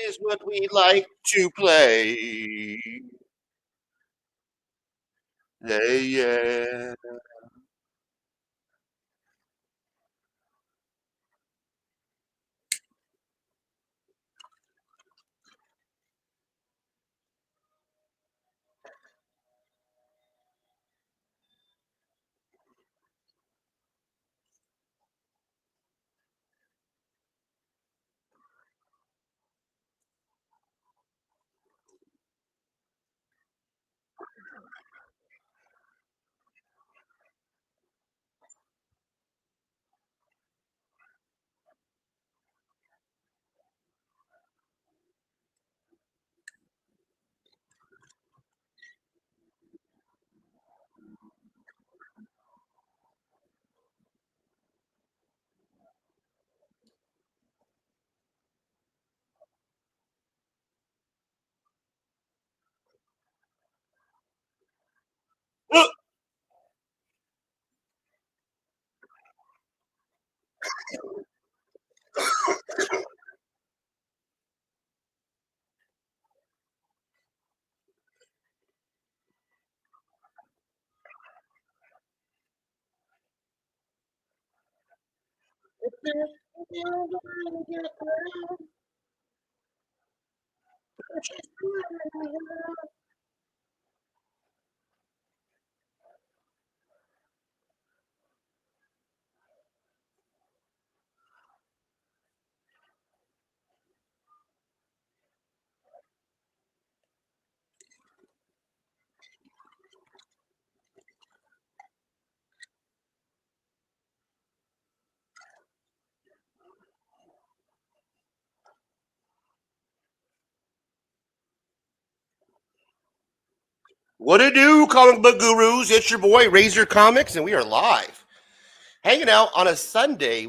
Is what we like to play. Yeah. What it do, comic book gurus? It's your boy Razor Comics, and we are live, hanging out on a Sunday.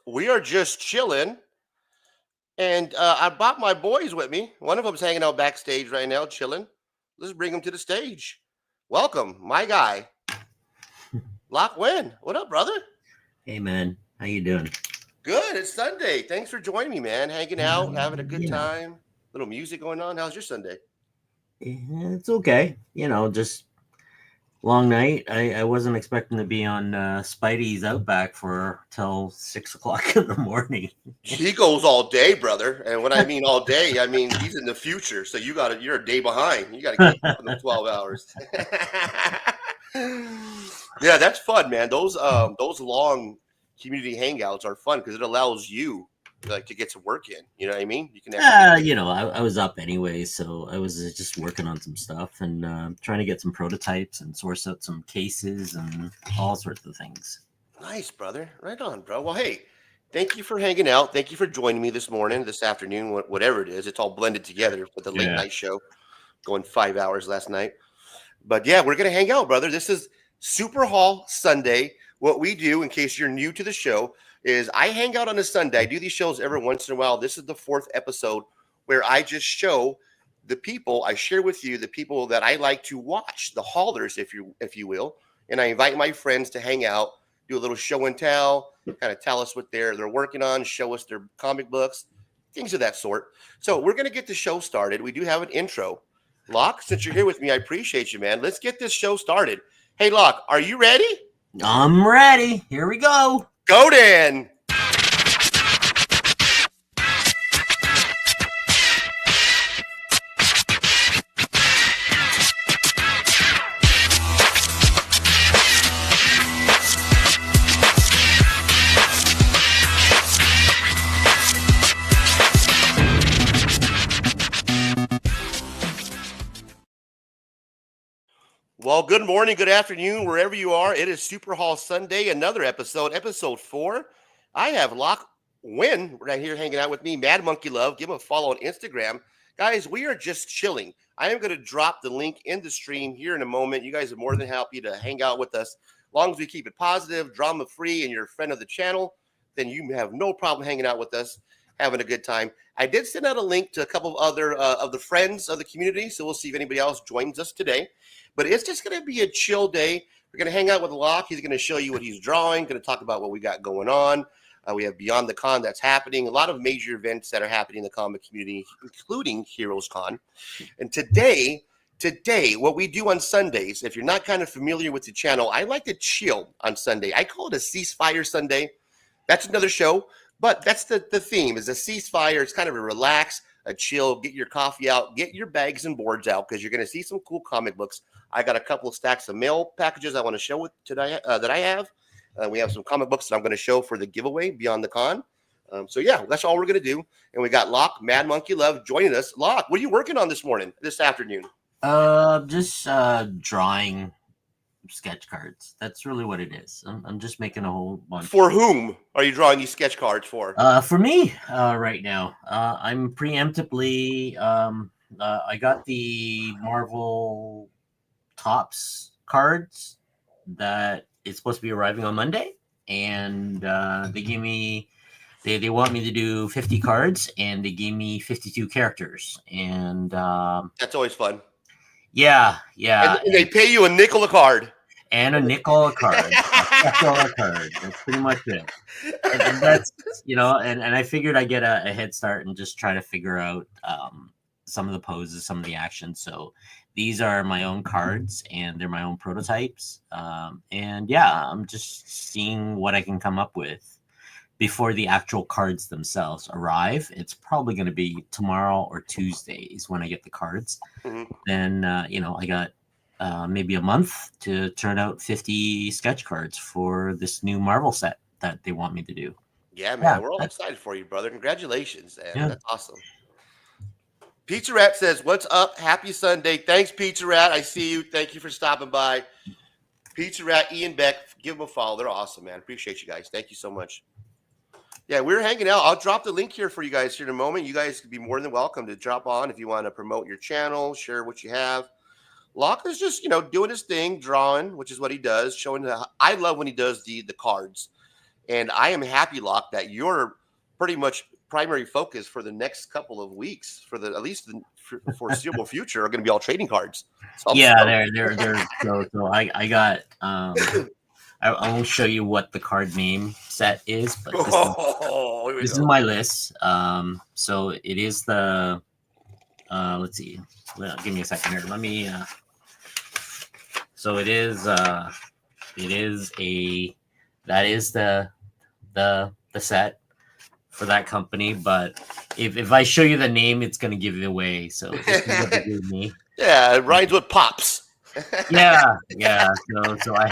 We are just chilling, and I brought my boys with me. One of them's hanging out backstage right now, chilling. Let's bring him to the stage. Welcome, my guy, Lock Win. What up, brother? Hey man, how you doing? Good. It's Sunday. Thanks for joining me, man. Hanging out, having a good Yeah. time. Little music going on. How's your Sunday? It's okay. Just long night. I wasn't expecting to be on Spidey's Outback for till 6 o'clock in the morning. He goes all day, brother. And when I mean all day, I mean he's in the future. So you're a day behind. You got to keep up in those 12 hours. Yeah, that's fun, man. Those long community hangouts are fun because it allows you like to get some work in. You know what I mean? You can actually I was up anyway, so I was just working on some stuff and trying to get some prototypes and source out some cases and all sorts of things. Nice, brother. Right on, bro. Well, hey, thank you for hanging out. Thank you for joining me this morning, this afternoon, whatever it is. It's all blended together with the late Yeah. night show going 5 hours last night. But yeah, we're going to hang out, brother. This is Super Hall Sunday. What we do, in case you're new to the show, is I hang out on a Sunday. I do these shows every once in a while. This is the fourth episode where I just show the people, I share with you the people that I like to watch, the haulers, if you will. And I invite my friends to hang out, do a little show and tell, kind of tell us what they're working on, show us their comic books, things of that sort. So we're going to get the show started. We do have an intro. Locke, since you're here with me, I appreciate you, man. Let's get this show started. Hey, Locke, are you ready? I'm ready. Here we go. Go, Dan. Well, good morning, good afternoon, wherever you are. It is Super Hall Sunday, another episode 4. I have Locke Win right here hanging out with me, Mad Monkey Love. Give him a follow on Instagram. Guys, we are just chilling. I am going to drop the link in the stream here in a moment. You guys are more than happy to hang out with us. As long as we keep it positive, drama free, and you're a friend of the channel, then you have no problem hanging out with us, having a good time. I did send out a link to a couple of other of the friends of the community, so we'll see if anybody else joins us today. But it's just going to be a chill day. We're going to hang out with Locke. He's going to show you what he's drawing, going to talk about what we got going on. We have Beyond the Con that's happening, a lot of major events that are happening in the comic community, including Heroes Con. And today, what we do on Sundays, if you're not kind of familiar with the channel, I like to chill on Sunday. I call it a ceasefire Sunday. That's another show, but that's the theme is a ceasefire. It's kind of a relax, a chill, get your coffee out, get your bags and boards out because you're going to see some cool comic books. I got a couple of stacks of mail packages I want to show with today that I have. We have some comic books that I'm going to show for the giveaway Beyond the Con. So yeah, that's all we're going to do. And we got Locke, Mad Monkey Love joining us. Locke, what are you working on this afternoon? Just drawing sketch cards. That's really what it is. I'm just making a whole bunch. For whom are you drawing these sketch cards for? For me, right now. I'm preemptively. I got the Marvel Tops cards that it's supposed to be arriving on Monday, and they gave me. They want me to do 50 cards, and they gave me 52 characters, and that's always fun. Yeah. And they pay you a nickel a card. And a nickel a card. A card. That's pretty much it. And that's, and I figured I'd get a head start and just try to figure out some of the poses, some of the actions. So these are my own cards, and they're my own prototypes. And yeah, I'm just seeing what I can come up with before the actual cards themselves arrive. It's probably going to be tomorrow or Tuesday is when I get the cards. Mm-hmm. Then, I got maybe a month to turn out 50 sketch cards for this new Marvel set that they want me to do. Yeah, man. We're all excited for you, brother. Congratulations, man. Yeah. That's awesome. Pizza Rat says, what's up? Happy Sunday. Thanks, Pizza Rat. I see you. Thank you for stopping by. Pizza Rat, Ian Beck, give them a follow. They're awesome, man. Appreciate you guys. Thank you so much. Yeah, we're hanging out. I'll drop the link here for you guys here in a moment. You guys could be more than welcome to drop on if you want to promote your channel, share what you have. Locke is just, doing his thing, drawing, which is what he does, showing I love when he does the cards. And I am happy, Locke, that you're pretty much primary focus for the next couple of weeks, for at least the foreseeable future, are going to be all trading cards. So they're so I got I won't show you what the card name set is, but this is my list. So it is the let's see. Well, give me a second here. Let me so it is the set for that company, but if I show you the name, it's gonna give it away. So this is what they gave me. Yeah, it rhymes with pops. yeah. So I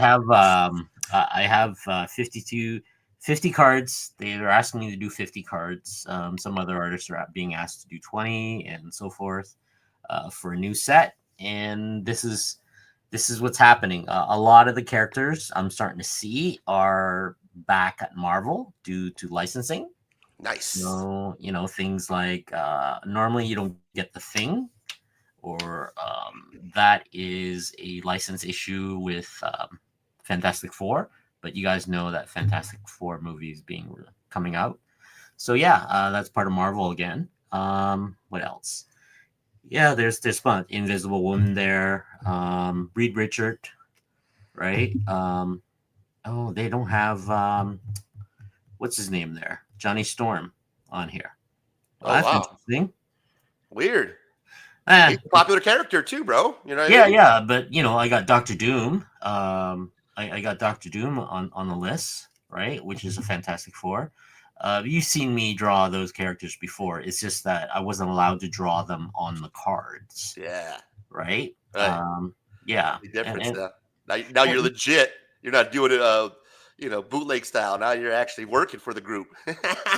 have 50 cards. They're asking me to do 50 cards. Some other artists are being asked to do 20 and so forth for a new set. And this is what's happening. A lot of the characters I'm starting to see are back at Marvel due to licensing. Nice. So, things like normally you don't get the Thing, or that is a license issue with Fantastic Four, but you guys know that Fantastic Four movie is coming out. So yeah, that's part of Marvel again. What else? Yeah, there's fun. Invisible Woman there. Reed Richard, right? They don't have what's his name there? Johnny Storm on here. Well, that's interesting. Weird. He's a popular character too, bro. You know what I mean? Yeah, but I got Doctor Doom. I got Doctor Doom on the list, right? Which is a Fantastic Four. You've seen me draw those characters before. It's just that I wasn't allowed to draw them on the cards. Yeah. Right. Yeah. The difference now you're legit. You're not doing it bootleg style. Now you're actually working for the group.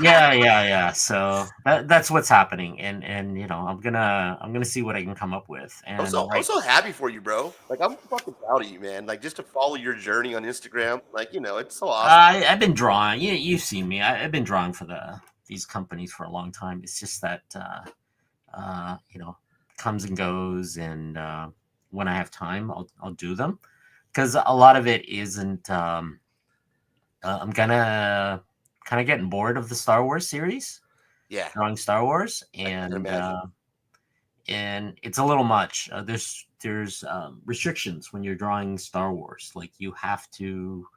Yeah. So that's what's happening, and I'm gonna see what I can come up with. And I'm so happy for you, bro. Like, I'm fucking proud of you, man. Like, just to follow your journey on Instagram, like, it's so awesome. I've been drawing. You've seen me. I've been drawing for these companies for a long time. It's just that comes and goes, and when I have time, I'll do them, because a lot of it isn't. I'm kind of getting bored of the Star Wars series, Yeah, drawing Star Wars, I can imagine. and it's a little much. There's restrictions when you're drawing Star Wars. Like you have to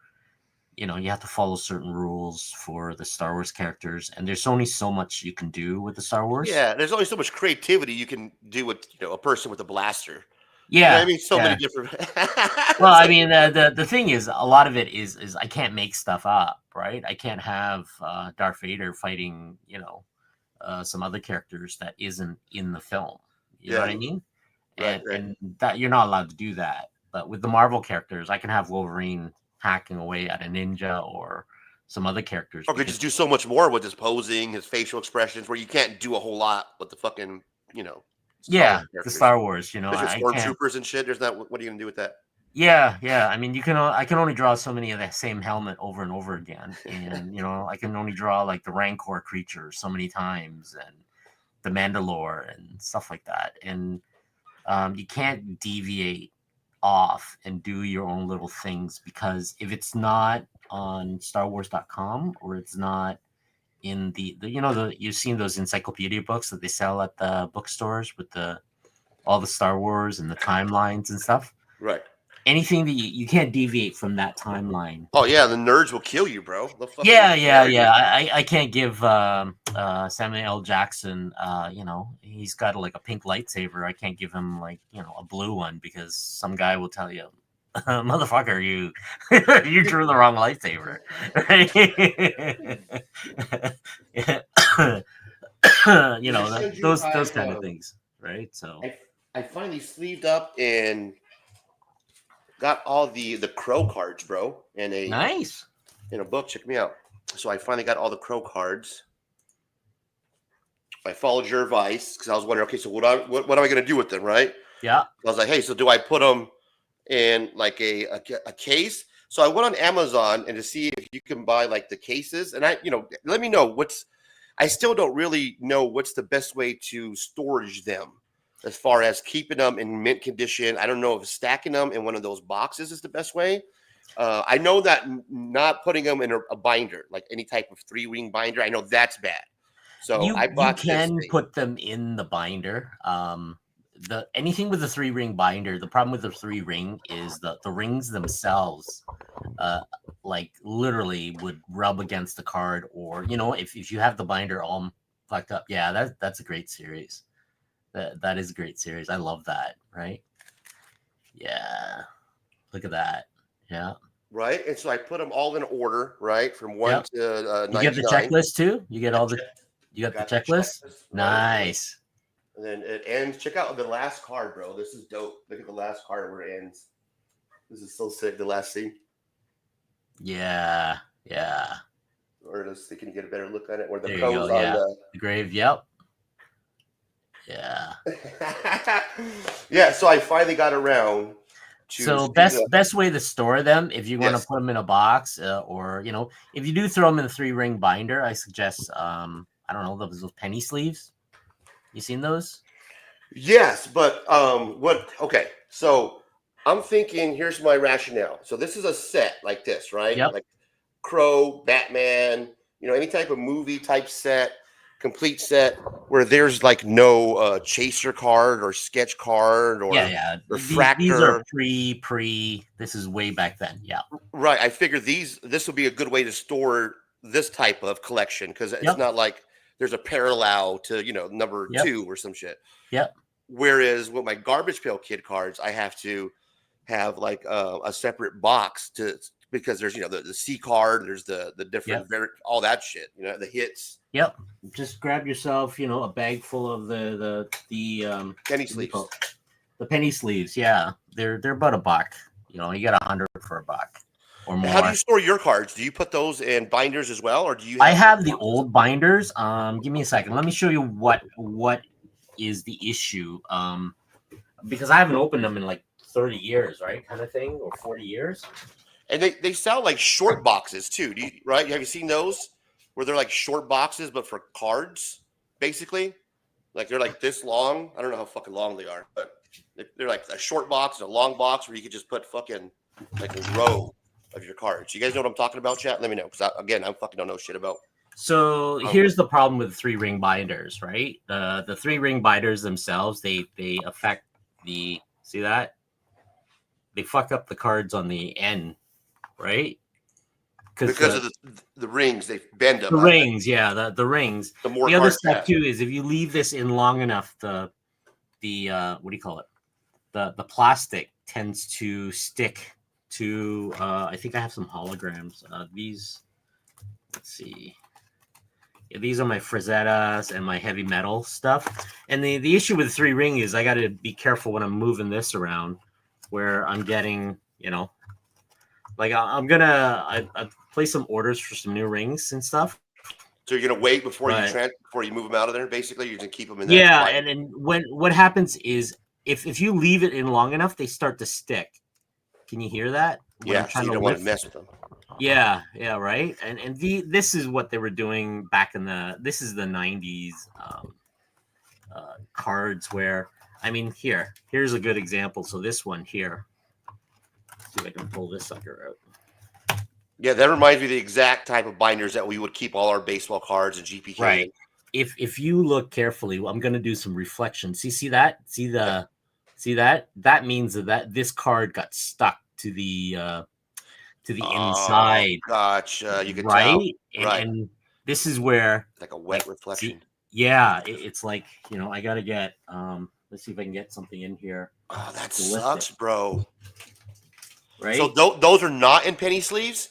follow certain rules for the Star Wars characters, and there's only so much you can do with the Star Wars. Yeah, there's only so much creativity you can do with a person with a blaster. You know what I Yeah, mean? So many yeah. different. Well, It's I like, mean, the thing is, a lot of it is I can't make stuff up, right? I can't have Darth Vader fighting, some other characters that isn't in the film. You know what yeah, I mean? right, And right. and that you're not allowed to do that. But with the Marvel characters, I can have Wolverine hacking away at a ninja or some other characters Or could because just do so much more with his posing, his facial expressions, where you can't do a whole lot with the fucking, Star Wars yeah, the characters, Star Wars, especially I can't. stormtroopers and shit. There's not. What are you gonna do with that? Yeah, yeah. I mean, I can only draw so many of the same helmet over and over again, and I can only draw like the Rancor creature so many times, and the Mandalore and stuff like that, and you can't deviate off and do your own little things, because if it's not on StarWars.com, or it's not in you've seen those encyclopedia books that they sell at the bookstores with the all the Star Wars and the timelines and stuff. Right. Anything that you can't deviate from that timeline. Oh yeah, the nerds will kill you, bro. They'll fucking Yeah, yeah, tear you. yeah. I can't give Samuel L. Jackson. He's got like a pink lightsaber. I can't give him like a blue one, because some guy will tell you, "Motherfucker, you you drew the wrong lightsaber." Did I send you? Those kind of things, right? So I finally sleeved up and got all the crow cards, bro, nice. in a book. Check me out. So I finally got all the crow cards. I followed your advice because I was wondering, okay, so what am I going to do with them, right? Yeah. I was like, hey, so do I put them in like a case? So I went on Amazon and to see if you can buy like the cases, and let me know I still don't really know what's the best way to storage them as far as keeping them in mint condition. I don't know if stacking them in one of those boxes is the best way. I know that not putting them in a binder, like any type of 3-ring binder, I know that's bad. So I You bought this can thing. put them in the binder. The anything with a 3-ring binder, the problem with the 3-ring is the rings themselves, like literally would rub against the card, or if you have the binder all fucked up. Yeah, that's a great series. That is a great series. I love that. Right? Yeah. Look at that. Yeah. Right. And so I put them all in order, right? From 1 Yep. to You get the 99. checklist too. You get Yep, all the. You got the got the checklist. checklist, right? Nice. And then it ends. Check out the last card, bro. This is dope. Look at the last card where it ends. This is so sick. The last scene. Yeah. Yeah. Or just can you get a better look at it? Where the There you crow's go. on Yeah. The grave. Yep. Yeah. Yeah. So I finally got around to So see the best way to store them, if you want to yes. put them in a box, or if you do throw them in a 3-ring binder, I suggest I don't know, those penny sleeves. You seen those? Yes, but what okay. So I'm thinking here's my rationale. So this is a set like this, right? Yep. Like Crow, Batman, any type of movie type set, complete set where there's like no chaser card or sketch card Yeah, or yeah. These are refractor. pre. This is way back then. Yeah. Right. I figure this would be a good way to store this type of collection because it's Yep. not like there's a parallel to, number Yep. 2 or some shit. Yep. Whereas with my garbage pail kid cards, I have to have like a separate box because there's the C card, there's the different all that shit, the hits. Yep. Just grab yourself, a bag full of the Penny sleeves. The penny sleeves. Yeah, they're about $1. You get 100 for $1 or more. How do you store your cards? Do you put those in binders as well, or do you? I have the old binders. Give me a second. Let me show you what is the issue. Because I haven't opened them in like 30 years, right? Kind of thing, or 40 years. And they sell like short boxes too. Right? Have you seen those where they're like short boxes but for cards, basically? Like they're like this long. I don't know how fucking long they are, but they're like a short box and a long box where you could just put fucking like a row of your cards. You guys know what I'm talking about, chat? Let me know, because again, I fucking don't know shit about. So here's the problem with 3-ring binders, right? The 3-ring binders themselves, they affect the, see that? They fuck up the cards on the end, right? Because of the rings, they bend them. The rings, yeah, the rings. The more the other cards step too is if you leave this in long enough, the what do you call it? The plastic tends to stick to. I think I have some holograms. These, let's see. Yeah, these are my Frazettas and my heavy metal stuff. And the issue with 3-ring is I got to be careful when I'm moving this around, where I'm getting, like I'm gonna I place some orders for some new rings and stuff. So you're gonna wait before you move them out of there. Basically, you're gonna keep them in there. Yeah, and then what happens is if you leave it in long enough, they start to stick. Can you hear that? Yeah, so you don't want to mess with them. Yeah, right. And this is what they were doing back in this is the 90s cards where, I mean, here's a good example. So this one here, let's see if I can pull this sucker out. Yeah, that reminds me of the exact type of binders that we would keep all our baseball cards and GPK. Right. If you look carefully, I'm going to do some reflection. See that? See that? That means that this card got stuck to the inside. Gotcha. You can tell. Right. And this is where like a wet reflection. It's like, I got to get let's see if I can get something in here. Oh, that sucks, bro. Right? So those are not in penny sleeves?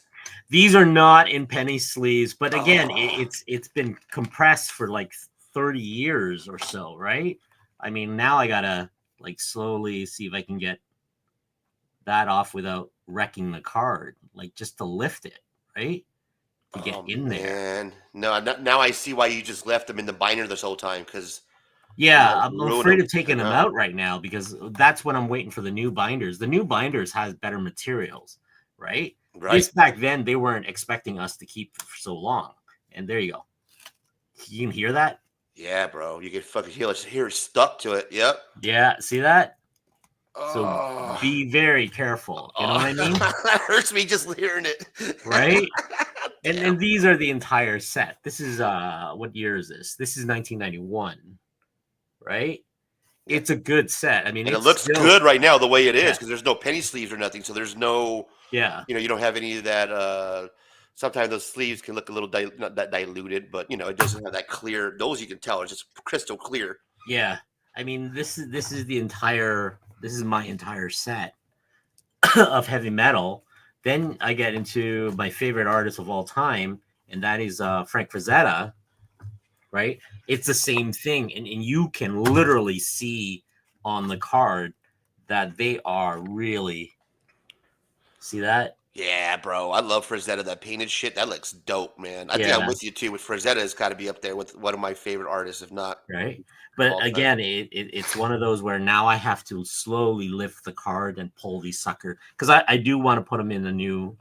These are not in penny sleeves, but again, it's been compressed for like 30 years or so, right? I mean, now I got to like slowly see if I can get that off without wrecking the card, like just to lift it, right? To get in there. No, now I see why you just left them in the binder this whole time, because I'm afraid of taking them out right now, because that's when I'm waiting for the new binders. The new binders has better materials, right? This back then they weren't expecting us to keep for so long, and there you go. You can hear that? Yeah, bro. You can fucking hear it stuck to it. Yep. Yeah. See that? So be very careful. You know what I mean? That hurts me just hearing it. Right? and these are the entire set. This is what year is this? This is 1991. Right? Yeah. It's a good set. I mean, it looks good right now the way it is, because there's no penny sleeves or nothing. So there's no you don't have any of that. Sometimes those sleeves can look a little not that diluted, but it doesn't have that clear. Those you can tell it's just crystal clear. Yeah. I mean, this is my entire set of heavy metal. Then I get into my favorite artist of all time, and that is Frank Frazetta, right? It's the same thing, and you can literally see on the card that they are really, see that? Yeah, bro. I love Frazetta. That painted shit, that looks dope, man. I think I'm with you too. With Frazetta, it's got to be up there with one of my favorite artists, if not. Right. But again, it's one of those where now I have to slowly lift the card and pull these sucker, because I do want to put them in the new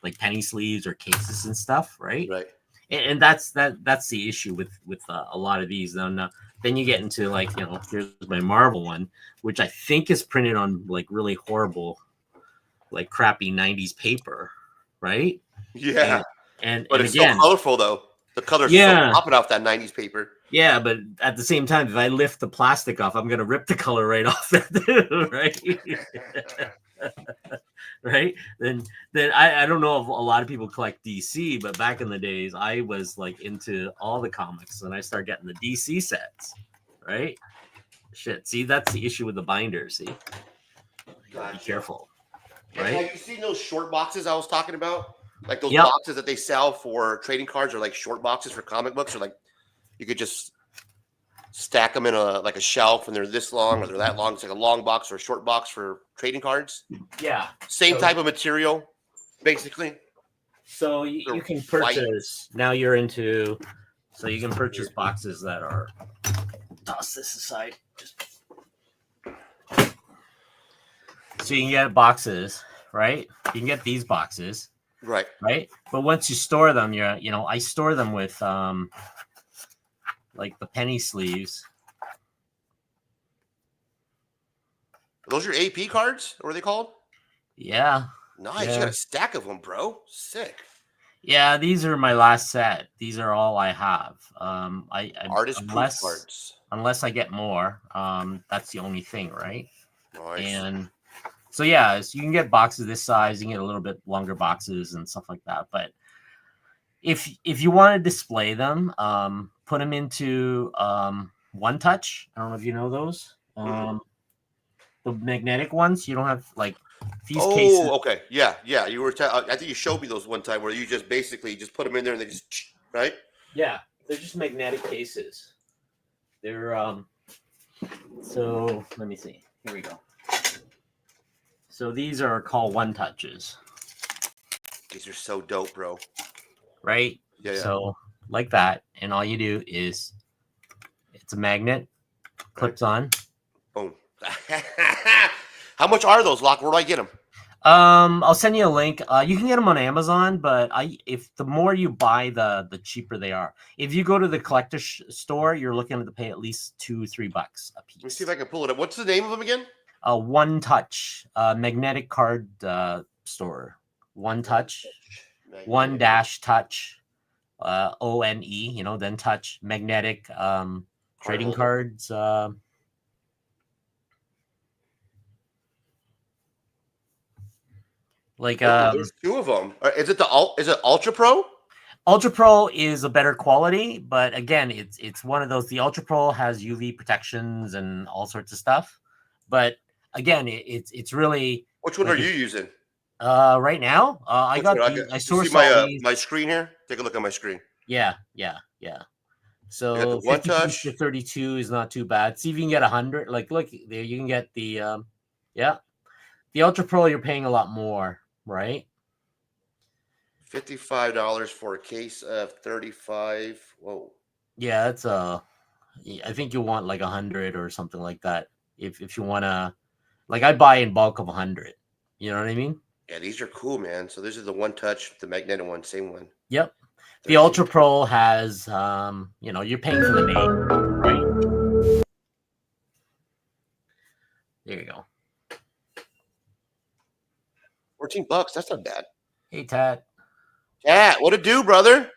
like penny sleeves or cases and stuff, right? Right. And that's the issue with a lot of these. Then you get into like, here's my Marvel one, which I think is printed on like really horrible, like crappy 90s paper, right? Yeah. But it's again, so colorful though. The color's so popping off that 90s paper. Yeah, but at the same time, if I lift the plastic off, I'm gonna rip the color right off that, right? Right? Then I don't know if a lot of people collect DC, but back in the days, I was like into all the comics, and I started getting the DC sets, right? Shit, see, that's the issue with the binder. See, be careful, right? Have you seen those short boxes I was talking about? Like those boxes that they sell for trading cards, are like short boxes for comic books, or like you could just stack them in a shelf, and they're this long or they're that long. It's like a long box or a short box for trading cards. Yeah. Same type of material, basically. So you can purchase, now you're into, so you can purchase boxes that are, toss this aside. So you can get boxes, right? You can get these boxes. Right. But once you store them, I store them with like the penny sleeves, Are those your AP cards? What are they called? Yeah. Nice. You got Yeah. a stack of them, bro. Sick. Yeah, these are my last set. These are all I have. I Artist proof cards. unless I get more, that's the only thing, right? Nice. And so yeah, so you can get boxes this size, you can get a little bit longer boxes and stuff like that. But if you want to display them, put them into one touch. I don't know if you know those. Mm-mm. The magnetic ones. You don't have like these cases. Oh, okay. Yeah, yeah. You were. I think you showed me those one time where you just basically just put them in there and they just right. Yeah, they're just magnetic cases. They're so let me see. Here we go. So these are called one touches, These are so dope, bro. right? Yeah, yeah. So like that, and all you do is it's a magnet, clips on. Boom. How much are those, Lock? Where do I get them? I'll send you a link. You can get them on Amazon, but if the more you buy, the cheaper they are. If you go to the collector store, you're looking to pay at least $2-3 a piece. Let me see if I can pull it up. What's the name of them again? One Touch, magnetic card store. One Touch, one dash touch, ONE. You know, then touch magnetic trading cards. Like there's two of them. Is it Is it Ultra Pro? Ultra Pro is a better quality, but again, it's one of those. The Ultra Pro has UV protections and all sorts of stuff, but again, it's really. Which one are you using? Right now, I got I sourced see my all these. my screen here. Take a look at my screen. Yeah. So 52 to 32 is not too bad. See if you can get 100. Like, look there, you can get the yeah, the Ultra Pro. You're paying a lot more, right? $55 for a case of 35. Whoa. Yeah, it's I think you want like 100 or something like that. If you wanna, like, I buy in bulk of 100. You know what I mean? Yeah, these are cool, man. So this is the One Touch, the magnetic one, same one. Yep. The Ultra Pro has you're paying for the name, right? There you go. $14. That's not bad. Hey, Tat. Tat, what to do, brother?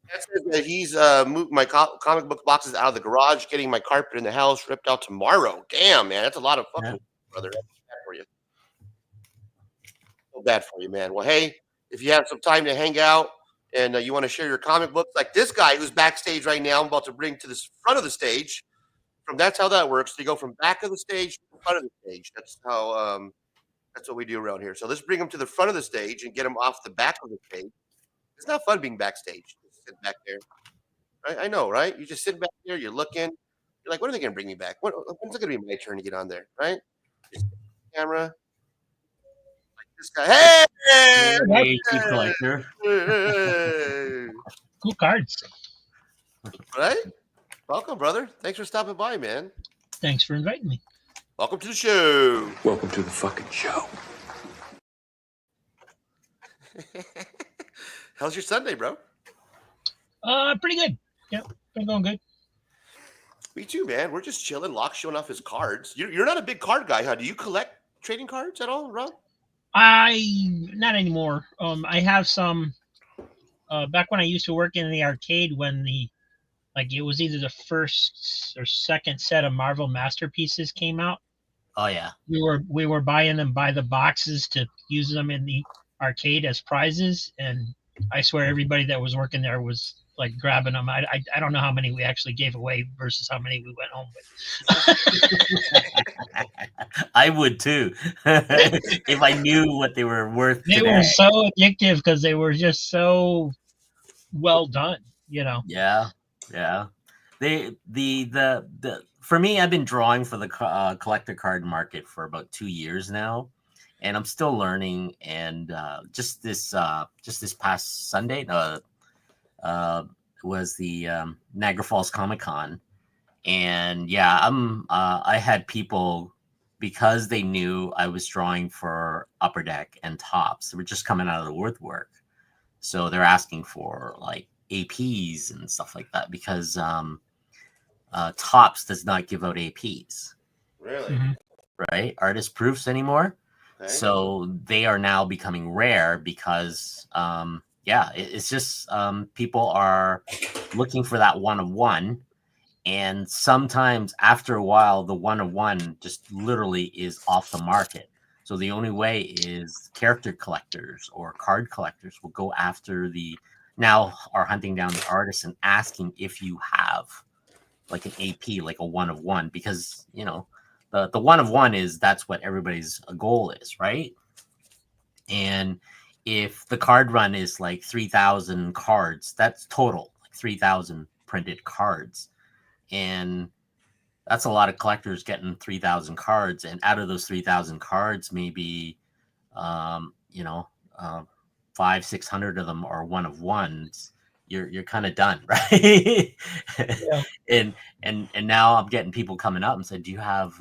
Tat says that he's moved my comic book boxes out of the garage, getting my carpet in the house ripped out tomorrow. Damn, man, that's a lot of fucking brother. That's bad for you. So bad for you, man. Well, hey, if you have some time to hang out and you want to share your comic books, like this guy who's backstage right now, I'm about to bring to the front of the stage. That's how that works. You go from back of the stage to the front of the stage. That's how. That's what we do around here. So let's bring them to the front of the stage and get them off the back of the stage. It's not fun being backstage. Just sit back there. I know, right? You just sit back there. You're looking. You're like, when are they going to bring me back? When's it going to be my turn to get on there? Right? Just camera. Like this guy. Hey, Cheap collector. Cool cards. Right? Welcome, brother. Thanks for stopping by, man. Thanks for inviting me. Welcome to the show. Welcome to the fucking show. How's your Sunday, bro? Pretty good. Yep, been going good. Me too, man. We're just chilling. Locke showing off his cards. You're not a big card guy, huh? Do you collect trading cards at all, Rob? Not anymore. I have some. Back when I used to work in the arcade, when it was either the first or second set of Marvel Masterpieces came out. Oh yeah. We were buying them by the boxes to use them in the arcade as prizes, and I swear everybody that was working there was like grabbing them. I don't know how many we actually gave away versus how many we went home with. I would too, if I knew what they were worth. They were so addictive because they were just so well done, you know. Yeah. The for me, I've been drawing for the collector card market for about 2 years now, and I'm still learning. And just this past Sunday, was the Niagara Falls Comic Con, and yeah, I had people, because they knew I was drawing for Upper Deck and Tops. They were just coming out of the woodwork, so they're asking for like APs and stuff like that, because Tops does not give out APs. Really? Mhm. right? Artist proofs anymore. Okay. So they are now becoming rare because, it's just people are looking for that one of one. And sometimes after a while, the one of one just literally is off the market. So the only way is character collectors or card collectors will go after now are hunting down the artists and asking if you have like an AP, like a one of one, because the one of one that's what everybody's goal is, right? And if the card run is like 3,000 cards, that's total, like 3,000 printed cards. And that's a lot of collectors getting 3,000 cards. And out of those 3,000 cards, maybe, um, you know, uh, 600 of them are one of ones. You're kind of done, right? Yeah. and now I'm getting people coming up and said, "Do you have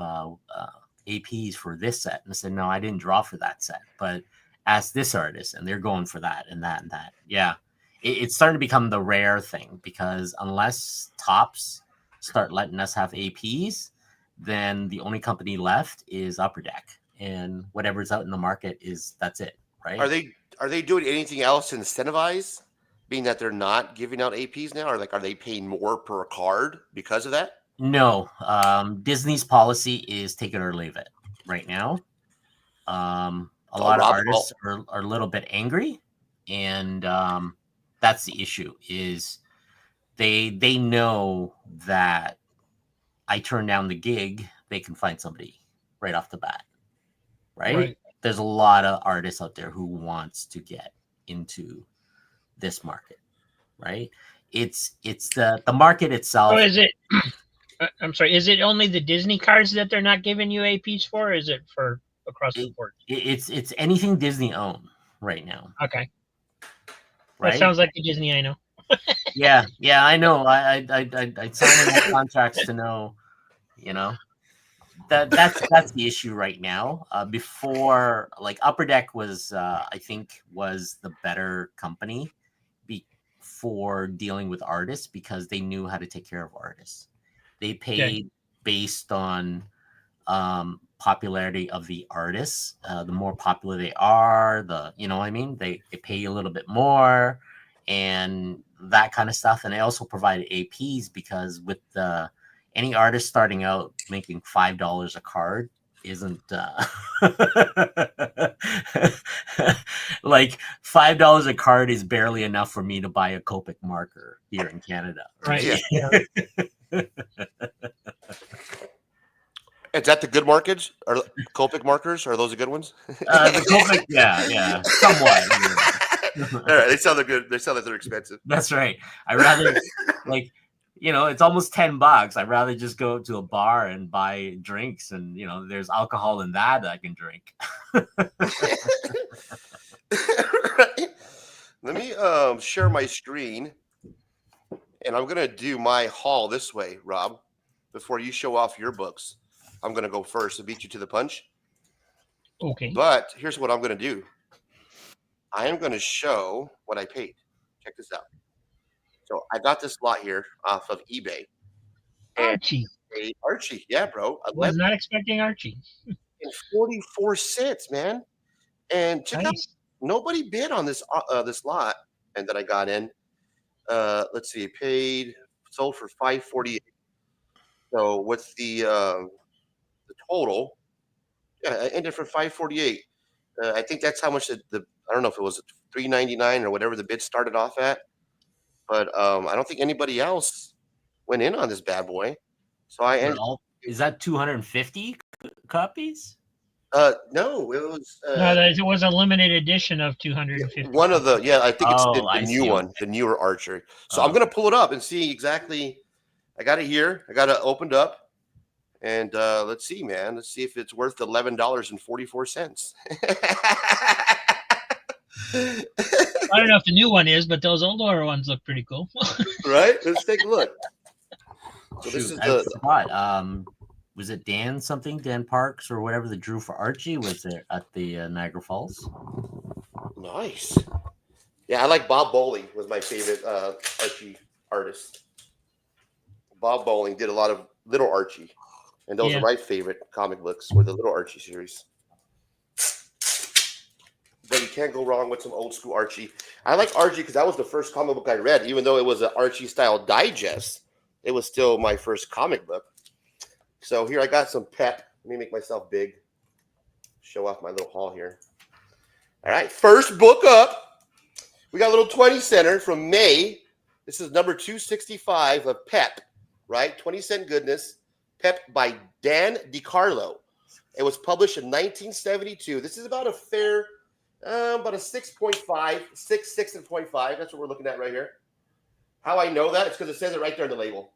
APs for this set?" And I said, "No, I didn't draw for that set, but ask this artist," and they're going for that and that and that. Yeah, it's starting to become the rare thing because unless Tops start letting us have APs, then the only company left is Upper Deck, and whatever's out in the market that's it, right? Are they doing anything else to incentivize, being that they're not giving out APs now, or like are they paying more per card because of that? No, Disney's policy is take it or leave it right now. A It's all lot of Rob's artists fault. are a little bit angry, and that's the issue. Is they know that I turn down the gig, they can find somebody right off the bat, right? Right. There's a lot of artists out there who wants to get into this market, right? It's the market So itself. is it? I'm sorry. Is it only the Disney cards that they're not giving you APs for? Or is it for across the board? It's anything Disney own right now, Okay, that right? sounds like the Disney I know. Yeah, I know. I signed enough contracts to know, that's the issue right now. Before, like Upper Deck was, I think, was the better company for dealing with artists because they knew how to take care of artists. They paid based on popularity of the artists. The more popular they are, what I mean, they pay you a little bit more and that kind of stuff. And they also provided APs because with any artist starting out making $5 a card isn't like $5 a card is barely enough for me to buy a Copic marker here in Canada, right? Yeah. Yeah. Is that the good markets? Are Copic markers? Are those the good ones? The Copic, yeah, somewhat. All right, they sound good. They sound like they're expensive. That's right. I rather like, it's almost $10. I'd rather just go to a bar and buy drinks, and there's alcohol in that I can drink. Right? Let me share my screen, and I'm gonna do my haul this way, Rob. Before you show off your books, I'm gonna go first to beat you to the punch. Okay. But here's what I'm gonna do. I am gonna show what I paid. Check this out. So I got this lot here off of eBay. And Archie. Archie, yeah, bro, Was not expecting Archie. 44 cents, man. And check out, Nice. nobody bid on this lot, and that I got in. Let's see, sold for 548. So what's the total? Yeah, I ended for 548. I think that's how much the I don't know if it was 399 or whatever the bid started off at, but I don't think anybody else went in on this bad boy. So I ended. Is that 250 copies? No, it was No, it was a limited edition of 250. one of the I think it's Oh, the I new see. one, the newer Archer. So I'm Oh. gonna pull it up and see exactly. I got it here. I got it opened up, and let's see, man. Let's see if it's worth $11.44. I don't know if the new one is, but those older ones look pretty cool. Right? Let's take a look. So this Shoot, is I forgot. Was it Dan Parks or whatever that drew for Archie? Was it at the Niagara Falls? nice. Yeah, I like Bob Bowling was my favorite Archie artist. Bob Bowling did a lot of little Archie, And those are Yeah. my favorite comic books, were the little Archie series. But you can't go wrong with some old school Archie. I like Archie because that was the first comic book I read. Even though it was an Archie style digest, it was still my first comic book. So here I got some pep. Let me make myself big. Show off my little haul here. All right, first book up. We got a little 20 center from May. This is number 265 of Pep, right? 20-cent goodness. Pep by Dan DiCarlo. It was published in 1972. This is about a fair, about a 6.5, 6.5. That's what we're looking at right here. How I know that? It's because it says it right there on the label.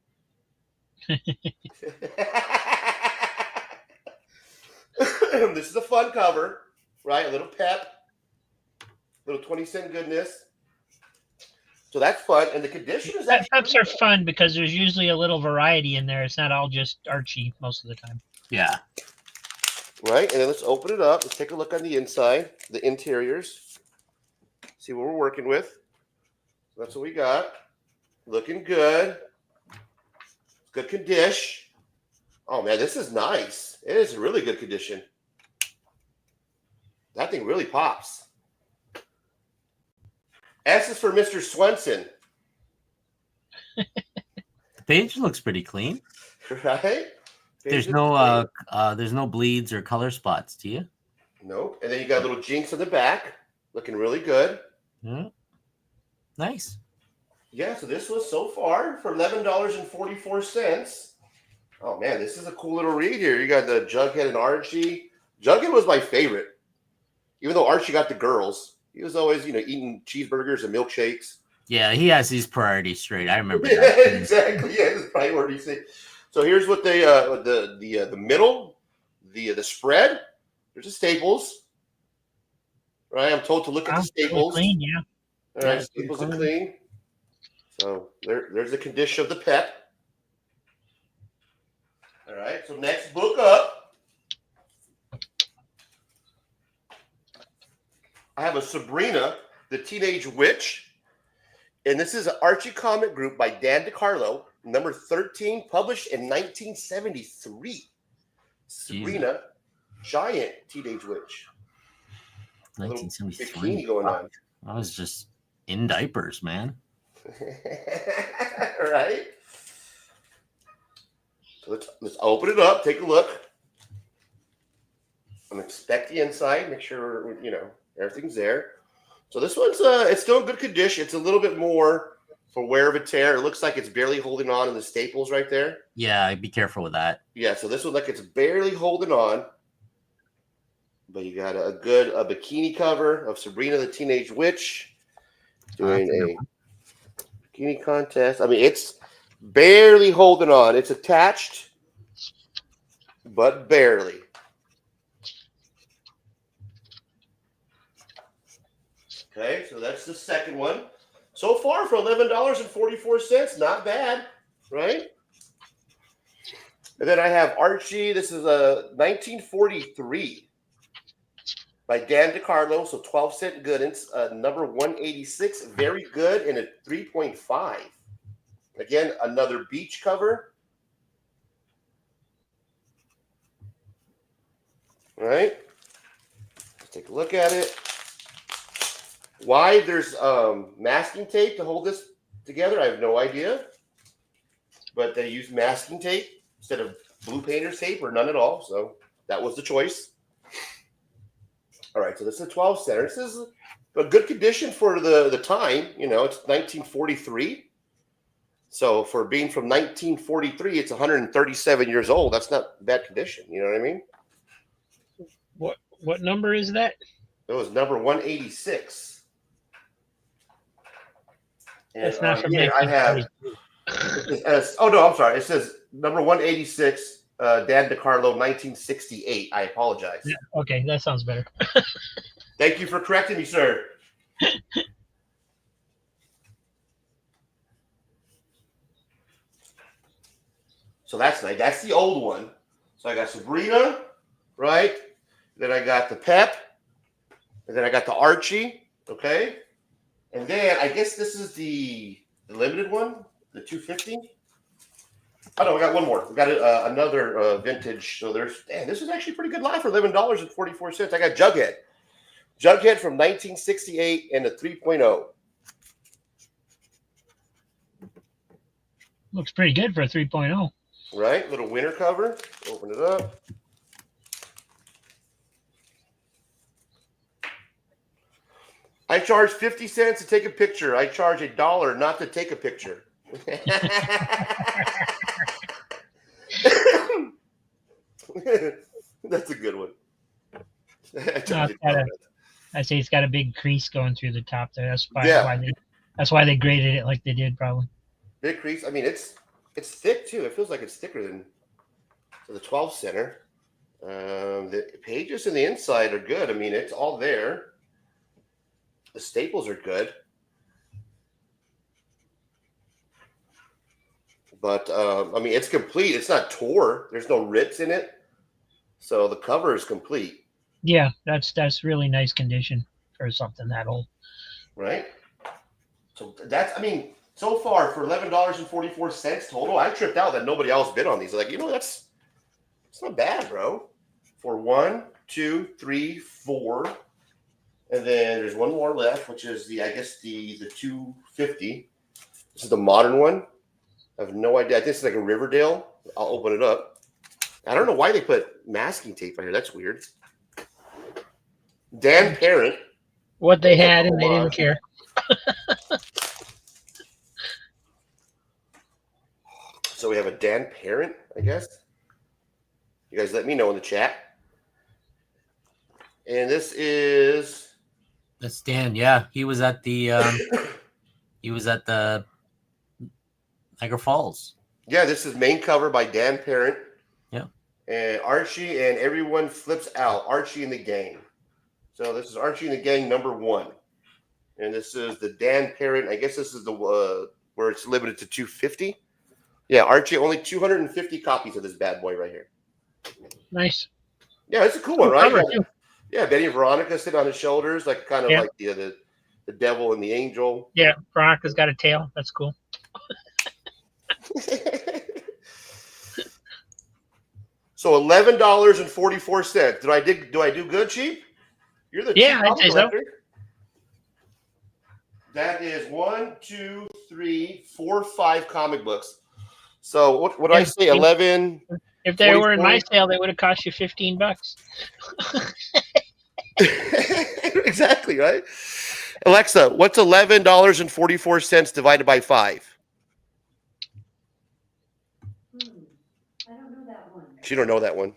This is a fun cover, right? A little pep, little 20-cent goodness. So that's fun. And the condition is actually Peps are fun because there's usually a little variety in there. It's not all just Archie most of the time. Yeah. right. And then let's open it up. Let's take a look on the inside, the interiors, see what we're working with. That's what we got. Looking good. Good condition. Oh, man, this is nice. It is really good condition. That thing really pops. S is for Mr. Swenson. Page looks pretty clean. Right? There's no bleeds or color spots, do you? Nope. And then you got a little jinx on the back. Looking really good. Yeah. Nice. Yeah, so this was so far for $11.44. Oh, man, this is a cool little read here. You got the Jughead and Archie. Jughead was my favorite. Even though Archie got the girls, he was always, eating cheeseburgers and milkshakes. Yeah, he has his priorities straight. I remember that. Exactly. Yeah, his priorities. So here's what they the middle, the spread. There's the staples. Right, I'm told to look at the staples. Clean, yeah. All right, staples are clean. So there's the condition of the pep. All right, so next book up. I have a Sabrina, the Teenage Witch. And this is an Archie comic group by Dan DiCarlo, number 13, published in 1973. Sabrina, giant teenage witch. 1973. Bikini going on. I was just in diapers, man. Right? So let's open it up, take a look. I'm inspect the inside, make sure everything's there. So this one's it's still in good condition. It's a little bit more for wear of a tear. It looks like it's barely holding on in the staples right there. Yeah, be careful with that. Yeah, so this one it's barely holding on. But you got a bikini cover of Sabrina the Teenage Witch doing a bikini contest. I mean, it's barely holding on. It's attached, but barely. Okay, so that's the second one. So far for $11.44, not bad, right? And then I have Archie. This is a 1943 by Dan DiCarlo. So 12-cent goodness, number 186, very good, and a 3.5. Again, another beach cover. All right, let's take a look at it. Why there's masking tape to hold this together, I have no idea. But they used masking tape instead of blue painter's tape or none at all. So that was the choice. All right, so this is a 12 center. This is a good condition for the time. It's 1943. So for being from 1943, it's 137 years old. That's not bad condition. You know what I mean? What number is that? It was number 186. And That's not from here I have. Oh no, I'm sorry. It says number 186, Dan DiCarlo, 1968. I apologize. Yeah, okay, that sounds better. Thank you for correcting me, sir. So that's nice. That's the old one. So I got Sabrina, right? Then I got the Pep, and then I got the Archie. Okay. And then I guess this is the limited one, the 250. Oh no, we got one more. We got another vintage. So this is actually a pretty good lot for $11.44. I got Jughead. Jughead from 1968 and a 3.0. Looks pretty good for a 3.0. Right? Little winter cover. Open it up. I charge 50 cents to take a picture. I charge $1 not to take a picture. That's a good one. I say it's got a big crease going through the top there. That's why they graded it like they did, probably. Big crease. I mean, it's thick too. It feels like it's thicker than the 12 center. The pages in the inside are good. I mean, it's all there. The staples are good. But I mean, it's complete. It's not tore. There's no rips in it. So the cover is complete. Yeah, that's really nice condition for something that old. Right. So I mean, so far for $11.44 total, I tripped out that nobody else bid on these. Like, it's not bad, bro. For 1, 2, 3, 4. And then there's one more left, which is the 250. This is the modern one. I have no idea. This is like a Riverdale. I'll open it up. I don't know why they put masking tape on here. That's weird. Dan Parent. What they had and they didn't care. So we have a Dan Parent, I guess. You guys let me know in the chat. And this is... That's Dan. Yeah, he was at the Niagara Falls. Yeah, this is main cover by Dan Parent. Yeah. And Archie and Everyone Flips Out. Archie and the Gang. So this is Archie and the Gang #1. And this is the Dan Parent. I guess this is the where it's limited to 250. Yeah, Archie, only 250 copies of this bad boy right here. Nice. Yeah, it's a cool one, right? Cover, yeah, Betty and Veronica sit on his shoulders, like kind of like the devil and the angel. Yeah, Veronica's got a tail. That's cool. So $11.44. Do I do good, Chief? You're the I'd say so. That is 1, 2, 3, 4, 5 comic books. So what do I say? 11. If they were in my sale, they would have cost you $15. Exactly, right? Alexa, what's $11.44 divided by 5? I don't know that one. She don't know that one.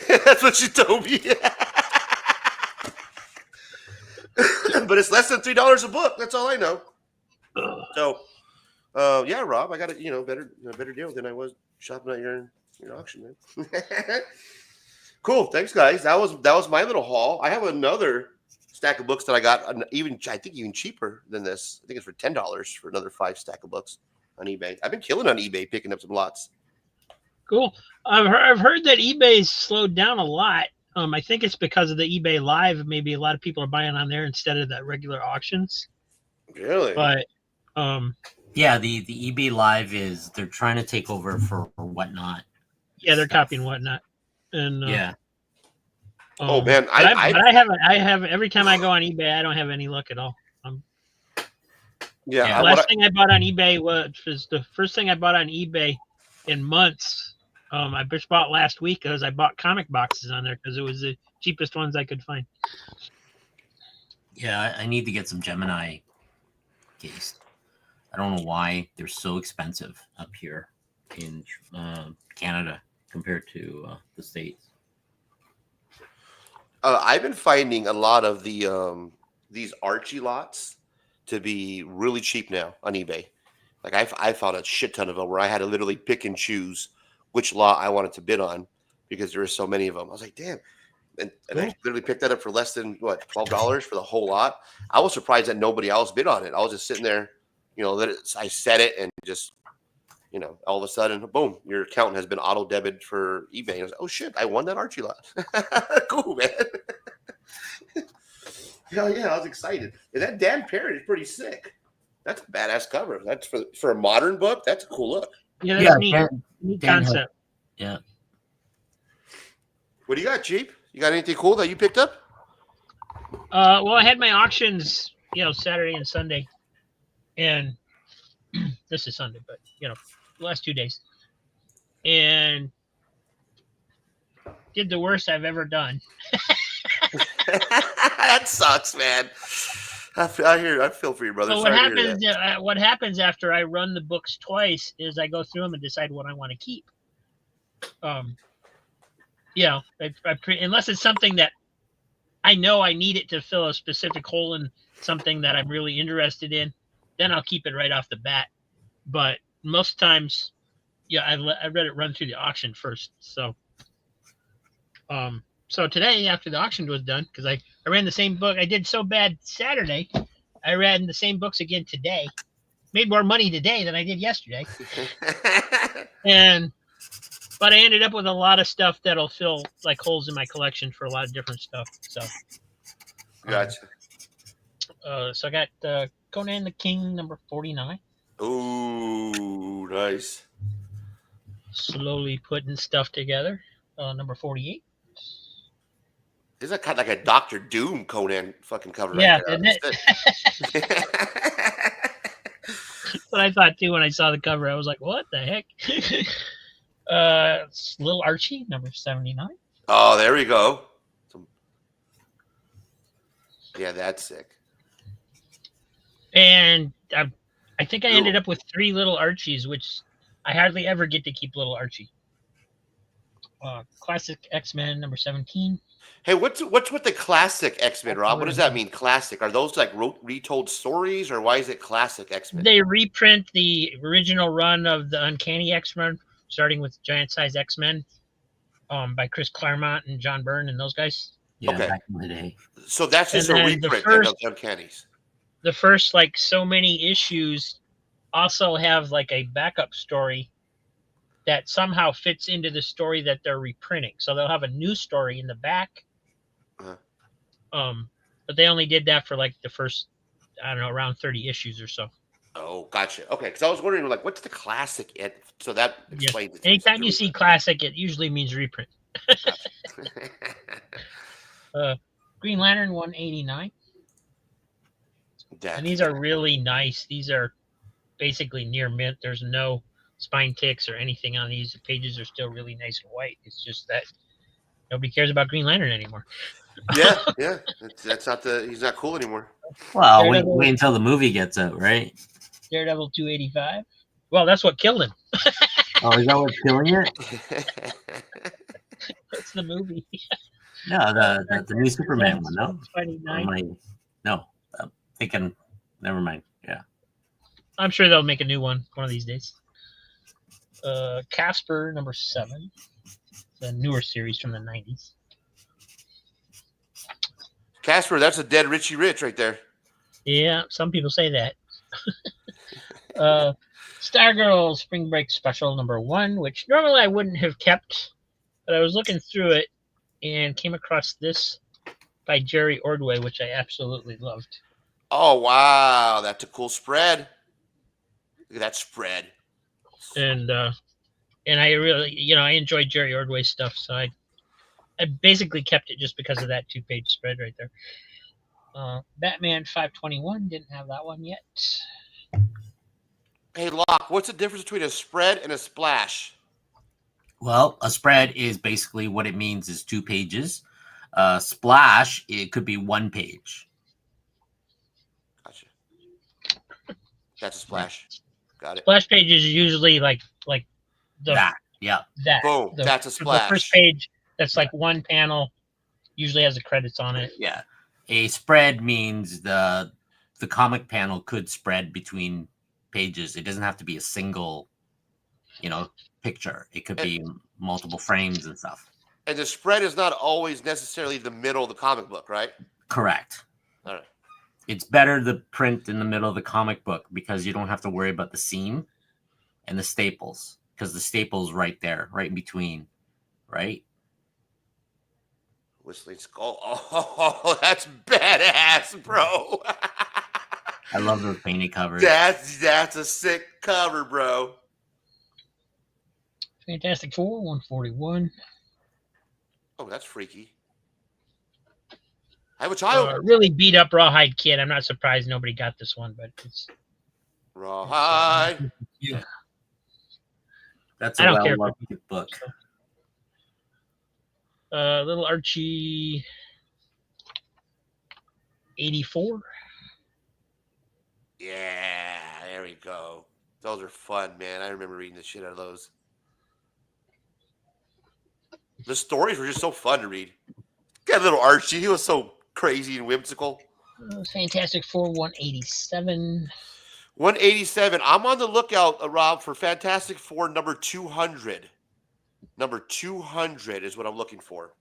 That's what she told me. But it's less than $3 a book. That's all I know. So, yeah, Rob, I got a better deal than I was shopping at your auction, man. Cool, thanks, guys. That was my little haul. I have another stack of books that I got, I think even cheaper than this. I think it's for $10 for another 5 stack of books on eBay. I've been killing on eBay, picking up some lots. Cool. I've heard that eBay's slowed down a lot. I think it's because of the eBay Live. Maybe a lot of people are buying on there instead of the regular auctions. Really? But yeah, the eBay Live they're trying to take over for Whatnot. Yeah, they're copying Whatnot. And yeah. Oh man, I haven't. Every time I go on eBay, I don't have any luck at all. Yeah. The last thing I bought on eBay was the first thing I bought on eBay in months. I just bought last week because I bought comic boxes on there because it was the cheapest ones I could find. Yeah, I need to get some Gemini case. I don't know why they're so expensive up here in Canada compared to the States. I've been finding a lot of these Archie lots to be really cheap now on eBay. Like I found a shit ton of them where I had to literally pick and choose which lot I wanted to bid on because there were so many of them. I was like, damn. And I literally picked that up for less than $12 for the whole lot. I was surprised that nobody else bid on it. I was just sitting there, I set it and just, all of a sudden, boom, your account has been auto debited for eBay. And I was like, oh shit, I won that Archie lot. Cool, man. Hell yeah, I was excited. And that Dan Parent is pretty sick. That's a badass cover. That's for a modern book. That's a cool look. Yeah, that's Yeah, neat. Neat Dan had- concept. yeah. What do you got, Jeep? You got anything cool that you picked up? Well, I had my auctions, Saturday and Sunday, and this is Sunday, but the last 2 days, and did the worst I've ever done. That sucks, man. I feel for you, brother. So Sorry to hear that. what happens after I run the books twice is I go through them and decide what I want to keep. Unless it's something that I know I need it to fill a specific hole in something that I'm really interested in, then I'll keep it right off the bat. But most times, I read it run through the auction first. So today, after the auction was done, because I ran the same book. I did so bad Saturday, I ran the same books again today. Made more money today than I did yesterday. But I ended up with a lot of stuff that'll fill like holes in my collection for a lot of different stuff. So Gotcha. So I got Conan the King number 49. Ooh, nice. Slowly putting stuff together. Number 48. Isn't that kind of like a Doctor Doom Conan fucking cover? Yeah, right there? isn't it? That's what I thought too when I saw the cover. I was like, what the heck? Little Archie, number 79. Oh, there we go. Yeah, that's sick. And I think I ended up with 3 Little Archies, which I hardly ever get to keep Little Archie. Classic X-Men, number 17. Hey, what's with the classic X-Men, Rob? What does that mean, classic? Are those like retold stories, or why is it classic X-Men? They reprint the original run of the Uncanny X-Men, starting with Giant Size X-Men, by Chris Claremont and John Byrne and those guys. Yeah, Okay. back in the day. So that's just And a then the reprint first- of the Uncannies. The first so many issues also have like a backup story that somehow fits into the story that they're reprinting. So they'll have a new story in the back. Uh-huh. But they only did that for like the first, I don't know, around 30 issues or so. Oh, gotcha. Okay, because I was wondering, like, what's the classic? So that explains it. Anytime you see classic, it usually means reprint. Green Lantern 189. And these are really nice. These are basically near mint. There's no spine ticks or anything on these. The pages are still really nice and white. It's just that nobody cares about Green Lantern anymore. yeah. That's not he's not cool anymore. Well, wait until the movie gets out, right? Daredevil 285. Well, that's what killed him. Oh, is that what's killing it? That's the movie. No, the new Superman one, no? 29. No, I'm thinking, never mind. Yeah. I'm sure they'll make a new one of these days. Casper, number 7. The newer series from the 90s. Casper, that's a dead Richie Rich right there. Yeah, some people say that. Stargirl Spring Break Special number 1, which normally I wouldn't have kept, but I was looking through it and came across this by Jerry Ordway, which I absolutely loved. Oh, wow. That's a cool spread. Look at that spread. And I really, I enjoyed Jerry Ordway's stuff, so I basically kept it just because of that 2-page spread right there. Batman 521, didn't have that one yet. Hey, Locke, what's the difference between a spread and a splash? Well, a spread is basically what it means is 2 pages. Splash, it could be 1 page. Gotcha. That's a splash. Got it. Splash pages are usually like the That, yeah. that. Boom. That's a splash. The first page that's like one panel usually has the credits on it. Yeah. A spread means the comic panel could spread between pages. It doesn't have to be a single, picture. It could be multiple frames and stuff. And the spread is not always necessarily the middle of the comic book, right? Correct. All right. It's better to print in the middle of the comic book because you don't have to worry about the seam and the staples, because the staple's right there, right in between, right? Whistling Skull. Oh, that's badass, bro. I love those painted covers. That's a sick cover, bro. Fantastic Four, 141. Oh, that's freaky. I have a child. Really beat up Rawhide Kid. I'm not surprised nobody got this one, but it's Rawhide. Yeah. That's I a don't care. well-loved book. Little Archie, 84. Yeah, there we go. Those are fun, man. I remember reading the shit out of those. The stories were just so fun to read. Got little Archie. He was so crazy and whimsical. Fantastic Four, 187. 187. I'm on the lookout, Rob, for Fantastic Four number 200. Number 200 is what I'm looking for.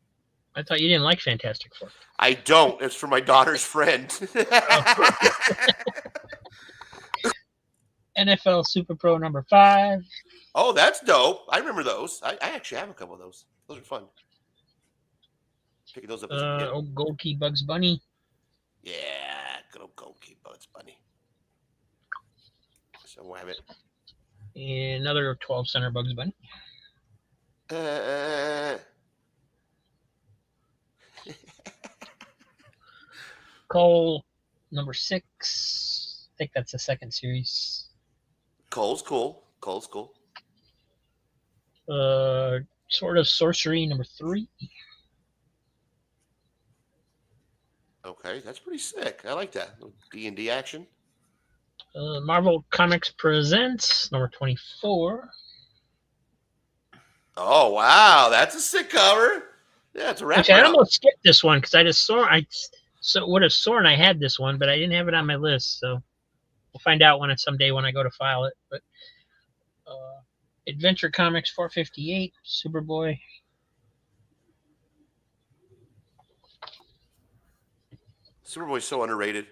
I thought you didn't like Fantastic Four. I don't. It's for my daughter's friend. NFL Super Pro number 5. Oh, that's dope. I remember those. I actually have a couple of those. Those are fun. Picking those up as a kid. Old Gold Key Bugs Bunny. Yeah, good old Gold Key Bugs Bunny. So we'll have it. And another 12 center Bugs Bunny. Cole number 6. I think that's the second series. Cole's cool. Cole's cool. Sort of Sorcery number 3. Okay, that's pretty sick. I like that. D&D action. Marvel Comics Presents number 24. Oh, wow. That's a sick cover. Yeah, it's a wrap. Which I almost skipped this one because I would have sworn I had this one, but I didn't have it on my list. So we'll find out someday when I go to file it. But Adventure Comics 458, Superboy. Superboy's so underrated.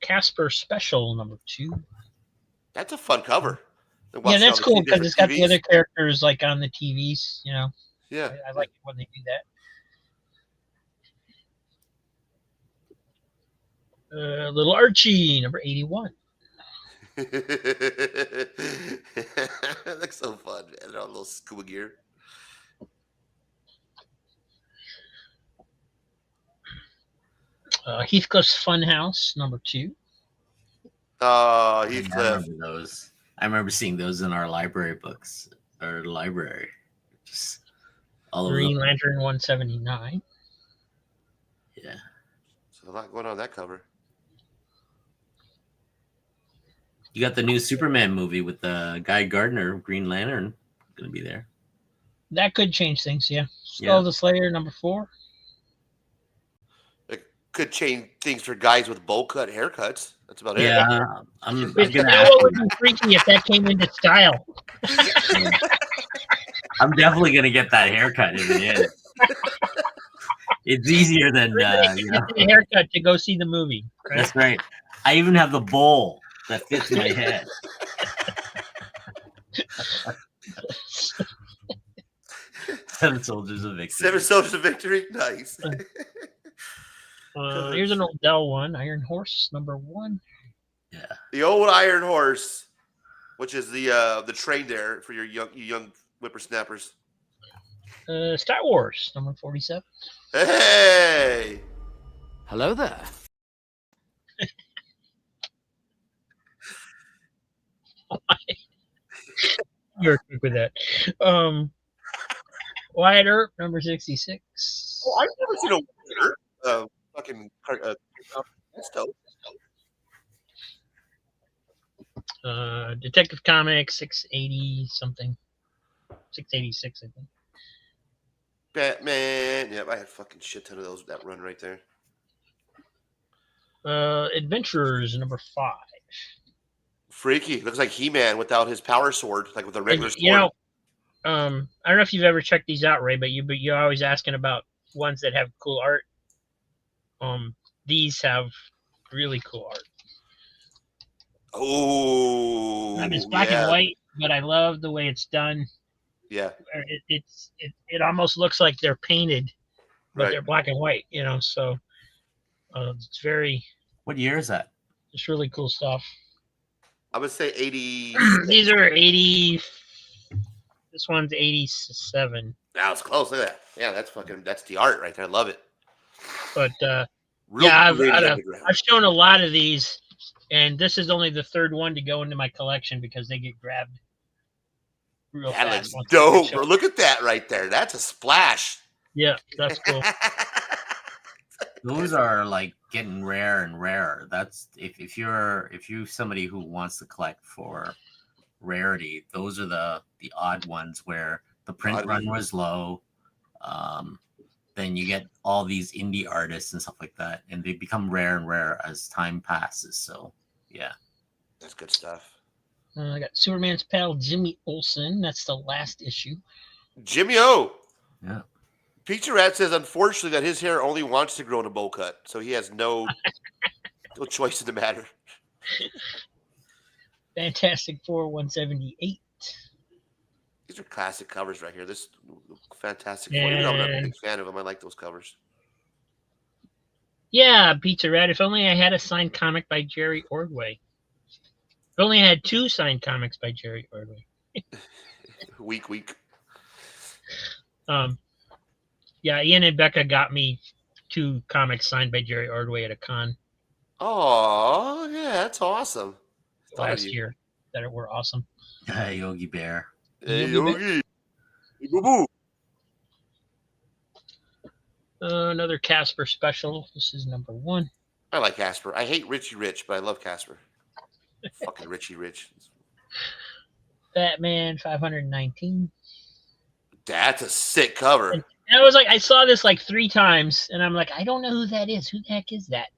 Casper Special number 2. That's a fun cover. Yeah, that's cool because it's got the TVs. other characters like on the TVs. You know, Yeah. I like it when they do that. Little Archie number 81. That looks so fun, man. All little scuba gear. Heathcliff's Funhouse number 2. Oh, I Heathcliff. remember those. I remember seeing those in our library books, or library. Just all over. Green Lantern 179. Yeah. So a lot going on that cover. You got the new Superman movie with Guy Gardner, Green Lantern, going to be there. That could change things, yeah. Skull the Slayer number 4. It could change things for guys with bowl cut haircuts. That's about it. Yeah, I'm You going to know ask what would you. be freaky if that came into style? I'm definitely going to get that haircut in the end. It's easier than, you know. Get the haircut to go see the movie. Right? That's right. I even have the bowl that fits my head. Seven Soldiers of Victory. 7 Soldiers of Victory. Nice. Here's an Odell one. Iron Horse number 1. Yeah. The old Iron Horse, which is the train there for you young whippersnappers. Star Wars number 47. Hey. Hello there. You're quick with that. Wyatt Earp number 66. Oh, I've never seen a winner. Fucking that's dope. Detective Comics 680 something. 686, I think. Batman. Yep, I had a fucking shit ton of those. That run right there. Adventurers number 5. Freaky. Looks like He-Man without his power sword, like with a regular sword. You know, I don't know if you've ever checked these out, Ray, but you're always asking about ones that have cool art. These have really cool art. Oh, It's black and white, but I love the way it's done. Yeah, It almost looks like they're painted, but right. they're black and white. You know, so it's very. What year is that? It's really cool stuff. I would say 80. These are 80. This one's 87. That was close. Look at that. Yeah, that's the art right there. I love it. But Real yeah, gritty underground. I've shown a lot of these, and this is only the third one to go into my collection because they get grabbed real That fast. looks dope, bro. Look at that right there. That's a splash. Yeah, that's cool. Those are like getting rare and rarer. That's if you're somebody who wants to collect for rarity, those are the odd ones where the print run was low. Then you get all these indie artists and stuff like that, and they become rare and rare as time passes. So yeah, that's good stuff. I got Superman's pal Jimmy Olsen. That's the last issue. Jimmy O. Yeah. Pizza Rat says, unfortunately, that his hair only wants to grow in a bowl cut, so he has no choice in the matter. Fantastic Four 178. These are classic covers right here. This Fantastic Four. Even though I'm not a big fan of them, I like those covers. Yeah, Pizza Rat. If only I had a signed comic by Jerry Ordway. If only I had 2 signed comics by Jerry Ordway. Weak. Yeah, Ian and Becca got me 2 comics signed by Jerry Ordway at a con. Oh, yeah, that's awesome. Last year that were awesome. Hey, Yogi Bear. Hey, Yogi. Hey, boo-boo. Another Casper special. This is number 1. I like Casper. I hate Richie Rich, but I love Casper. Fucking Richie Rich. Batman 519. That's a sick cover. And I was like, I saw this like 3 times, and I'm like, I don't know who that is. Who the heck is that?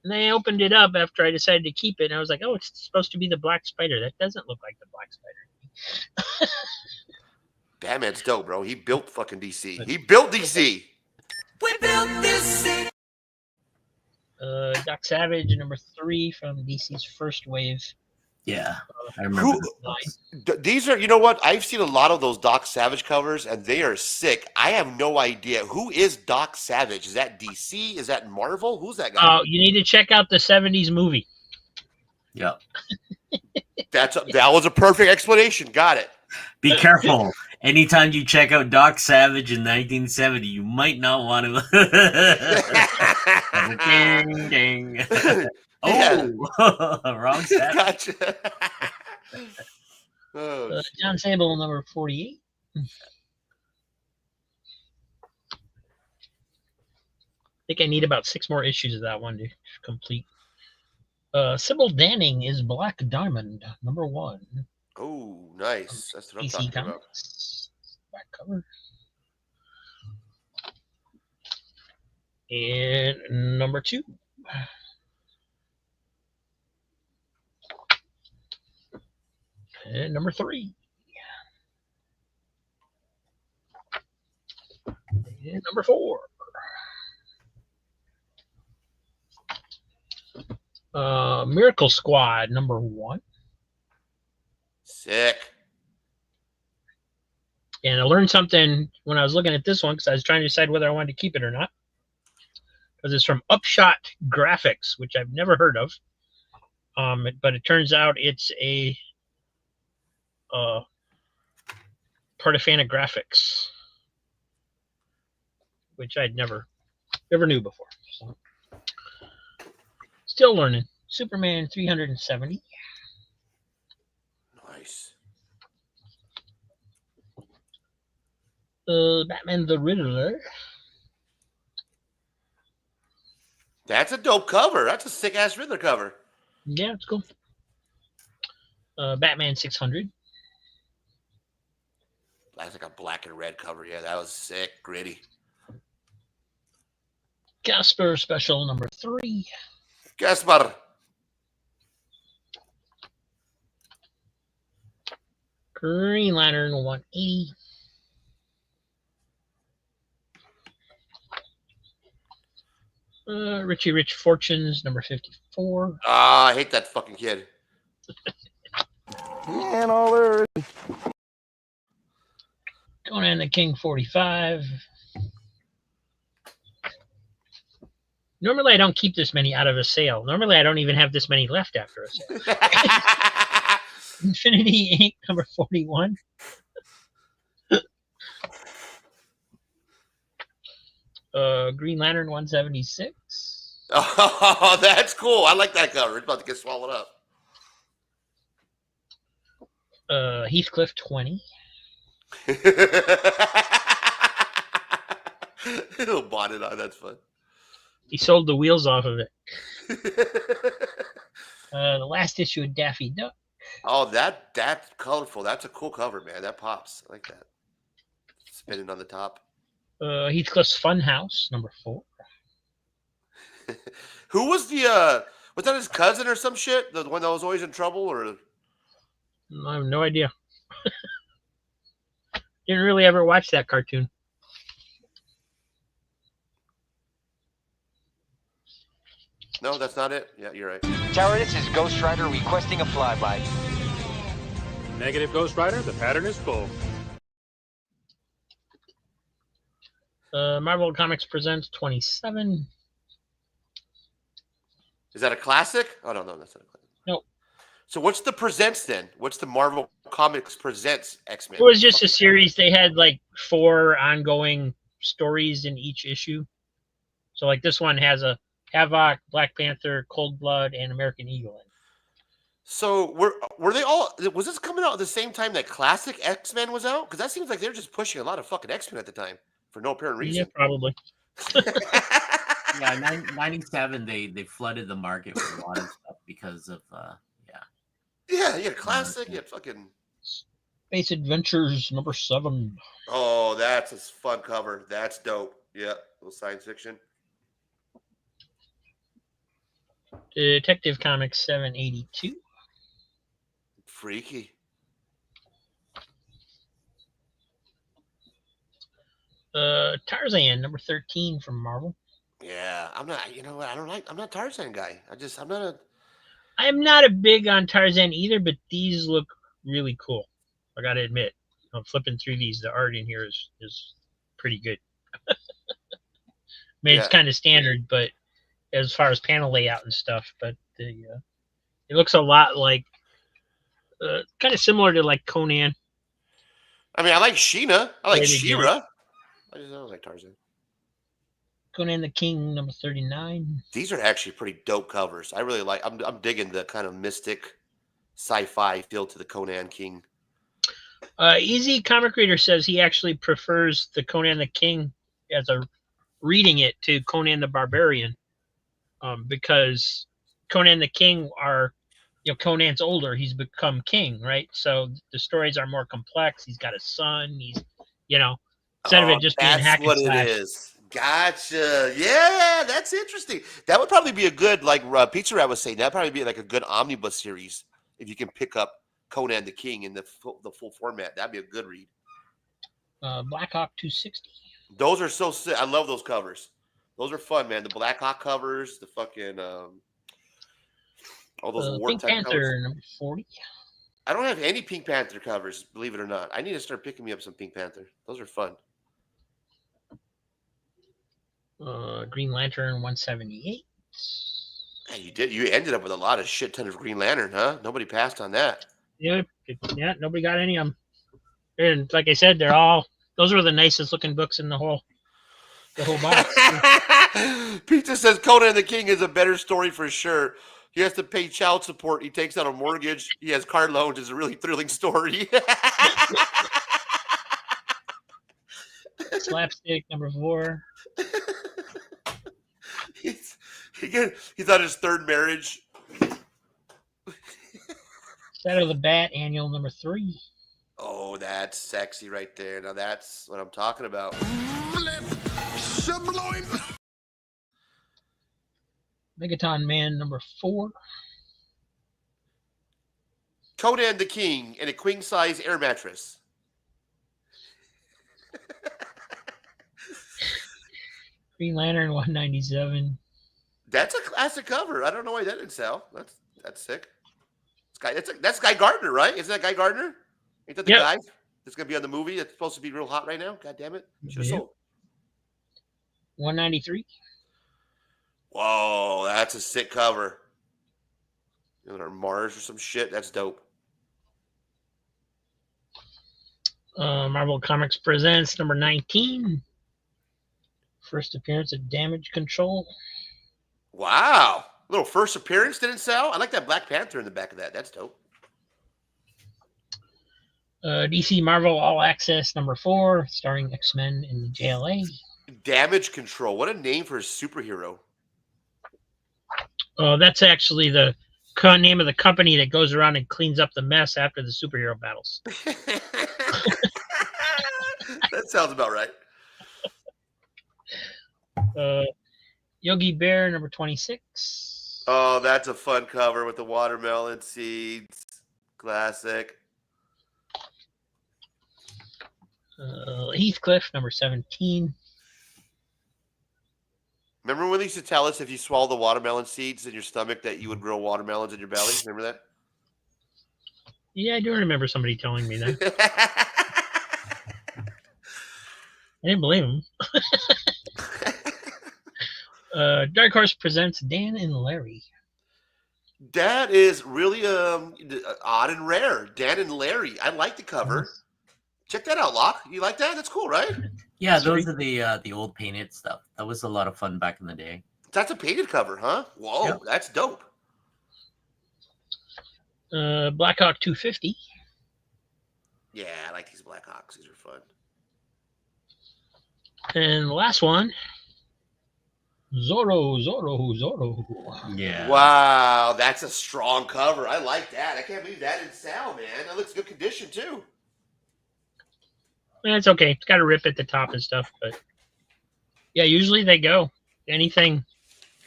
And then I opened it up after I decided to keep it, and I was like, oh, it's supposed to be the Black Spider. That doesn't look like the Black Spider. Batman's dope, bro. He built fucking DC. He built DC. We built DC. Doc Savage, number 3 from DC's first wave. Yeah, I remember. These are, you know what? I've seen a lot of those Doc Savage covers, and they are sick. I have no idea. Who is Doc Savage? Is that DC? Is that Marvel? Who's that guy? Oh, you need to check out the 70s movie. Yeah. That was a perfect explanation. Got it. Be careful. Anytime you check out Doc Savage in 1970, you might not want to. Ding, ding. Oh, wrong Savage. Gotcha. John Sable, number 48. I think I need about 6 more issues of that one to complete. Sybil Danning is Black Diamond, number 1. Oh, nice. That's what I'm DC talking Comics. Back cover. And number 2. And number 3. And number 4. Miracle Squad, number 1. Sick. And I learned something when I was looking at this one because I was trying to decide whether I wanted to keep it or not. Because it's from Upshot Graphics, which I've never heard of. But it turns out it's a part of Fantagraphics, which I'd never knew before. So. Still learning. Superman 370. Nice. Batman the Riddler. That's a dope cover. That's a sick ass Riddler cover. Yeah, it's cool. Batman 600. That's like a black and red cover. Yeah, that was sick. Gritty. Casper special number 3. Gaspar. Green Lantern 180. Richie Rich Fortunes number 54. Ah, I hate that fucking kid. And all there is. Conan the King 45. Normally I don't keep this many out of a sale. Normally I don't even have this many left after a sale. Infinity Inc. number 41. Green Lantern 176. Oh, that's cool. I like that cover. It's about to get swallowed up. Heathcliff 20. He'll bought it on. That's fun. He sold the wheels off of it. The last issue of Daffy Duck. Oh, that's colorful. That's a cool cover, man. That pops. I like that. Spinning on the top. Heathcliff's Funhouse, number 4. Who was was that his cousin or some shit? The one that was always in trouble, or I have no idea. Didn't really ever watch that cartoon. no? That's not it. Yeah, you're right. Tower, this is Ghost Rider requesting a flyby. Negative, Ghost Rider. The pattern is full. Marvel Comics presents 27. Is that a classic? Oh no, that's not a classic. Nope. So what's the presents then? What's the Marvel Comics presents X-Men? It was just a series. They had like 4 ongoing stories in each issue. So like this one has a Havoc, Black Panther, Cold Blood, and American Eagle in it. So were they all? Was this coming out at the same time that classic X-Men was out? Because that seems like they were just pushing a lot of fucking X-Men at the time for no apparent Yeah, reason. probably. Yeah, 97. They flooded the market with a lot of stuff because of Yeah, you had classic. You had fucking. Space Adventures number 7. Oh, that's a fun cover. That's dope. Yeah, little science fiction. Detective Comics 782. Freaky. Tarzan number 13 from Marvel. Yeah, I'm not. You know what? I'm not a Tarzan guy. I'm not a. I'm not a big on Tarzan either, but these look really cool. I gotta admit, I'm flipping through these. The art in here is pretty good. I mean, it's Yeah. kind of standard, but as far as panel layout and stuff, but it looks a lot like, kind of similar to like Conan. I mean, I like Sheena. I like Way to go. She-Ra. I just don't like Tarzan. Conan the King number 39. These are actually pretty dope covers. I really like. I'm digging the kind of mystic, sci-fi feel to the Conan King. Easy Comic Reader says he actually prefers the Conan the King as a reading it to Conan the Barbarian, because Conan the King Conan's older. He's become king, right? So the stories are more complex. He's got a son. He's, instead of it just being hack and what slash. it is. Gotcha. Yeah, that's interesting. That would probably be a good, like Pizza Rat was saying, that'd probably be like a good omnibus series if you can pick up Conan the King in the full format. That'd be a good read. Black Hawk 260. Those are so sick. I love those covers. Those are fun, man. The Black Hawk covers, the fucking all those war Pink type Panther covers. number 40. I don't have any Pink Panther covers, believe it or not. I need to start picking me up some Pink Panther. Those are fun. Green Lantern 178. Man, you did. You ended up with a lot of shit ton of Green Lantern, huh? Nobody passed on that. Yeah, nobody got any of them. And like I said, those were the nicest looking books in the whole box. Pizza says Conan the King is a better story for sure. He has to pay child support. He takes out a mortgage. He has car loans. It's a really thrilling story. Slapstick number 4. He's on his third marriage. Shadow of the Bat annual number 3. Oh, that's sexy right there. Now that's what I'm talking about. Megaton Man number 4. Conan the King in a queen size air mattress. Green Lantern 197. That's a classic cover. I don't know why that didn't sell. That's sick. That's Guy Gardner, right? Isn't that Guy Gardner? Ain't that the Yep. guy that's gonna be on the movie that's supposed to be real hot right now? God damn it! Should have Yep. sold. 193. Whoa, that's a sick cover. Or Mars or some shit. That's dope. Marvel Comics presents number 19. First appearance of Damage Control. Wow. Little first appearance didn't sell. I like that Black Panther in the back of that. That's dope. DC Marvel All Access #4, starring X-Men in the JLA. Damage Control. What a name for a superhero. Oh, that's actually the name of the company that goes around and cleans up the mess after the superhero battles. That sounds about right. Yogi Bear #26. Oh, that's a fun cover with the watermelon seeds. Classic. Heathcliff #17. Remember when they used to tell us if you swallow the watermelon seeds in your stomach that you would grow watermelons in your belly? Remember that? Yeah, I do remember somebody telling me that. I didn't believe him. Dark Horse presents Dan and Larry. That is really odd and rare. Dan and Larry. I like the cover. Check that out, Locke. You like that? That's cool, right? Yeah, those are the old painted stuff. That was a lot of fun back in the day. That's a painted cover, huh? Whoa, Yep. That's dope. Blackhawk 250. Yeah, I like these Blackhawks. These are fun. And the last one, Zorro. Yeah. Wow, that's a strong cover. I like that. I can't believe that didn't sell, man. That looks good condition too. It's okay. It's got a rip at the top and stuff, but yeah, usually they go. Anything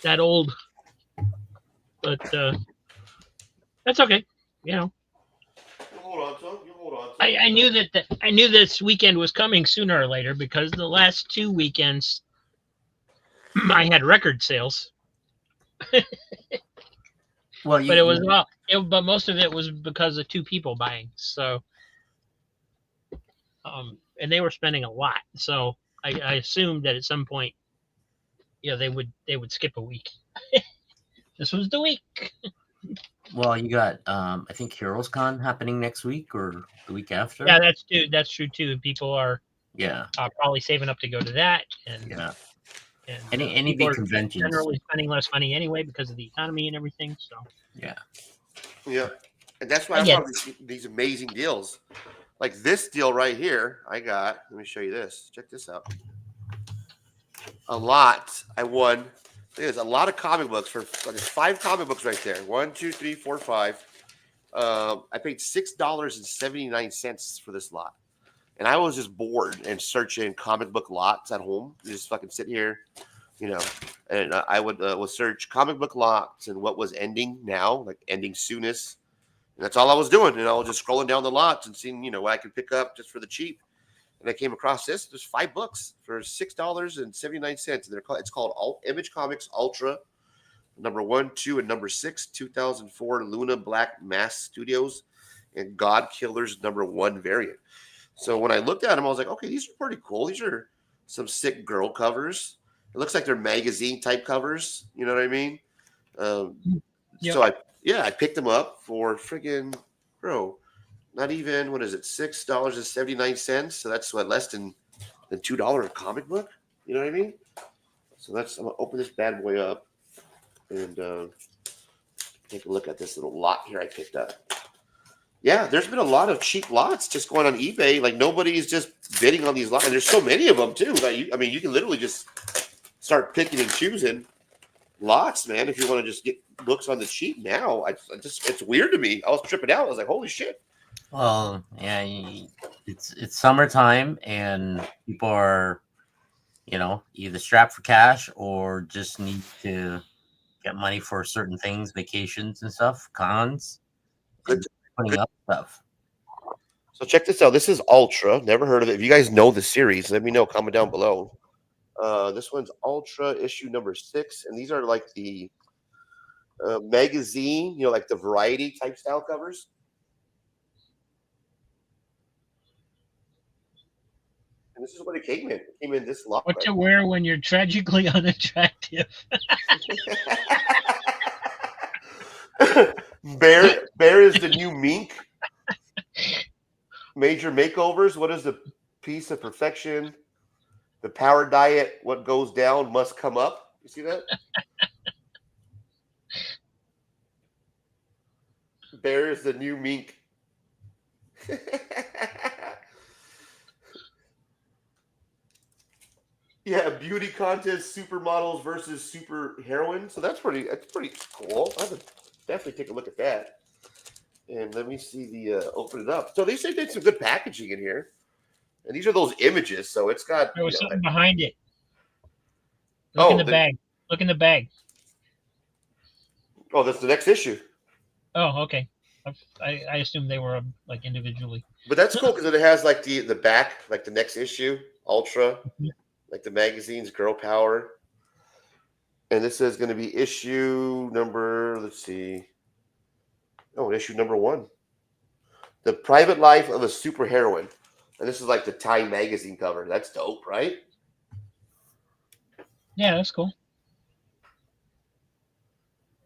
that old, but that's okay. You know, You hold on, son. You hold on. I knew that I knew this weekend was coming sooner or later because the last 2 weekends I had record sales. Well, But it was but most of it was because of 2 people buying. So, and they were spending a lot. So I assumed that at some point, they would skip a week. This was the week. Well, you got I think Heroes Con happening next week or the week after. Yeah, that's true too. People are probably saving up to go to that, and Yeah. and Any people big are conventions. generally spending less money anyway because of the economy and everything. So Yeah. Yeah, and that's why I Again. found these amazing deals. Like this deal right here, I got. Let me show you this. Check this out. A lot. I won. There's a lot of comic books for. There's 5 comic books right there. 1, 2, 3, 4, 5. I paid $6.79 for this lot, and I was just bored and searching comic book lots at home. Just fucking sit here, and I would search comic book lots and what was ending now, like ending soonest. And that's all I was doing. And I was just scrolling down the lots and seeing, what I could pick up just for the cheap. And I came across this. There's 5 books for $6.79. And it's called Image Comics Ultra, number 1, 2, and number 6, 2004 Luna Black Mass Studios, and God Killers number 1 variant. So when I looked at them, I was like, okay, these are pretty cool. These are some sick girl covers. It looks like they're magazine type covers. You know what I mean? Yep. So I picked them up for friggin', bro, not even, what is it, $6.79. So that's less than $2 a comic book. You know what I mean? So I'm gonna open this bad boy up and take a look at this little lot here I picked up. Yeah, there's been a lot of cheap lots just going on eBay. Like nobody's just bidding on these lots, and there's so many of them too. Like you can literally just start picking and choosing lots, man. If you want to just get books on the cheap now, it's weird to me. I was tripping out. I was like, holy shit. Well, yeah, it's summertime and people are, either strapped for cash or just need to get money for certain things, vacations and stuff, cons. Good. Putting up stuff. So check this out. This is Ultra. Never heard of it. If you guys know the series, let me know. Comment down below. This one's Ultra issue number 6, and these are like the magazine, like the variety type style covers. And this is what it came in. It came in this lot. what to wear when you're tragically unattractive? Bear is the new mink. Major makeovers. What is the piece of perfection? The power diet, what goes down must come up. You see that? Bear is the new mink. Yeah, beauty contest, supermodels versus super heroine. So that's pretty cool. I would definitely take a look at that. And let me see the open it up. So they say they did some good packaging in here. And these are those images. So it's got There was something behind it. Look Oh, in the bag. Look in the bag. Oh, that's the next issue. Oh, okay. I assumed they were like individually. But that's cool because it has like the back, like the next issue, Ultra, Mhm. like the magazine's Girl Power. And this is going to be issue number, let's see. Oh, issue number 1. The Private Life of a Superheroine. And this is like the Time magazine cover. That's dope, right? Yeah, that's cool.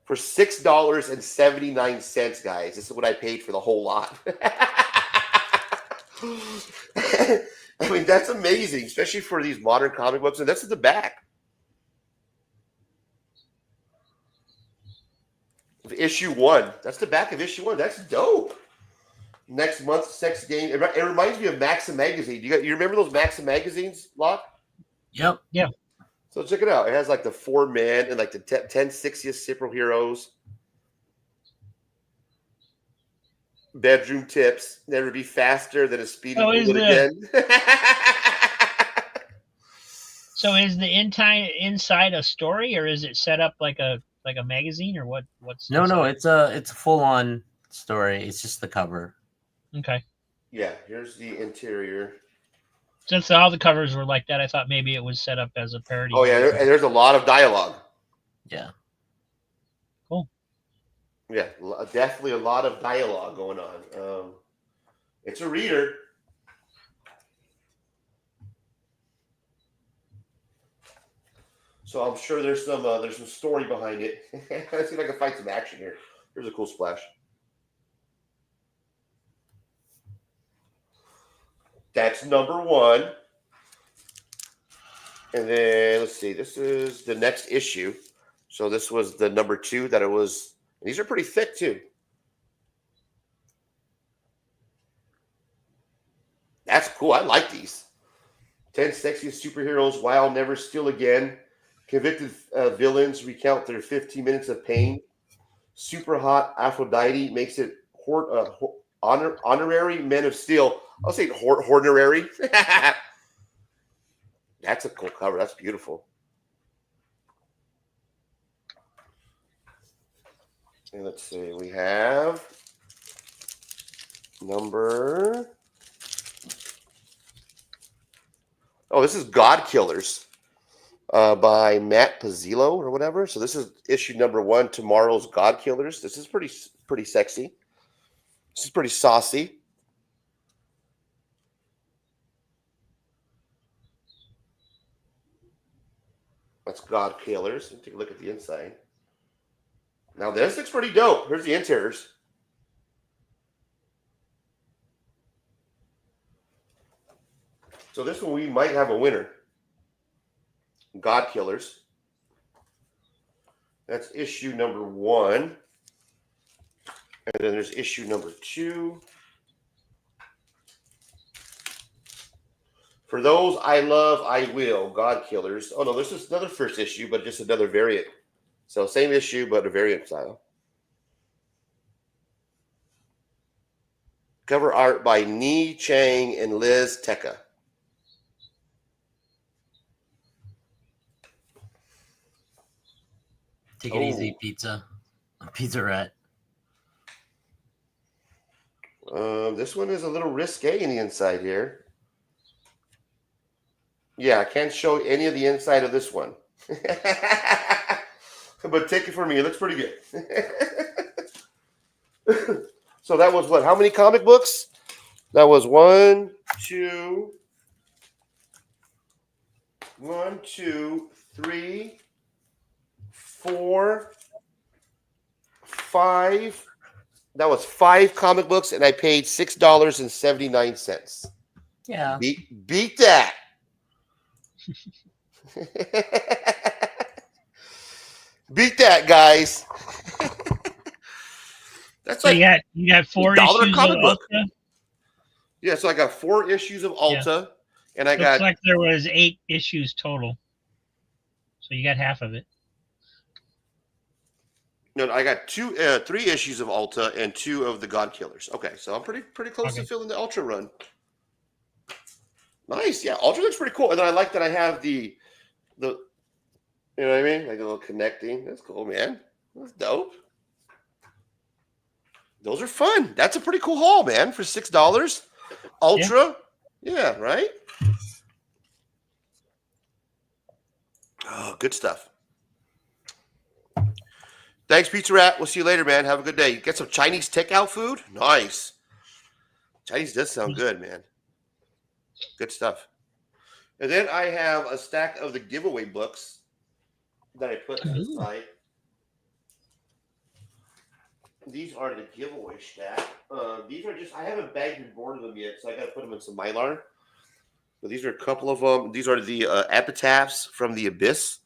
For $6.79, guys. This is what I paid for the whole lot. I mean, that's amazing, especially for these modern comic books. And that's at the back. Of issue 1. That's the back of issue 1. That's dope. Next month's sex game. It reminds me of Maxim magazine. You remember those Maxim magazines, Locke? Yep. Yeah. So check it out. It has like the 4 men and like the 10 sexiest superheroes. Bedroom tips. Never be faster than a speeding bullet again. So is the inside a story, or is it set up like a magazine, or what? What's No, inside? it's a full on story. It's just the cover. Okay. Yeah, here's the interior. Since all the covers were like that, I thought maybe it was set up as a parody. Oh yeah, and there's a lot of dialogue. Yeah. Cool. Yeah, definitely a lot of dialogue going on. It's a reader. So I'm sure there's some story behind it. Let's see if I can find some action here. Here's a cool splash. That's number 1. And then let's see, this is the next issue. So this was the number 2 that it was. These are pretty thick too. That's cool. I like these. 10 sexiest superheroes, Why I'll Never Steal Again. Convicted villains recount their 15 minutes of pain. Super hot Aphrodite makes it honorary Men of Steel. I'll say honorary. That's a cool cover. That's beautiful. And let's see. We have number. Oh, this is God Killers by Matt Pizzillo or whatever. So this is issue number 1. Tomorrow's God Killers. This is pretty sexy. This is pretty saucy. That's God Killers. Let's take a look at the inside. Now this looks pretty dope. Here's the interiors. So this one we might have a winner. God Killers. That's issue number 1. And then there's issue number 2. For those I love, I will. God Killers. Oh, no, this is another first issue, but just another variant. So same issue, but a variant style. Cover art by Nee Chang and Liz Tecca. Take it easy, pizza. Pizzarette. This one is a little risque in the inside here. Yeah, I can't show any of the inside of this one. But take it from me. It looks pretty good. So that was what? How many comic books? That was 1, 2, 3, 4, 5. That was 5 comic books, and I paid $6.79. Yeah. Beat that. Beat that, guys. That's So like you got four $1 issues of comic book. Ultra. Yeah, so I got 4 issues of Yeah. Alta, and I Looks got like there was 8 issues total. So you got half of it. no, I got 3 issues of Alta and 2 of the God Killers. Okay, so I'm pretty close to Okay. filling the Ultra run. Nice, yeah. Ultra looks pretty cool, and then I like that I have the you know what I mean, like a little connecting. That's cool, man. That's dope. Those are fun. That's a pretty cool haul, man, for $6. Ultra, yeah, right. Oh, good stuff. Thanks, Pizza Rat. We'll see you later, man. Have a good day. Get some Chinese takeout food. Nice. Chinese does sound good, man. Good stuff. And then I have a stack of the giveaway books that I put to the side. These are the giveaway stack. These are just, I haven't bagged and boarded them yet, so I got to put them in some Mylar. But these are a couple of them. These are the epitaphs from the Abyss.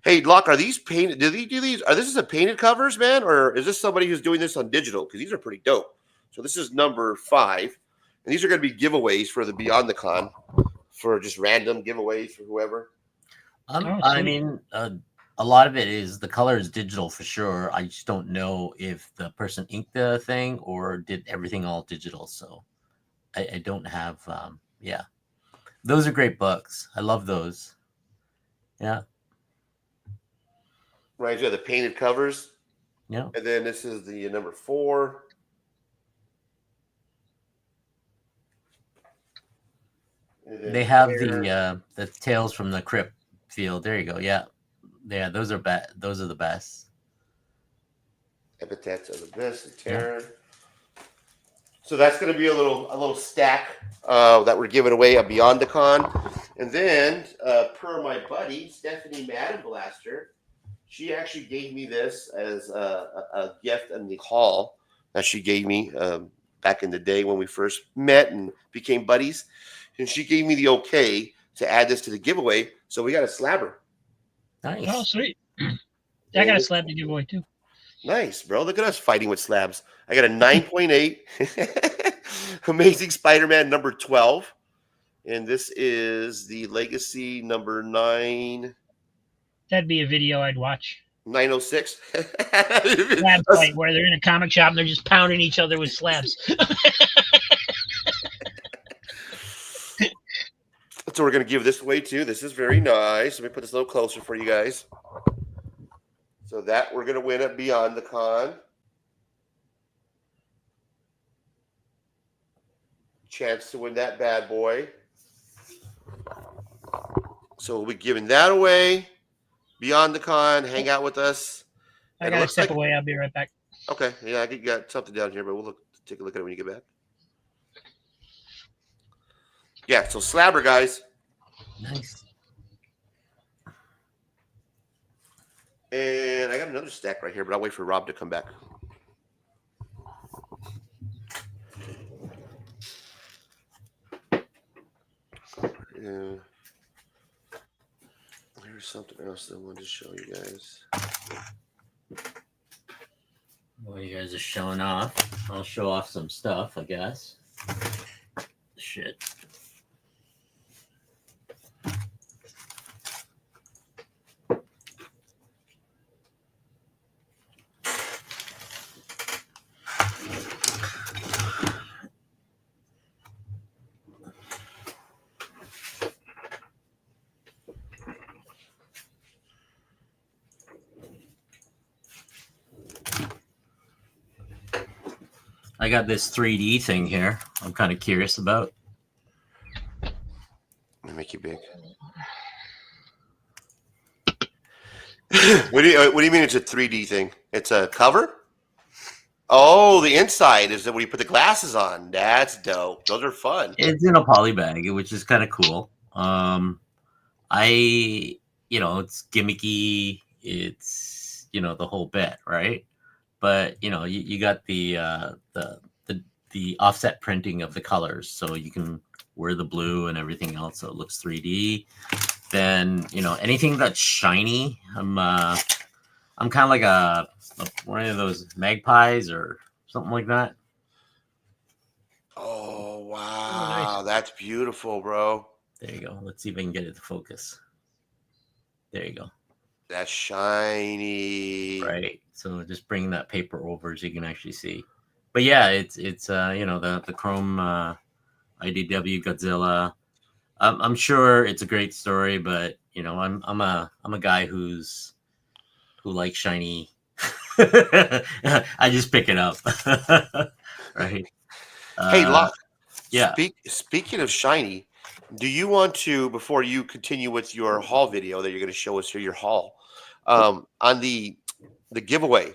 Hey, Locke, are these painted? Do they do these? Are this a painted covers, man? Or is this somebody who's doing this on digital? Because these are pretty dope. So this is number 5. And these are going to be giveaways for the Beyond the Con, for just random giveaways for whoever. I mean, a lot of it is the color is digital for sure. I just don't know if the person inked the thing or did everything all digital. So I don't have, yeah. Those are great books. I love those. Yeah. Right, you have the painted covers. Yeah. And then this is the number 4. They have the Tales from the Crypt field. There you go. Yeah. Yeah, those are the best. Epitaphs of the Abyss and Terran. So that's going to be a little stack that we're giving away at Beyond the Con. And then, per my buddy Stephanie Madden Blaster, she actually gave me this as a gift in the haul that she gave me back in the day when we first met and became buddies. And she gave me the okay to add this to the giveaway. So we got a slabber. Nice. Oh, sweet. I got a slab to give away too. Nice, bro. Look at us fighting with slabs. I got a 9.8 Amazing Spider-Man number 12. And this is the Legacy number 9. That'd be a video I'd watch. 906. Slab fight where they're in a comic shop and they're just pounding each other with slabs. So we're going to give this away too. This is very nice. Let me put this a little closer for you guys. So that we're going to win at Beyond the Con. Chance to win that bad boy. So we'll be giving that away. Beyond the Con, hang out with us. I got to step away. I'll be right back. Okay. Yeah, I got something down here, but we'll take a look at it when you get back. Yeah, so slabber, guys. Nice. And I got another stack right here, but I'll wait for Rob to come back. Yeah. Here's something else I wanted to show you guys. Well, you guys are showing off. I'll show off some stuff, I guess. Shit. I got this 3D thing here. I'm kind of curious about. Let me make you big. What do you mean it's a 3D thing? It's a cover? Oh, the inside is that when you put the glasses on. That's dope. Those are fun. It's in a poly bag, which is kind of cool. It's gimmicky. It's, the whole bit, right? But you got the offset printing of the colors, so you can wear the blue and everything else, so it looks 3D. then anything that's shiny, I'm kind of like a one of those magpies or something like that. Oh nice. wow, that's beautiful, bro. There you go. Let's see if I can get it to focus. There you go. That's shiny. Right. So just bring that paper over so you can actually see. But yeah, it's the Chrome IDW Godzilla. I'm sure it's a great story, but I'm a guy who likes shiny. I just pick it up. Right. Hey, Locke. Yeah. Speaking of shiny, do you want to, before you continue with your haul video that you're going to show us here, your haul, on the giveaway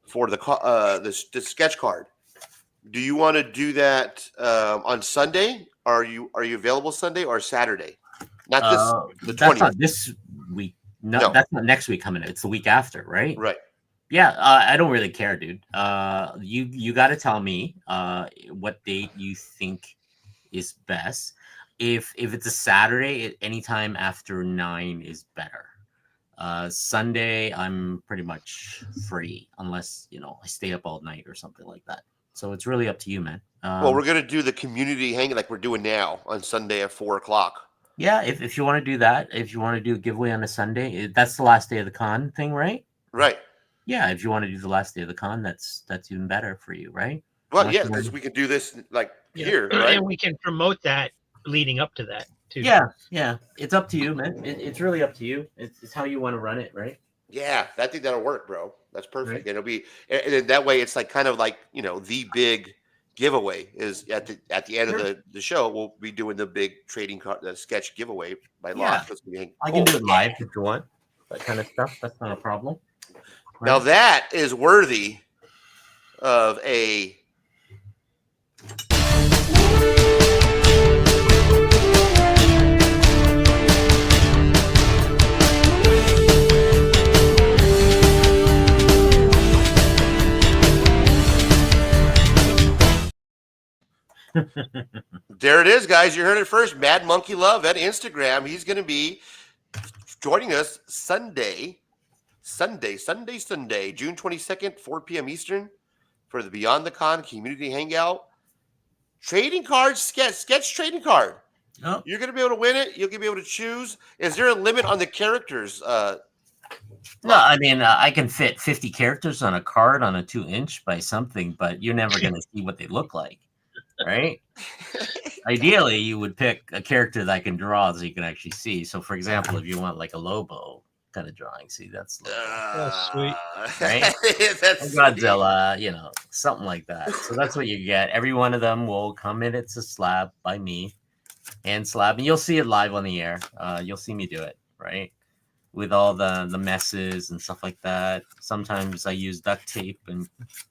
for the sketch card? Do you want to do that on Sunday? Are you available Sunday or Saturday? Not the That's 20th. not this week. No, that's not next week coming. It's the week after, right? Right. Yeah, I don't really care, dude. You got to tell me what date you think is best. If it's a Saturday, anytime after 9 is better. Sunday, I'm pretty much free unless I stay up all night or something like that. So it's really up to you, man. Well, we're gonna do the community hanging like we're doing now on Sunday at 4:00. Yeah, if you want to do that, if you want to do a giveaway on a Sunday, that's the last day of the con thing, right? Right. Yeah, if you want to do the last day of the con, that's even better for you, right? Well, yeah, because we can do this like here, right? And we can promote that leading up to that too. Yeah. It's up to you, man. It's really up to you. It's how you want to run it, right? Yeah, I think that'll work, bro. That's perfect. Right. And it'll be, and then that way it's like kind of like the big giveaway is at the end of the show. We'll be doing the big trading card, the sketch giveaway by Locke. I can do it live if you want. That kind of stuff. That's not a problem. Right? Now that is worthy of a. There it is, guys. You heard it first. Mad Monkey Love at Instagram. He's going to be joining us Sunday, June 22nd, 4 p.m. Eastern, for the Beyond the Con Community Hangout. Trading cards, sketch trading card. Oh. You're going to be able to win it. You'll be able to choose. Is there a limit on the characters? No, I mean, I can fit 50 characters on a card on a 2-inch by something, but you're never going to see what they look like, right? Ideally, you would pick a character that I can draw so you can actually see. So, for example, if you want like a Lobo kind of drawing, see, that's sweet. Right? That's Godzilla, something like that. So that's what you get. Every one of them will come in. It's a slab by me, hand slab, and you'll see it live on the air. You'll see me do it, right? With all the messes and stuff like that. Sometimes I use duct tape and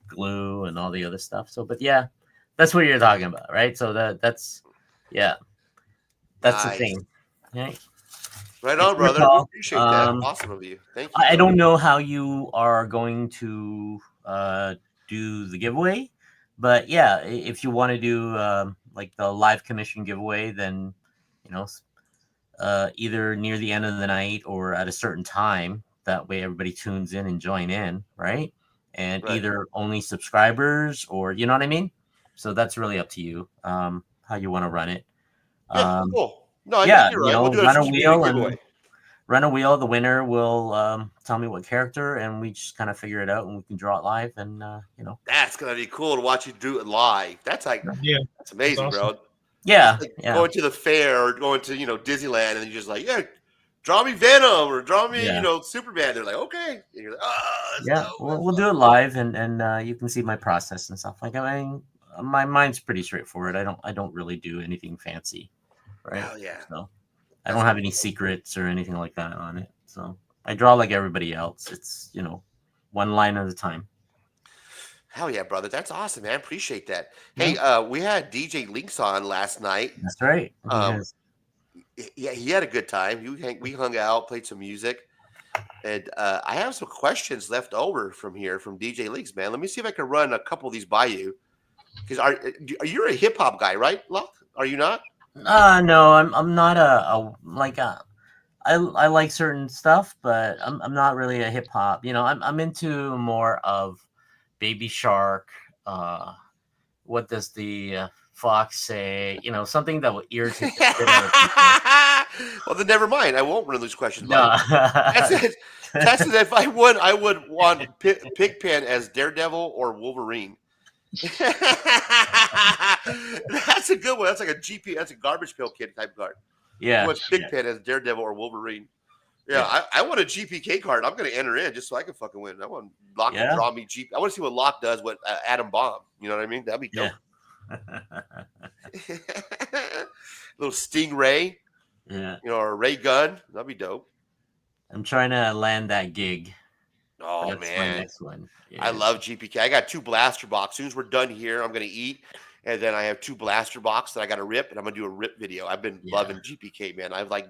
glue and all the other stuff. So, but yeah, that's what you're talking about, right? So that's nice. the thing. Right? Right on, brother. We appreciate that. Awesome of you. Thank you. I don't know how you are going to do the giveaway, but yeah, if you want to do like the live commission giveaway, then either near the end of the night or at a certain time. That way, everybody tunes in and join in, right? And either only subscribers or you know what I mean. So that's really up to you how you want to run it. Yeah, cool. No, I think you're right. We'll do run a wheel giveaway. and run a wheel. The winner will tell me what character, and we just kind of figure it out, and we can draw it live. And that's gonna be cool to watch you do it live. That's like, that's amazing, That's awesome. bro. Yeah, like going to the fair or going to Disneyland, and you're just like, draw me Venom or draw me Superman. They're like, okay, and you're like, we'll do it live, and you can see my process and stuff. Like, I mean, my mind's pretty straightforward. I don't really do anything fancy, right? Hell yeah. So I don't have any secrets or anything like that on it. So I draw like everybody else. It's one line at a time. Hell yeah, brother. That's awesome, man. Appreciate that. Hey, we had DJ Links on last night. That's right. Yeah, he had a good time. We hung out, played some music. And I have some questions left over from DJ Links, man. Let me see if I can run a couple of these by you. Because are you a hip hop guy, right, Locke? Are you not? No, I'm not I like certain stuff, but I'm not really a hip hop. You know, I'm into more of Baby Shark. What does the fox say? You know, something that will irritate the shit out of people. Well, then never mind. I won't run these questions, No. buddy. That's it. That's it. If I would want Pigpen as Daredevil or Wolverine. That's a good one. That's like a GP. That's a garbage pail kid type card. Yeah. What's Pigpen as Daredevil or Wolverine? Yeah, Yeah. I want a GPK card. I'm going to enter in just so I can fucking win. I want Locke to Yeah. draw me GP. I want to see what Locke does with Atom Bomb. You know what I mean? That'd be dope. Yeah. Little Stingray, Yeah. you know, or a ray gun. That'd be dope. I'm trying to land that gig. Oh, That's my man. next one. Yeah. I love GPK. I got 2 blaster box. As soon as we're done here, I'm going to eat. And then I have 2 blaster box that I got to rip, and I'm going to do a rip video. I've been loving GPK, man. I've like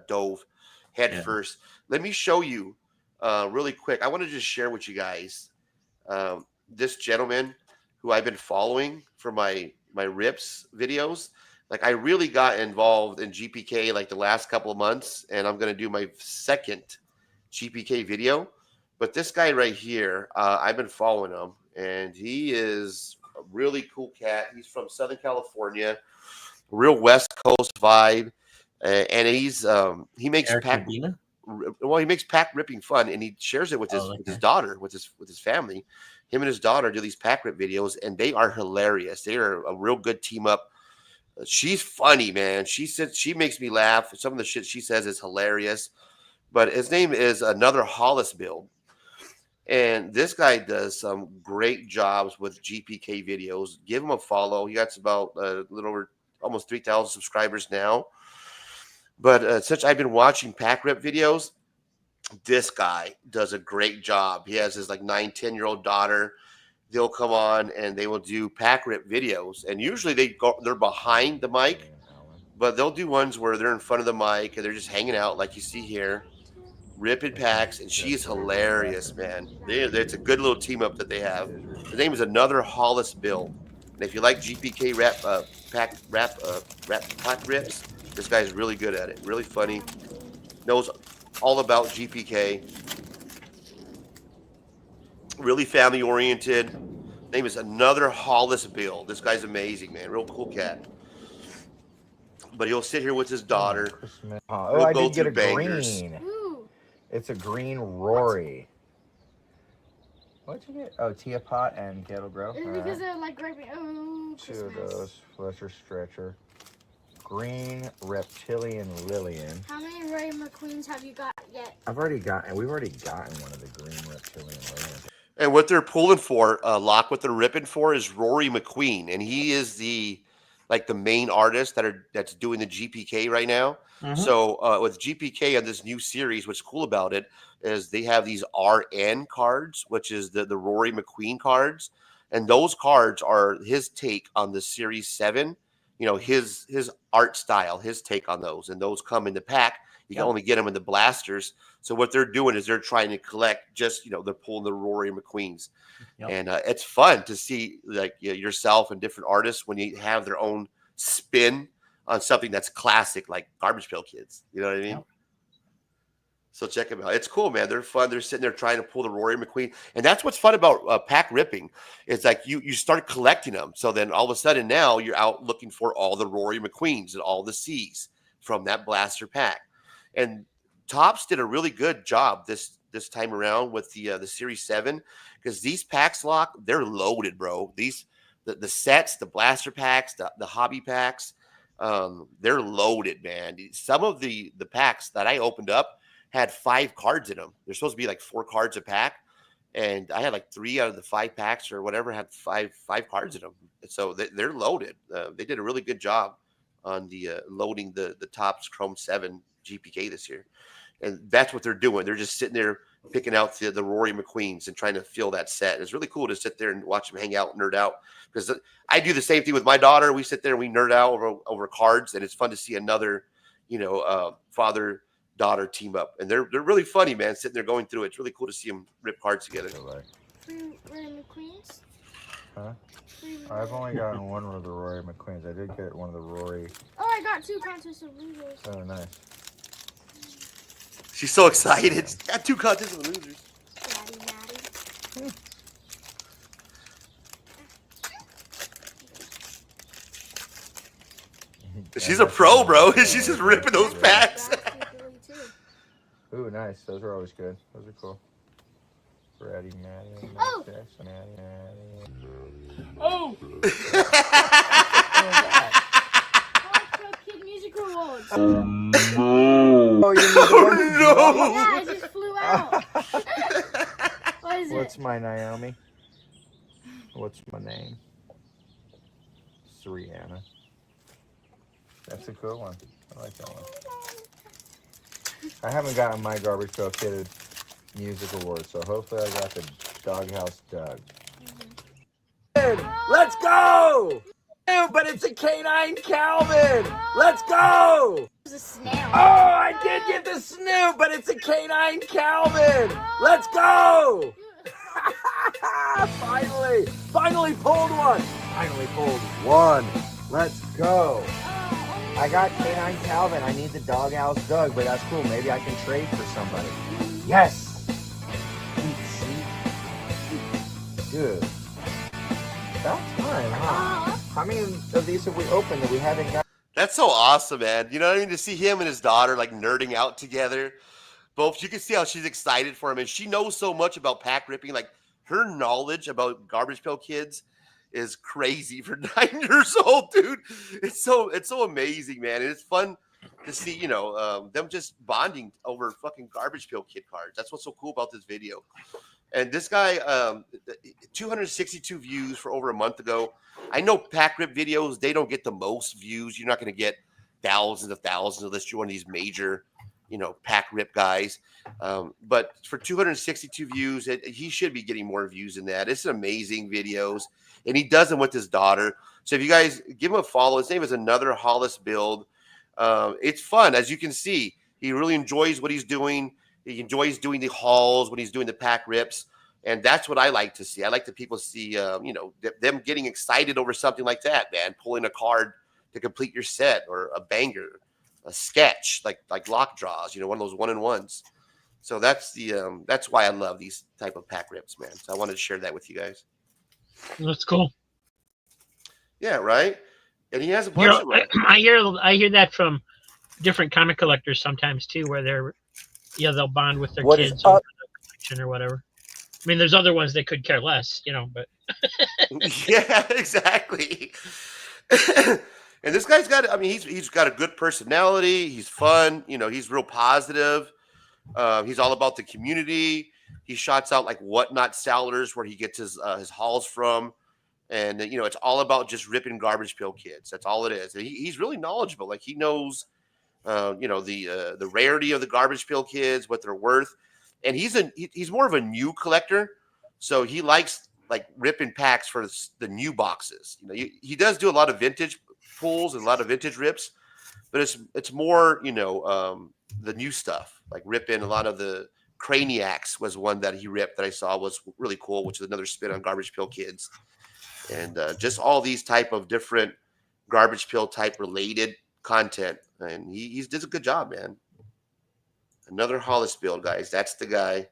dove head first. Let me show you really quick. I want to just share with you guys this gentleman who I've been following for my rips videos. Like, I really got involved in GPK like the last couple of months, and I'm going to do my second GPK video. But this guy right here, I've been following him, and he is a really cool cat. He's from Southern California, real West Coast vibe, and he makes he makes pack ripping fun, and he shares it with his daughter, with his family. Him and his daughter do these pack rip videos, and they are hilarious. They are a real good team up. She's funny, man. She said she makes me laugh. Some of the shit she says is hilarious. But his name is Another Hollis Build. And this guy does some great jobs with GPK videos. Give him a follow. He got about a little over almost 3,000 subscribers now. But since I've been watching pack rip videos, this guy does a great job. He has his like 9-10-year-old daughter. They'll come on and they will do pack rip videos. And usually they're behind the mic, but they'll do ones where they're in front of the mic and they're just hanging out like you see here. Ripping packs, and she's hilarious, man. It's a good little team up that they have. His name is Another Hollis Build, and if you like GPK pack rips, this guy's really good at it. Really funny, knows all about GPK. Really family oriented. Name is Another Hollis Build. This guy's amazing, man. Real cool cat. But he'll sit here with his daughter. Oh, I did get a green. It's a green Rory. What'd you get? Oh, Tia Pot and Kettle Grow. It's because they're like grabbing. Oh, 2 of those. Lesser Stretcher. Green Reptilian Lillian. How many Ray McQueens have you got yet? We've already gotten one of the green Reptilian Lillian. And what they're pulling for, Locke, what they're ripping for is Rory McQueen, and he is the main artist that's doing the GPK right now. Mm-hmm. So with GPK on this new series, what's cool about it is they have these RN cards, which is the Rory McQueen cards, and those cards are his take on the Series 7. You know, his art style, his take on those, and those come in the pack. You can only get them in the blasters. So what they're doing is they're trying to collect just, they're pulling the Rory McQueens. Yep. And it's fun to see like yourself and different artists when you have their own spin on something that's classic, like Garbage Pail Kids. You know what I mean? Yep. So check them out. It's cool, man. They're fun. They're sitting there trying to pull the Rory McQueen. And that's what's fun about pack ripping. It's like you start collecting them. So then all of a sudden now you're out looking for all the Rory McQueens and all the C's from that blaster pack. And Topps did a really good job this time around with the Series 7, because these packs, Lock, they're loaded, bro. The sets, the blaster packs, the hobby packs, they're loaded, man. Some of the packs that I opened up had 5 cards in them. They're supposed to be like 4 cards a pack, and I had like 3 out of the 5 packs or whatever had five cards in them. So they're loaded. They did a really good job on the loading the Topps Chrome 7 GPK this year. And that's what they're doing. They're just sitting there picking out the Rory McQueens and trying to fill that set. It's really cool to sit there and watch them hang out, nerd out. Because I do the same thing with my daughter. We sit there and we nerd out over cards, and it's fun to see another, father-daughter team up. And they're really funny, man, sitting there going through it. It's really cool to see them rip cards together. 3 Ray McQueens? Huh? I've only gotten one of the Rory McQueens. I did get one of the Rory. Oh, I got 2 Countess of Legos. Oh, nice. She's so excited. Got 2 contests with losers. Daddy, Maddie. She's a pro, bro. She's just ripping those packs. Ooh, nice. Those are always good. Those are cool. Ready, Maddie. Oh. Oh! Kid Music Awards. Oh, you need the one who no! Yeah, it just flew out. What is What's it? my Naomi? What's my name? Rihanna. That's a cool one. I like that one. I haven't gotten my Garbage Pail Kid Music Award, so hopefully I got the Doghouse Doug. Let's go! But it's a canine Calvin! Let's go! It was a snail. Oh, I did get the Snoop, but it's a canine Calvin! Let's go! Finally pulled one! Let's go! I got canine Calvin. I need the Doghouse Doug, but that's cool. Maybe I can trade for somebody. Yes! Dude. About time, huh? How many of these have we opened that we haven't got? That's so awesome, man. You know what I mean? To see him and his daughter like nerding out together. Both, you can see how she's excited for him, and she knows so much about pack ripping. Like her knowledge about Garbage Pail Kids is crazy for 9 years old, dude. It's so amazing, man. And it's fun to see, you know, them just bonding over fucking Garbage Pail Kid cards. That's what's so cool about this video. And this guy, 262 views for over a month ago. I know pack rip videos, they don't get the most views. You're not going to get thousands unless you're one of these major, you know, pack rip guys. But for 262 views, he should be getting more views than that. It's amazing videos. And he does them with his daughter. So if you guys give him a follow, his name is Another Hollis Build. It's fun. As you can see, he really enjoys what he's doing. He enjoys doing the hauls when he's doing the pack rips. And that's what I like to see. I like that people see, you know, them getting excited over something like that, man. Pulling a card to complete your set, or a banger, a sketch, like lock draws, you know, one of those 1-in-1s. So that's why I love these type of pack rips, man. So I wanted to share that with you guys. That's cool. Yeah, right. And he has a bunch of them. I hear that from different comic collectors sometimes too, where they'll bond with their kids over the collection or whatever. I mean, there's other ones that could care less, you know, but yeah, exactly. And this guy's got, I mean, he's got a good personality. He's fun. You know, he's real positive. He's all about the community. He shots out like Whatnot Sellers, where he gets his hauls from. And, you know, it's all about just ripping Garbage Pail Kids. That's all it is. And he's really knowledgeable. Like, he knows, you know, the rarity of the Garbage Pail Kids, what they're worth. And he's more of a new collector. So he likes like ripping packs for the new boxes. You know, he does do a lot of vintage pulls and a lot of vintage rips, but it's more, you know, the new stuff, like ripping a lot of the Craniacs was one that he ripped that I saw was really cool, which is another spin on Garbage Pail Kids. And just all these type of different Garbage Pail type related content. And he does a good job, man. Another Hollis build, guys. That's the guy.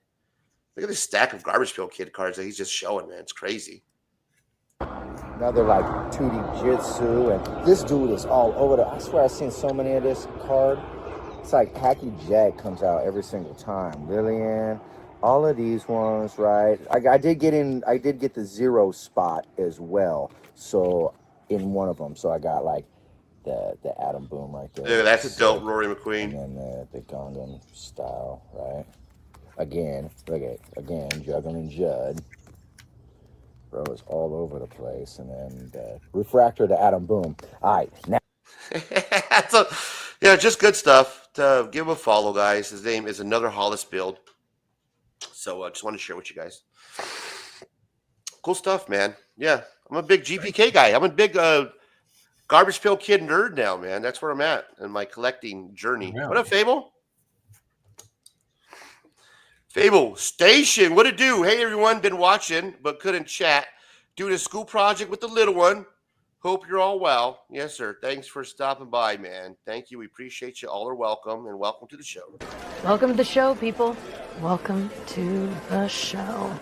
Look at this stack of Garbage Pail Kid cards that he's just showing, man. It's crazy. Another like 2D Jitsu, and this dude is all over I swear I've seen so many of this card. It's like Hacky Jack comes out every single time. Lillian, all of these ones, right? I did get the zero spot as well. So in one of them, so I got like the Atom Boom right there. Yeah, that's a dope Rory McQueen. And then the Gundam style, right? Again, Juggling Judd. Bro is all over the place. And then the Refractor to Atom Boom. All right, now. So, yeah, just good stuff. To give him a follow, guys. His name is Another Hollis Build. So I just want to share with you guys. Cool stuff, man. Yeah, I'm a big GPK guy. I'm a big Garbage Pail Kid nerd now, man. That's where I'm at in my collecting journey. Really? What up, Fable? Fable Station, what it do? Hey, everyone, been watching but couldn't chat. Doing a school project with the little one. Hope you're all well. Yes, sir. Thanks for stopping by, man. Thank you. We appreciate you. All are welcome, and welcome to the show. Welcome to the show, people. Welcome to the show.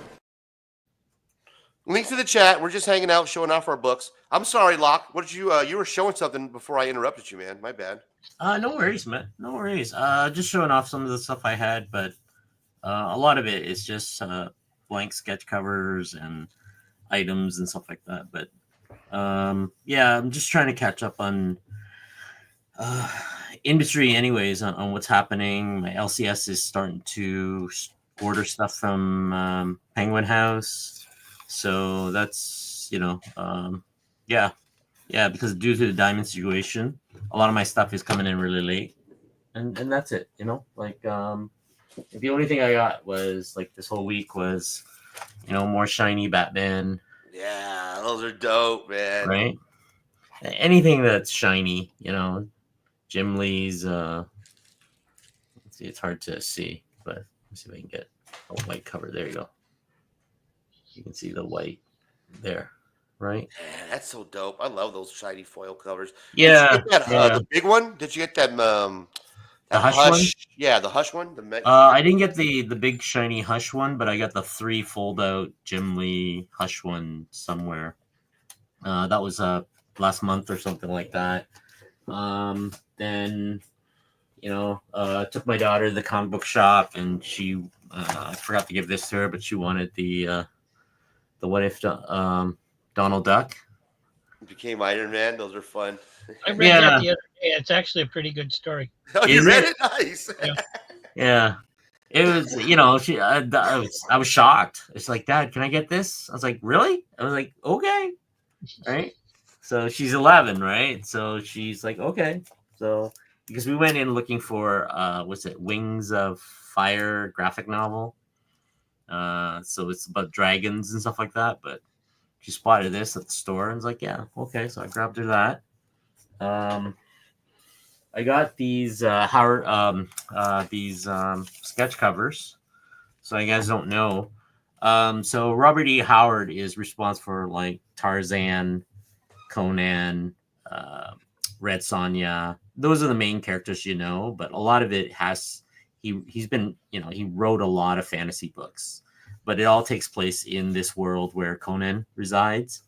Links to the chat. We're just hanging out, showing off our books. I'm sorry, Locke. What did you were showing something before I interrupted you, man. My bad. No worries, man. No worries. Just showing off some of the stuff I had, but a lot of it is just blank sketch covers and items and stuff like that. But yeah, I'm just trying to catch up on industry anyways, on what's happening. My LCS is starting to order stuff from Penguin House, so that's yeah, because due to the diamond situation, a lot of my stuff is coming in really late, and that's it. Like the only thing I got was like this whole week was more shiny Batman. Yeah, those are dope, man. Right, anything that's shiny, Jim Lee's. Let's see, it's hard to see, but let's see if I can get a white cover. There you go. You can see the white there, right? Man, that's so dope. I love those shiny foil covers. Yeah, Did you get that, the big one? Did you get that? The Hush one? Yeah, the Hush one. I didn't get the big shiny Hush one, but I got the 3 fold out Jim Lee Hush one somewhere. That was last month or something like that. Then took my daughter to the comic book shop, and she I forgot to give this to her, but she wanted the What If Donald Duck. Became Iron Man. Those are fun. I read that the other day. It's actually a pretty good story. Oh, you read it? Nice. Yeah. It was, she. I was shocked. It's like, Dad, can I get this? I was like, really? I was like, okay, right. So she's 11, right? So she's like, okay. So because we went in looking for what's it, Wings of Fire graphic novel. So it's about dragons and stuff like that. But she spotted this at the store and was like, yeah, okay. So I grabbed her that. I got these Howard sketch covers. So you guys don't know. So Robert E. Howard is responsible for like Tarzan, Conan, Red Sonja. Those are the main characters, but a lot of it he's been, he wrote a lot of fantasy books, but it all takes place in this world where Conan resides.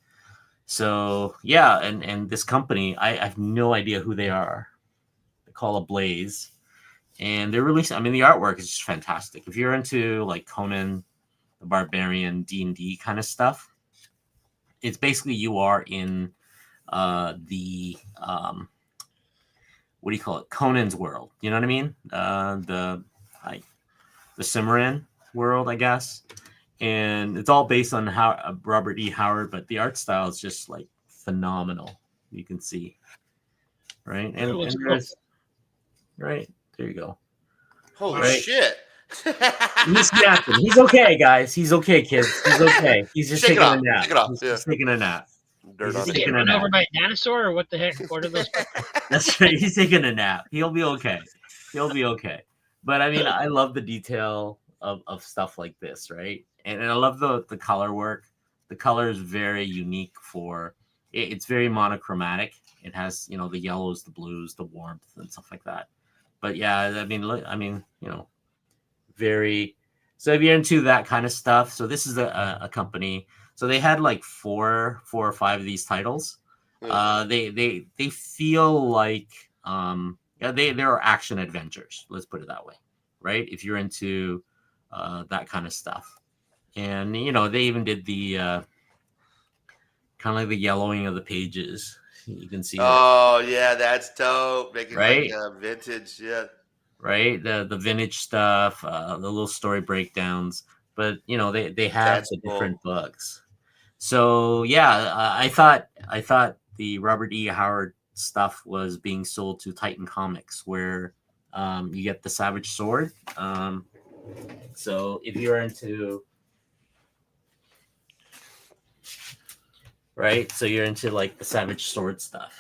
So yeah, and this company, I have no idea who they are. They call Ablaze, and they're releasing. I mean, the artwork is just fantastic. If you're into like Conan the Barbarian, D&D kind of stuff, it's basically you are in the what do you call it? Conan's world. You know what I mean? The Cimarron world, I guess. And it's all based on Robert E. Howard, but the art style is just like phenomenal. You can see, right? And there's, right there you go. Holy shit! He's napping. He's okay, guys. He's okay, kids. He's okay. He's just taking a nap. He's taking a nap. Is he getting run over by a dinosaur, or what the heck? What are those? That's right. He's taking a nap. He'll be okay. He'll be okay. But I mean, I love the detail of stuff like this, right? And I love the color work. The color is very unique it's very monochromatic. It has, the yellows, the blues, the warmth, and stuff like that. But yeah, I mean, very. So if you're into that kind of stuff, so this is a company. So they had like four or five of these titles. They feel like they're action adventures. Let's put it that way, right? If you're into that kind of stuff. And they even did the kind of like the yellowing of the pages. You can see. Oh yeah, that's dope. Making right, like, vintage, yeah. Right, the vintage stuff, the little story breakdowns. But they have the different books. So yeah, I thought the Robert E. Howard stuff was being sold to Titan Comics, where you get the Savage Sword. So if you're into right? So you're into like the Savage Sword stuff,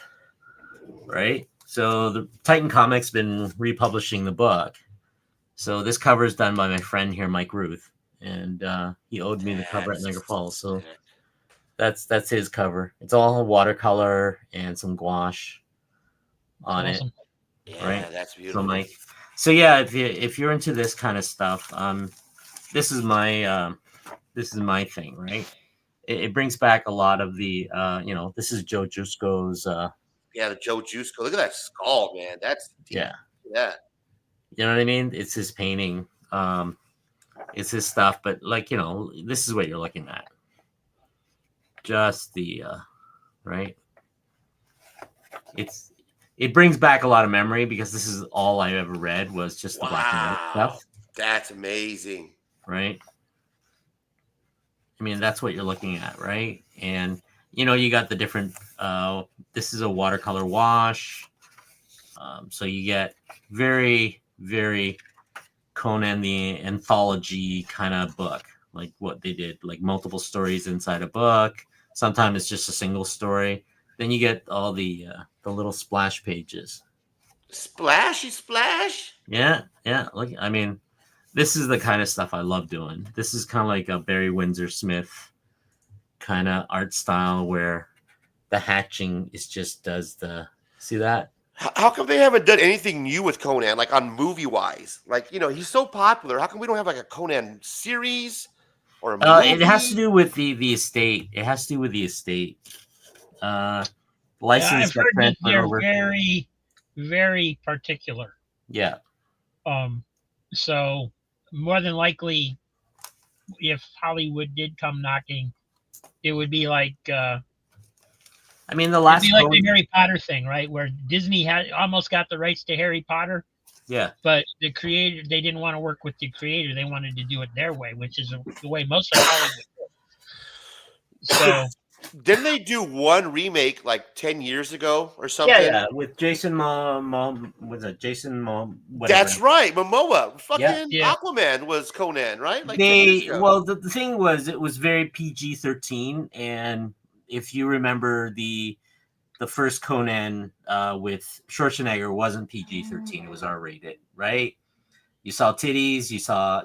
right? So the Titan Comics been republishing the book. So this cover is done by my friend here, Mike Ruth, and he owed me the cover at Niagara Falls. So That's his cover. It's all watercolor and some gouache on Awesome. it, Yeah, right? that's So beautiful. Mike, so yeah, if you're into this kind of stuff, this is my thing, right? It brings back a lot of the this is Joe Jusko's Yeah, the Joe Juice. Look at that skull, man. That's deep. yeah, Yeah. you know what I mean? It's his painting. It's his stuff, but like, this is what you're looking at. Just the right. It brings back a lot of memory because this is all I ever read was just the black and white Wow. stuff, That's amazing. right? I mean, that's what you're looking at, right? And you got the different. This is a watercolor wash, so you get very, very Conan the anthology kind of book, like what they did, like multiple stories inside a book. Sometimes it's just a single story. Then you get all the little splash pages. Splashy splash. Yeah, yeah. Like, I mean, this is the kind of stuff I love doing. This is kind of like a Barry Windsor Smith kind of art style where the hatching is just does the see that. How come they haven't done anything new with Conan, like on movie wise? Like, he's so popular. How come we don't have like a Conan series or a movie? It has to do with the estate. It has to do with the estate. License I've got heard that transferred they're over. very, very particular. Yeah. So more than likely, if Hollywood did come knocking, it would be like I mean, the last it'd be like the Harry Potter thing, right? Where Disney had almost got the rights to Harry Potter, yeah, but the creator, they didn't want to work with the creator. They wanted to do it their way, which is the way most of Hollywood did. So Didn't they do one remake like 10 years ago or something? yeah, with Jason was it Jason whatever. That's right, Momoa. Fucking Yeah. Aquaman was Conan, right? Like 10 years ago. Well, the thing was, it was very PG-13, and if you remember the first Conan with Schwarzenegger wasn't PG-13; it was R-rated, right? You saw titties, you saw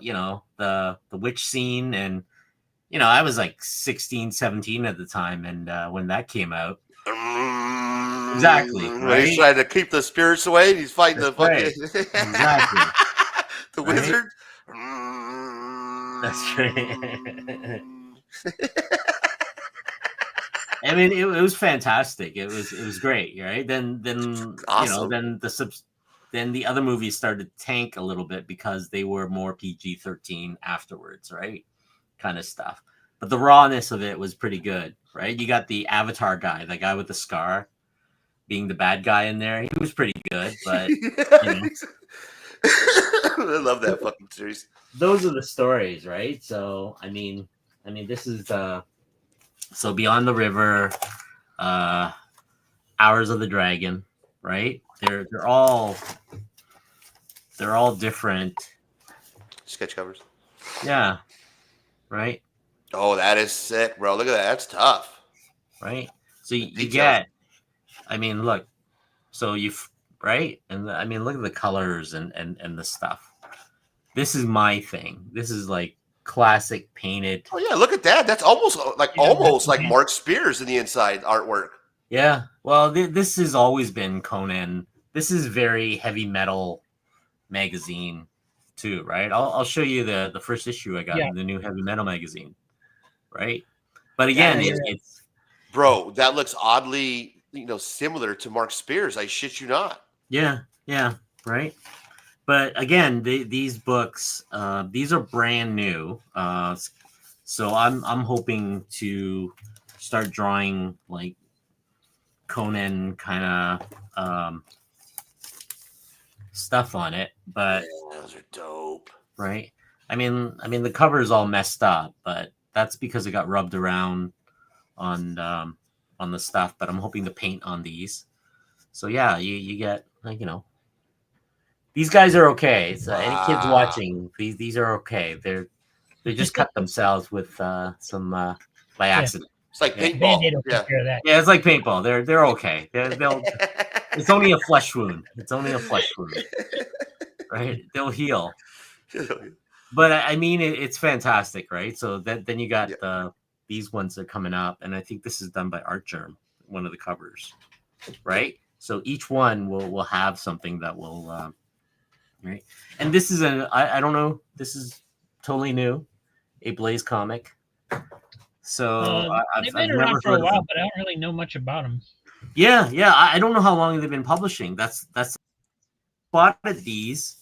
the witch scene, and I was like 16, 17 at the time, and when that came out. Exactly. Right? He's trying to keep the spirits away, and he's fighting the fucking exactly the wizard. That's right. I mean, it was fantastic. It was great, right? Then awesome. Then the other movies started to tank a little bit because they were more PG-13 afterwards, right? Kind of stuff. But the rawness of it was pretty good, right? You got the Avatar guy, the guy with the scar, being the bad guy in there. He was pretty good, but I love that fucking series. Those are the stories, right? So I mean, this is so Beyond the River, Hours of the Dragon, right? They're all different sketch covers. Yeah, right. Oh, that is sick, bro. Look at that. That's tough, right? So you get. I mean, look. So right, and I mean, look at the colors and the stuff. This is my thing. This is like classic painted. Oh yeah, look at that. That's almost like Mark Spears in the inside artwork. Yeah. Well, this has always been Conan. This is very heavy metal magazine too, right? I'll show you the first issue I got in the new heavy metal magazine, right? But again, it's bro, that looks oddly similar to Mark Spears. I shit you not. Yeah, right. But again, these books, these are brand new. So I'm hoping to start drawing like Conan kind of stuff on it. But those are dope, right? I mean, the cover is all messed up, but that's because it got rubbed around on the stuff. But I'm hoping to paint on these. So yeah, you get like these guys are okay. So any kids watching, these are okay. They just cut themselves with some by accident. It's like paintball. Yeah, it's like paintball. They're okay. They'll. It's only a flesh wound. It's only a flesh wound, right? They'll heal. But I mean, it's fantastic, right? So then you got the these ones are coming up, and I think this is done by Art Germ, one of the covers, right? So each one will have something that will, right? And this is I don't know, this is totally new, a Blaze comic. So They've I've been never around for a heard of while, them. but I don't really know much about them. Yeah, I don't know how long they've been publishing. That's spotted these,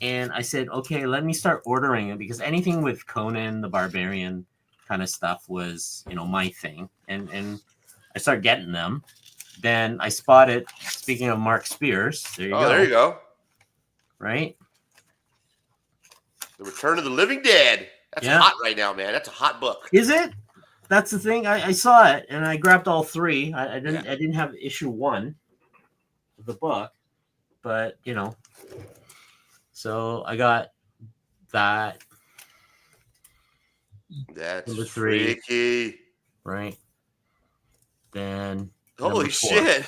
and I said, okay, let me start ordering it, because anything with Conan the Barbarian kind of stuff was, my thing, and I started getting them. Then I spotted, speaking of Mark Spears, there you go. There you go. Right? The Return of the Living Dead. That's hot right now, man. That's a hot book. Is it? That's the thing. I saw it and I grabbed all three. I didn't have issue 1 of the book, but so I got that. That's number 3, freaky. right? Then holy shit.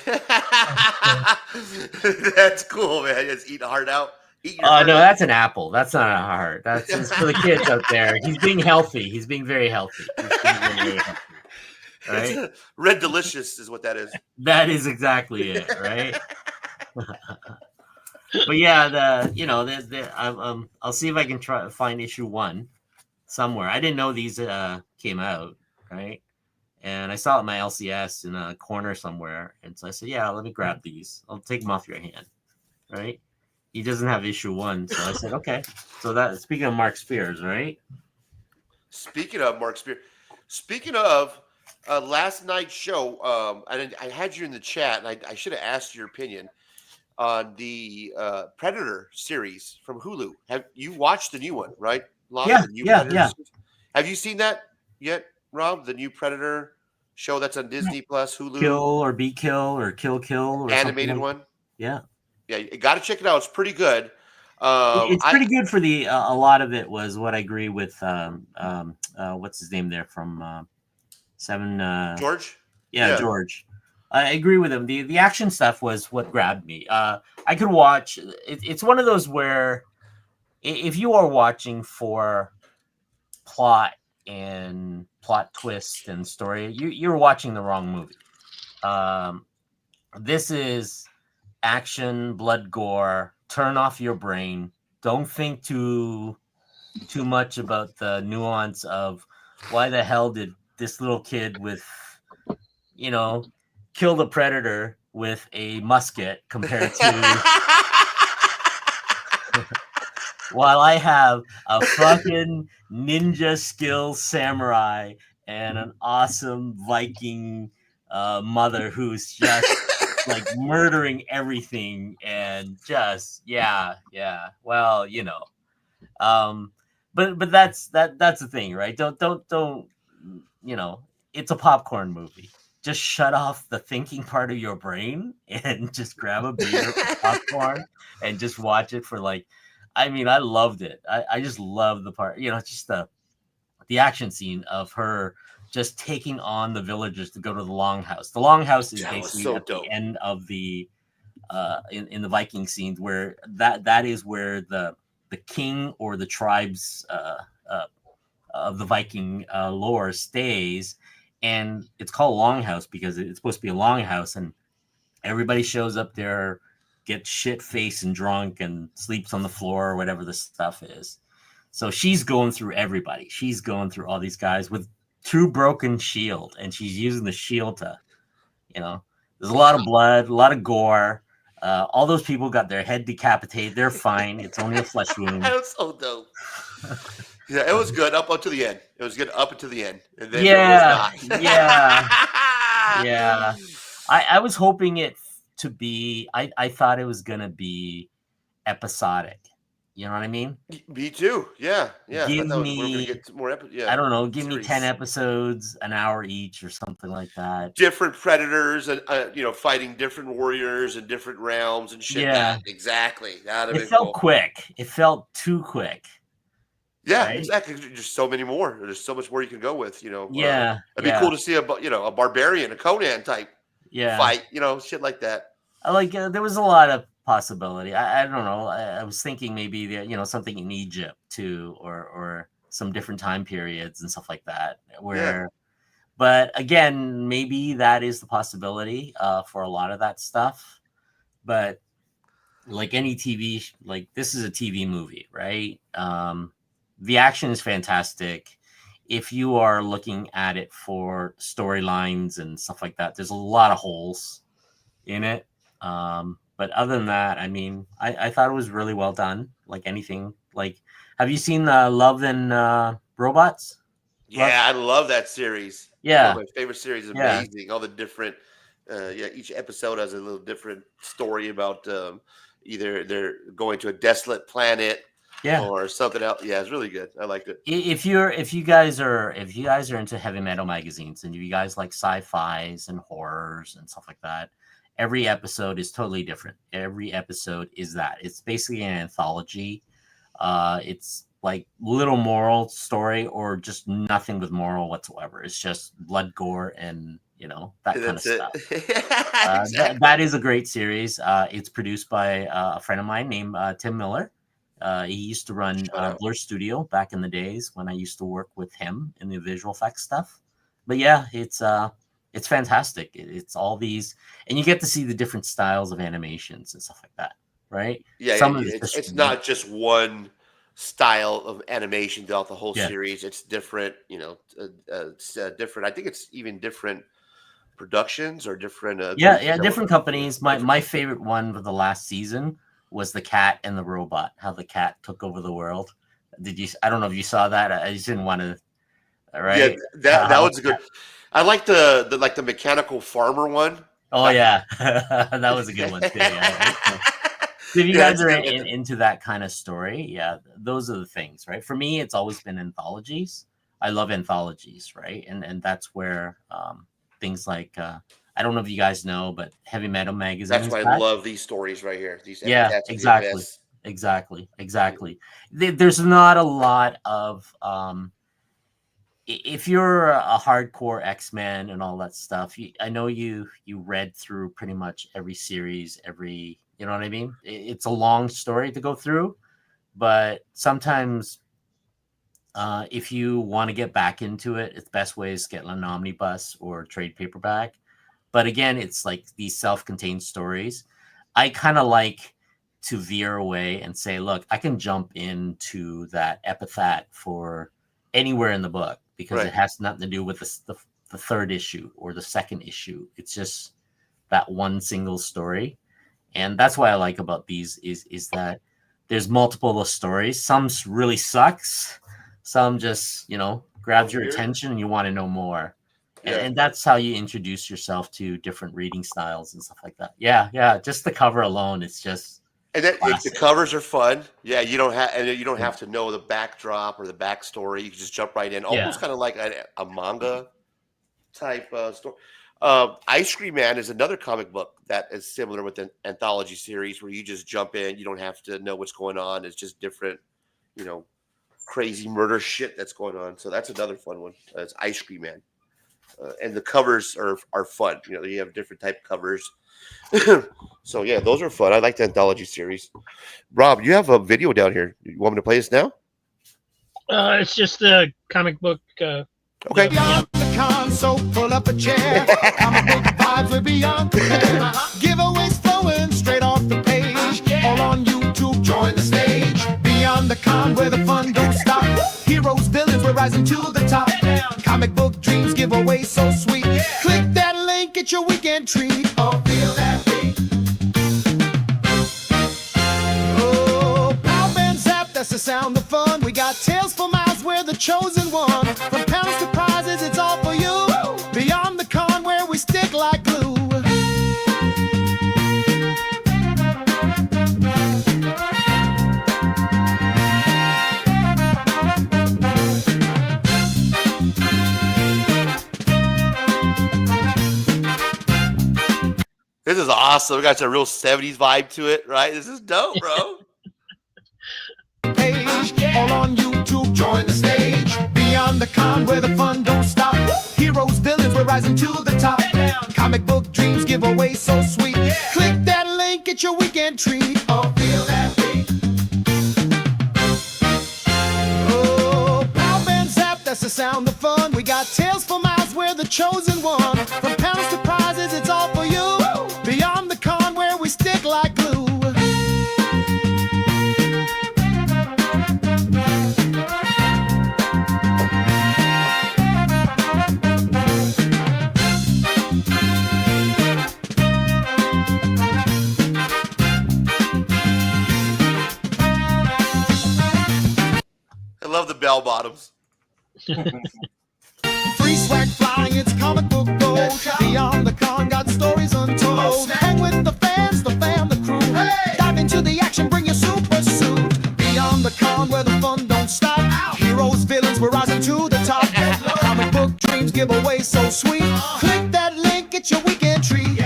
That's cool, man. Just eat a heart out. No, that's an apple. That's not a heart. That's for the kids out there. He's being healthy. He's being very healthy. Very healthy. Right? Red Delicious is what that is. That is exactly it, right? But yeah, I'll see if I can try to find issue 1 somewhere. I didn't know these came out, right? And I saw it in my LCS in a corner somewhere, and so I said, "Yeah, let me grab these. I'll take them off your hand." Right? He doesn't have issue 1, so I said, "Okay." So that, speaking of Mark Spears, right? Speaking of Mark Spears, speaking of last night's show, I had you in the chat, and I should have asked your opinion on the Predator series from Hulu. Have you watched the new one, right? Yeah. Series? Have you seen that yet, Rob? The new Predator show that's on Disney Plus, Hulu. Kill or Be Kill or Kill or animated like one. Yeah. Yeah, you got to check it out. It's pretty good. It's pretty good for the a lot of it was what I agree with what's his name there from Seven George? Yeah, George. I agree with him. The action stuff was what grabbed me. I could watch it's one of those where if you are watching for plot and plot twist and story, you're watching the wrong movie. This is action, blood, gore. Turn off your brain. Don't think too much about the nuance of why the hell did this little kid with kill the predator with a musket compared to while I have a fucking ninja skill samurai and an awesome Viking mother who's just like murdering everything and just well, but that's the thing, right? Don't it's a popcorn movie. Just shut off the thinking part of your brain and just grab a beer or popcorn and just watch it for I loved it. I just love the part, just the action scene of her just taking on the villagers to go to the longhouse. The longhouse is basically at the end of the in the Viking scenes where that is where the king or the tribes of the Viking lore stays, and it's called longhouse because it's supposed to be a longhouse, and everybody shows up there, gets shit faced and drunk, and sleeps on the floor or whatever the stuff is. So she's going through everybody. She's going through all these guys with 2 broken shield, and she's using the shield to, there's a lot of blood, a lot of gore. All those people got their head decapitated. They're fine. It's only a flesh wound. That was so dope. Yeah, it was good up until the end. It was good up until the end. And then yeah, it was not. yeah. I was hoping it to be, I thought it was going to be episodic. You know what I mean? Me too. Yeah. Give me, get more I don't know, give me 10 episodes, an hour each or something like that. Different predators and, fighting different warriors in different realms and shit. Yeah. Exactly. It felt quick. It felt too quick. Yeah, right? Exactly. There's so many more. There's so much more you can go with, Yeah. It'd be cool to see a barbarian, a Conan type fight, shit like that. There was a lot of possibility. I don't know. I was thinking maybe something in Egypt too, or some different time periods and stuff like that, where But again, maybe that is the possibility for a lot of that stuff. But like any TV, like this is a TV movie, right? The action is fantastic. If you are looking at it for storylines and stuff like that, there's a lot of holes in it. But other than that, I mean, I thought it was really well done. Like anything, like, have you seen Love and Robots? Yeah, I love that series. Yeah. One of my favorite series. Is Yeah. amazing. All the different, each episode has a little different story about either they're going to a desolate planet, Yeah. or something else. Yeah, it's really good. I liked it. If you guys are into heavy metal magazines and you guys like sci-fis and horrors and stuff like that, every episode is totally different. Every episode is that. It's basically an anthology. It's like little moral story or just nothing with moral whatsoever. It's just blood, gore, and that kind of stuff. Exactly. That is a great series. It's produced by a friend of mine named Tim Miller. He used to run Blur Studio back in the days when I used to work with him in the visual effects stuff. But yeah, it's fantastic. It's all these, and you get to see the different styles of animations and stuff like that, right? Yeah, it's not just one style of animation throughout the whole series. It's different, it's different. I think it's even different productions or different. Different companies. My favorite one for the last season was the cat and the robot. How the cat took over the world. I don't know if you saw that. I just didn't want to. Right? Yeah, that was a good. I like the mechanical farmer one. Oh yeah, that was a good one too. Yeah. So if you guys are into that kind of story, yeah, those are the things, right? For me, it's always been anthologies. I love anthologies, right? And that's where things like I don't know if you guys know, but Heavy Metal Magazine. That's why I love these stories right here. These exactly. There's not a lot of if you're a hardcore X-Men and all that stuff. I know you read through pretty much every series, you know what I mean? It's a long story to go through, but sometimes if you want to get back into it, it's best way is get an omnibus or trade paperback. But again, it's like these self-contained stories. I kind of like to veer away and say, look, I can jump into that epithet for anywhere in the book because it has nothing to do with the third issue or the second issue. It's just that one single story. And that's what I like about these is that there's multiple stories. Some really sucks. Some just, grabs your attention and you want to know more. Yeah. And that's how you introduce yourself to different reading styles and stuff like that. Yeah. Just the cover alone, it's just. And the covers are fun. Yeah, you don't have to know the backdrop or the backstory. You can just jump right in, almost kind of like a manga type story. Ice Cream Man is another comic book that is similar with an anthology series where you just jump in. You don't have to know what's going on. It's just different, crazy murder shit that's going on. So that's another fun one. It's Ice Cream Man. And the covers are fun. You have different type covers. So yeah, those are fun. I like the anthology series. Rob, you have a video down here. You want me to play this now? It's just a comic book. Okay. Beyond the console, pull up a chair. Comic book vibes way beyond compare. Giveaways flowing straight off the page. All on YouTube, join the stage. Beyond the con where the fun don't stop. Heroes, villains, we're rising to the top. Comic book dreams, giveaways so sweet. Click that link, get your weekend treat. Oh, feel that beat. Oh, Power Band Zap, that's the sound of fun. We got Tales for Miles, we're the chosen one. From pounds to prizes, it's all for you. Beyond the con where we stick like glue. This is awesome. We got a real 70s vibe to it, right? This is dope, bro. Page, all on YouTube, join the stage. Beyond the con where the fun don't stop. Heroes, villains, we're rising to the top. Comic book dreams, giveaways so sweet. Click that link, get your weekend treat. Oh, feel that beat. Oh, Power Band Zap, that's the sound of fun. We got Tales for Miles, we're the chosen one. From pounds to prizes, it's all for you. Beyond the con where we stick like glue. I love the bell bottoms. Free swag flying, it's comic book gold. Beyond the con, got stories untold. Hang with the fans, the fam, the crew. Dive into the action, bring your super suit. Beyond the con, where the fun don't stop. Heroes, villains, we're rising to the top. Comic book dreams give away so sweet. Click that link, get your weekend treat.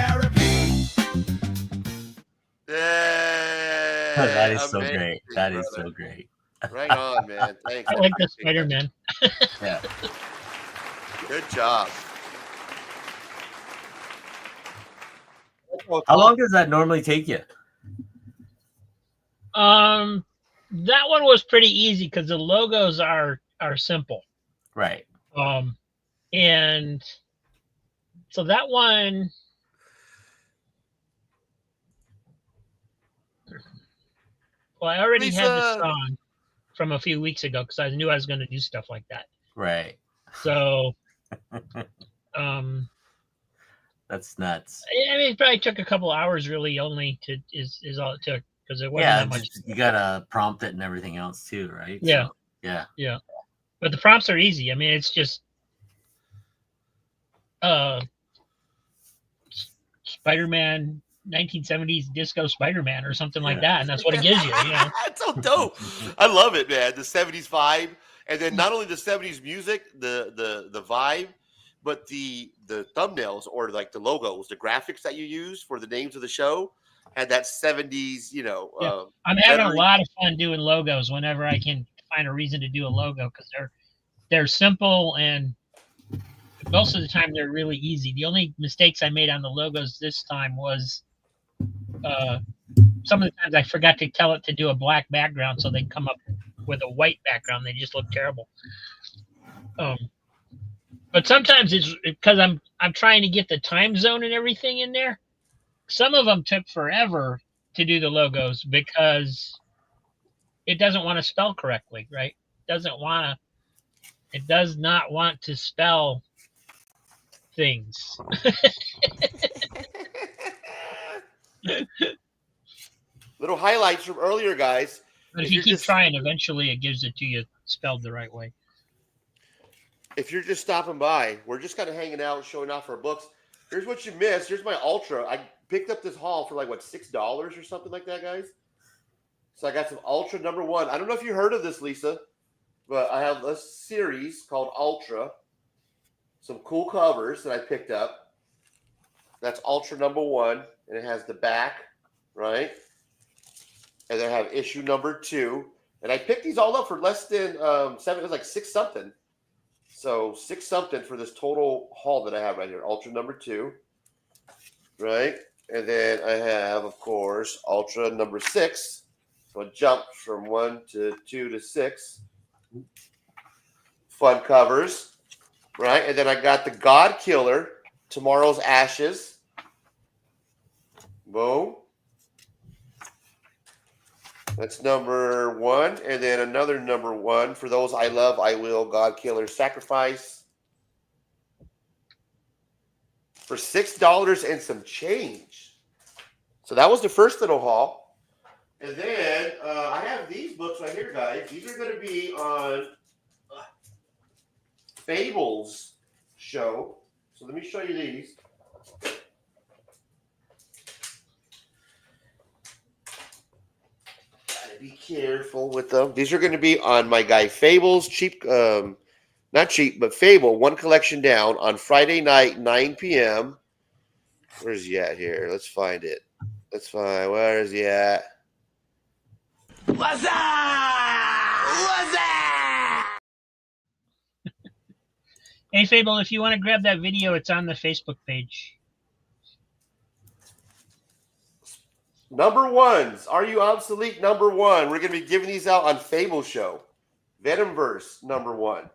That is so amazing, great. That is brother. so great. Right on, man. Thanks. I like the appreciate that. Spider-Man. Yeah. Good job. How long does that normally take you? That one was pretty easy because the logos are simple. Right. And so that one, well, I already had the Lisa. song from a few weeks ago because I knew I was going to do stuff like that. Right. So, That's nuts. I mean, it probably took a couple hours really only is all it took because it wasn't Yeah, that much. you gotta prompt it and everything else too, right? Yeah. So, yeah. Yeah. But the prompts are easy. I mean, it's just Spider-Man 1970s disco Spider-Man or something like that, and that's what it gives you. It's so dope. I love it, man. The 70s vibe, and then not only the 70s music, the vibe, but the thumbnails or like the logos, the graphics that you use for the names of the show had that 70s, I'm having a lot of fun doing logos whenever I can find a reason to do a logo because they're simple and most of the time they're really easy. The only mistakes I made on the logos this time was some of the times I forgot to tell it to do a black background, so they come up with a white background. They just look terrible. But sometimes it's because I'm trying to get the time zone and everything in there. Some of them took forever to do the logos because it doesn't want to spell correctly, right? It does not want to spell things. Little highlights from earlier, guys. But if you keep trying, eventually it gives it to you spelled the right way. If you're just stopping by, we're just kind of hanging out, showing off our books. Here's what you missed. Here's my Ultra. I picked up this haul for like, what, $6 or something like that, guys? So I got some Ultra #1. I don't know if you heard of this, Lisa, but I have a series called Ultra. Some cool covers that I picked up. That's Ultra #1, and it has the back, right? And then I have issue #2. And I picked these all up for less than $7. It was like $6 something. So $6 something for this total haul that I have right here. Ultra #2, right? And then I have, of course, Ultra #6. So it jumped from 1 to 2 to 6. Fun covers, right? And then I got the God Killer, Tomorrow's Ashes. Boom. That's #1. And then another #1 for those I love, I will, God Killer Sacrifice. For $6 and some change. So that was the first little haul. And then I have these books right here, guys. These are going to be on Fable's show. So let me show you these. Gotta be careful with them. These are going to be on my guy Fable's not cheap, but Fable, one collection down on Friday night, 9 p.m. Where's he at here? Let's find it. Let's find, where is he at? What's up? What's up? Hey, Fable, if you want to grab that video, it's on the Facebook page. #1s. Are you obsolete? #1. We're going to be giving these out on Fable Show. Venomverse #1.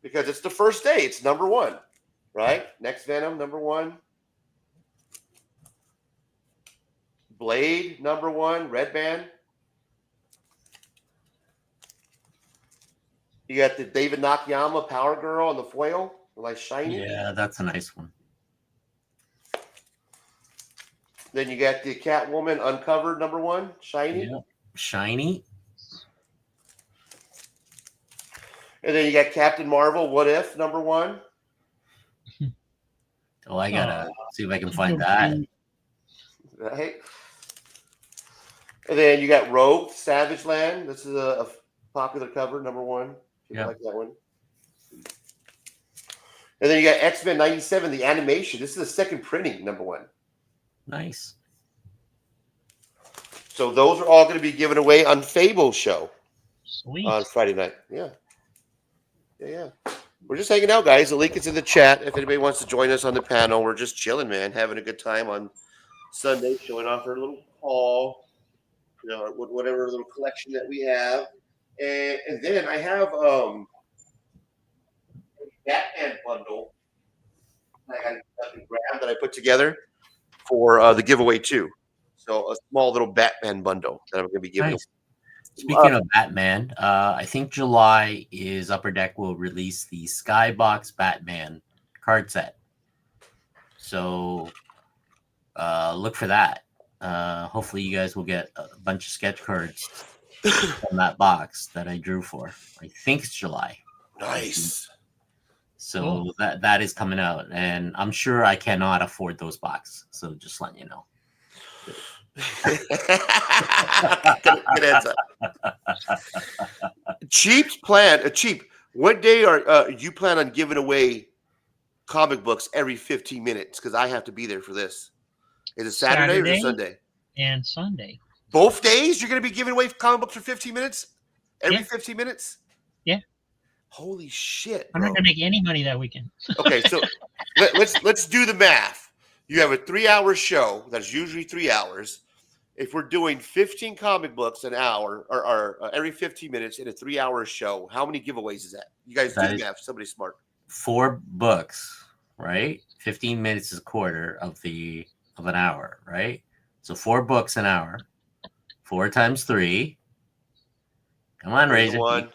Because it's the first day. It's #1. right? Next Venom, number 1. Blade, number 1, red band. You got the David Nakayama Power Girl on the foil, like shiny. Yeah, that's a nice one. Then you got the Catwoman Uncovered, number 1, shiny. Yeah. Shiny. And then you got Captain Marvel, What If, number 1. Oh, I gotta see if I can find that. Right. And then you got Rogue, Savage Land. This is a popular cover, number 1. People like that one. And then you got X-Men 97, the animation. This is the second printing, number 1. Nice. So those are all going to be given away on Fable's show. Sweet. On Friday night. Yeah. We're just hanging out, guys. The link is in the chat. If anybody wants to join us on the panel, we're just chilling, man, having a good time on Sunday, showing off our little haul, whatever little collection that we have. And then I have a Batman bundle that I put together for the giveaway too. So a small little Batman bundle that I'm going to be giving. Nice. Speaking of Batman, I think July is Upper Deck will release the Skybox Batman card set. So look for that. Hopefully you guys will get a bunch of sketch cards from that box that I drew for. I think it's July. Nice. So that is coming out, and I'm sure I cannot afford those boxes. So just letting you know. Good answer. Cheap. What day are you plan on giving away comic books every 15 minutes? Because I have to be there for this. Is it Saturday or Sunday? And Sunday. Both days you're going to be giving away comic books for 15 minutes? Every 15 minutes? Yeah. Holy shit! I'm not going to make any money that weekend. Okay, so let's do the math. You have a 3-hour show that's usually 3 hours. If we're doing 15 comic books an hour or every 15 minutes in a 3-hour show, how many giveaways is that? You guys do the math. Somebody smart. 4 books, right? 15 minutes is a quarter of an hour, right? So 4 books an hour. 4 times 3. Come on, Razor. 1.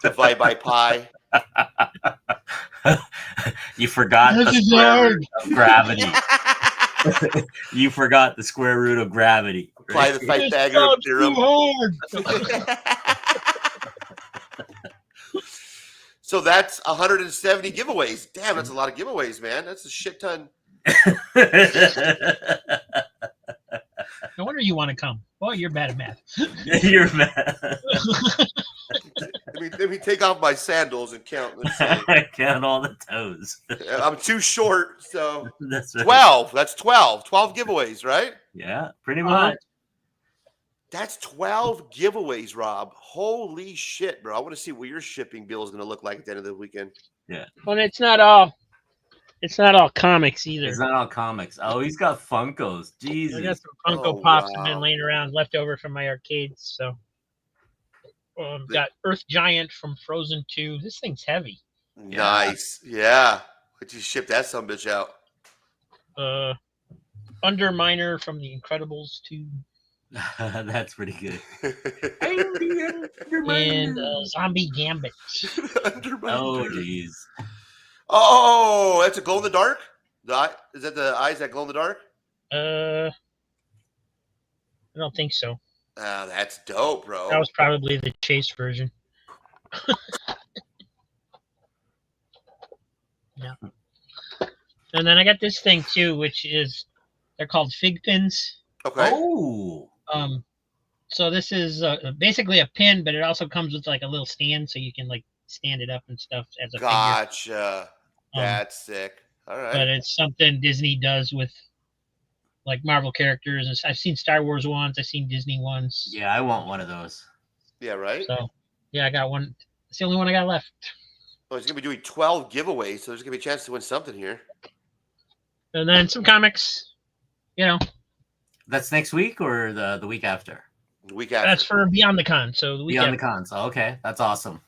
Divide by pi. You forgot the square root of gravity. You forgot the square root of gravity. Apply the Pythagorean theorem. So that's 170 giveaways. Damn, that's a lot of giveaways, man. That's a shit ton. No wonder you want to come. Boy, you're bad at math. You're bad. Let me take off my sandals and count. Count all the toes. I'm too short, so that's right. 12. That's 12. 12 giveaways, right? Yeah, pretty much. That's 12 giveaways, Rob. Holy shit, bro. I want to see what your shipping bill is going to look like at the end of the weekend. Yeah. Well, it's not all comics either. It's not all comics. Oh, he's got Funkos. Jesus. I got some Funko Pops have been laying around left over from my arcades. So got Earth Giant from Frozen 2. This thing's heavy. Nice. Yeah. Why'd you ship that sumbitch out? Underminer from the Incredibles 2. That's pretty good. And Zombie Gambit. Oh, jeez. Oh, that's a glow in the dark? Is that the eyes that glow in the dark? I don't think so. Oh, that's dope, bro. That was probably the chase version. Yeah. And then I got this thing too, which is they're called fig pins. Okay. Oh. So this is basically a pin, but it also comes with like a little stand, so you can like stand it up and stuff as a Gotcha. That's sick. All right. But it's something Disney does with like Marvel characters. And I've seen Star Wars ones. I've seen Disney ones. Yeah, I want one of those. Yeah, right? So, yeah, I got one. It's the only one I got left. Oh, he's going to be doing 12 giveaways, so there's going to be a chance to win something here. And then some comics, you know. That's next week or the week after? The week after. That's for Beyond the Con. So the week Beyond after. the Cons. Oh, okay, that's awesome.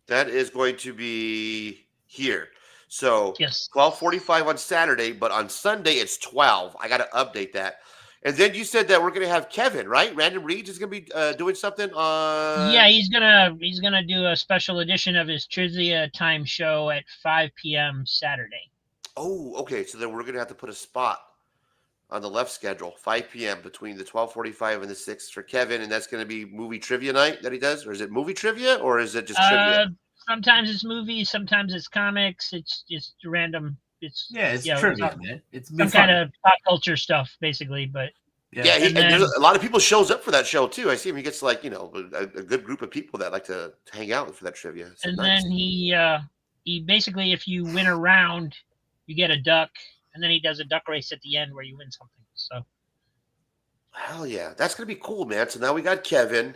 That is going to be here. So Yes. 12:45 on Saturday, but on Sunday it's 12. I got to update that. And then you said that we're going to have Kevin, right? Random Reads is going to be doing something on. Yeah, he's gonna do a special edition of his Trivia Time show at 5 p.m. Saturday. Oh, okay. So then we're going to have to put a spot on the left schedule, 5 p.m. between the 12:45 and the 6 for Kevin, and that's going to be movie trivia night that he does, or is it movie trivia, or is it just trivia? Sometimes it's movies, sometimes it's comics. It's just random. It's trivia, man. It's some kind of pop culture stuff, basically. But Yeah, and there's a lot of people shows up for that show too. I see him. He gets like a good group of people that like to hang out for that trivia. So and nice. then he basically, if you win a round, you get a duck, and then he does a duck race at the end where you win something. So hell yeah, that's gonna be cool, man. So now we got Kevin,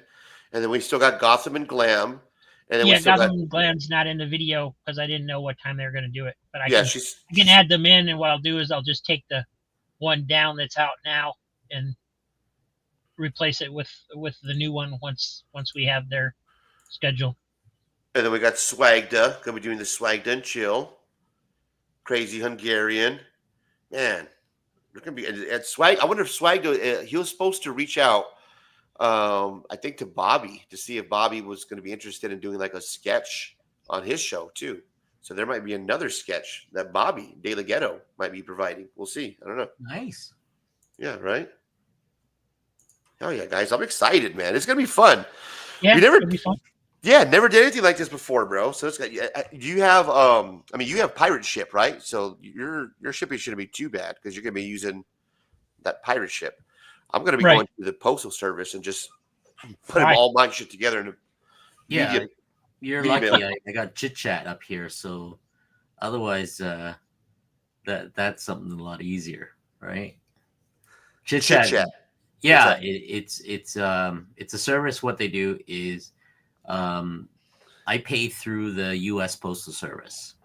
and then we still got Gotham and Glam, and then we still Gotham and Glam's not in the video because I didn't know what time they were going to do it. But I can add them in, and what I'll do is I'll just take the one down that's out now and replace it with the new one once we have their schedule. And then we got Swagda, gonna be doing the Swagda and Chill. Crazy Hungarian, man. There's gonna be at Swag. I wonder if Swagda he was supposed to reach out. I think to Bobby to see if Bobby was going to be interested in doing like a sketch on his show too. So there might be another sketch that Bobby De La Ghetto might be providing. We'll see. I don't know. Nice. Yeah, right. Oh yeah, guys, I'm excited, man. It's gonna be fun. Yeah, it'll be fun. Yeah, never did anything like this before, bro. So it's got. You have I mean, you have pirate ship, right? So your shipping shouldn't be too bad because you're gonna be using that pirate ship. I'm gonna be going to the postal service and just put all my shit together in a You're lucky. I got Chit Chat up here, so otherwise that's something a lot easier, right? Chit Chat. Yeah, it's a service. What they do is I pay through the U.S. Postal Service,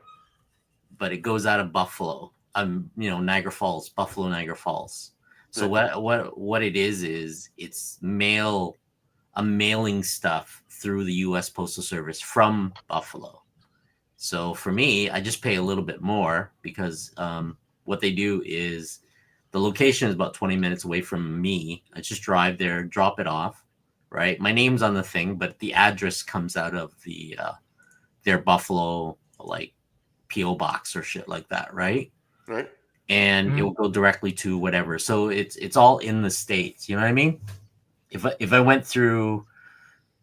but it goes out of Buffalo. Niagara Falls, Buffalo, Niagara Falls. So what it is it's mailing stuff through the U.S. Postal Service from Buffalo. So for me, I just pay a little bit more because what they do is the location is about 20 minutes away from me. I just drive there, drop it off, right? My name's on the thing, but the address comes out of the their Buffalo like PO box or shit like that, right? Right. And it will go directly to whatever. So it's all in the States. You know what I mean? If I went through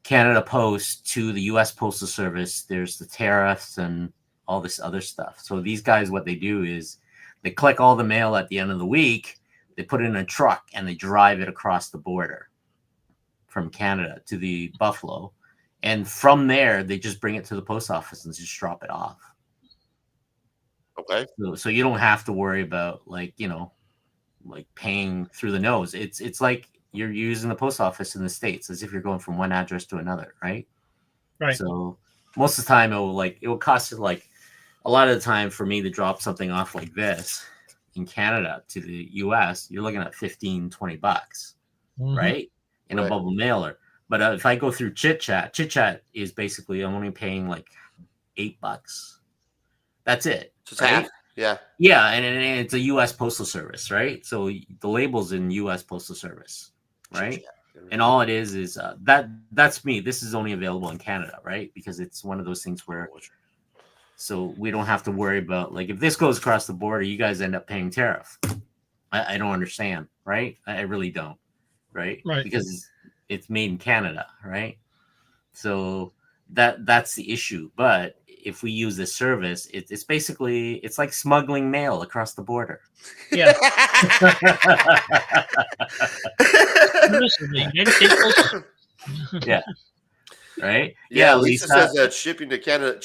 Canada Post to the U.S. Postal Service, there's the tariffs and all this other stuff. So these guys, what they do is they collect all the mail at the end of the week, they put it in a truck, and they drive it across the border from Canada to the Buffalo. And from there, they just bring it to the post office and just drop it off. Okay. So you don't have to worry about like paying through the nose. It's like you're using the post office in the States as if you're going from one address to another, right? Right. So most of the time it will cost you like a lot of the time for me to drop something off like this in Canada to the US, you're looking at $15-$20, right? In a bubble mailer. But if I go through Chit Chat is basically I'm only paying like $8. That's it. So right? Yeah. Yeah, and it's a U.S. Postal Service, right? So the label's in U.S. Postal Service, right? And all it is that's me. This is only available in Canada, right? Because it's one of those things where so we don't have to worry about like if this goes across the border, you guys end up paying tariff. I don't understand, right? I really don't, right? Right. Because it's made in Canada, right? So that's the issue. But if we use this service, it's basically it's like smuggling mail across the border. Yeah. Yeah. Right. Yeah. Lisa says that shipping to Canada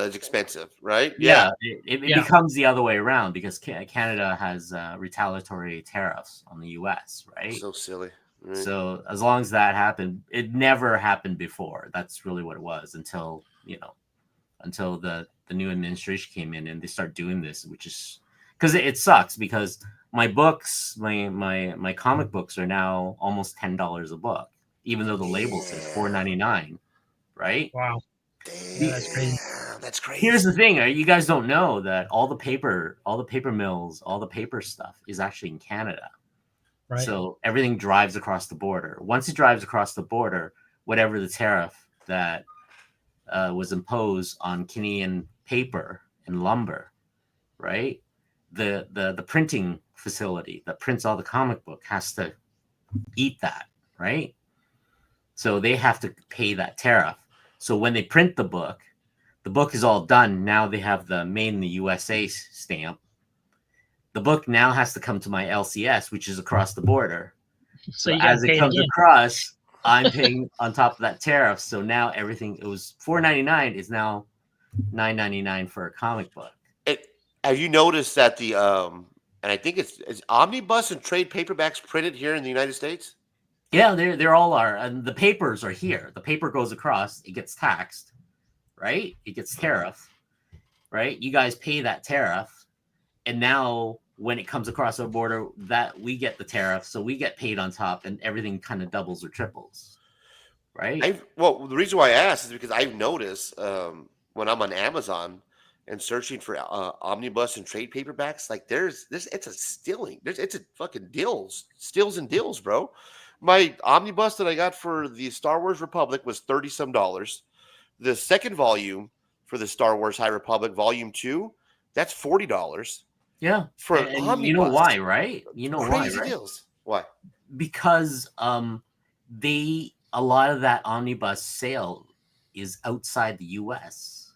is expensive, right? Yeah. It becomes the other way around because Canada has retaliatory tariffs on the U.S. Right. So silly. Right. So as long as that happened, it never happened before. That's really what it was until the new administration came in and they start doing this, which is because it sucks because my books, my comic books are now almost $10 a book, even though the label says $4.99, right? Wow. That's crazy. that's crazy. Here's the thing: you guys don't know that all the paper mills, all the paper stuff is actually in Canada. Right. So everything drives across the border. Once it drives across the border, whatever the tariff that was imposed on Canadian paper and lumber, right? The printing facility that prints all the comic book has to eat that, right? So they have to pay that tariff. So when they print the book is all done. Now they have the made in the USA stamp. The book now has to come to my LCS, which is across the border. So So you got as to it pay comes again. across, I'm paying on top of that tariff. So now everything, it was $4.99 is now $9.99 for a comic book. Have you noticed that and I think it's omnibus and trade paperbacks printed here in the United States? Yeah, they're all are, and the papers are here. The paper goes across, it gets taxed, right? It gets tariff, right? You guys pay that tariff, and now when it comes across our border, that we get the tariff, so we get paid on top, and everything kind of doubles or triples, right? Well, the reason why I asked is because I've noticed when I'm on Amazon and searching for omnibus and trade paperbacks, like there's it's a stealing. It's a fucking steals and deals, bro. My omnibus that I got for the Star Wars Republic was $30 some. The second volume for the Star Wars High Republic Volume 2, that's $40. Yeah, For an and omnibus. you know why, right? You know why, Crazy right? deals. Why? Because a lot of that omnibus sale is outside the US,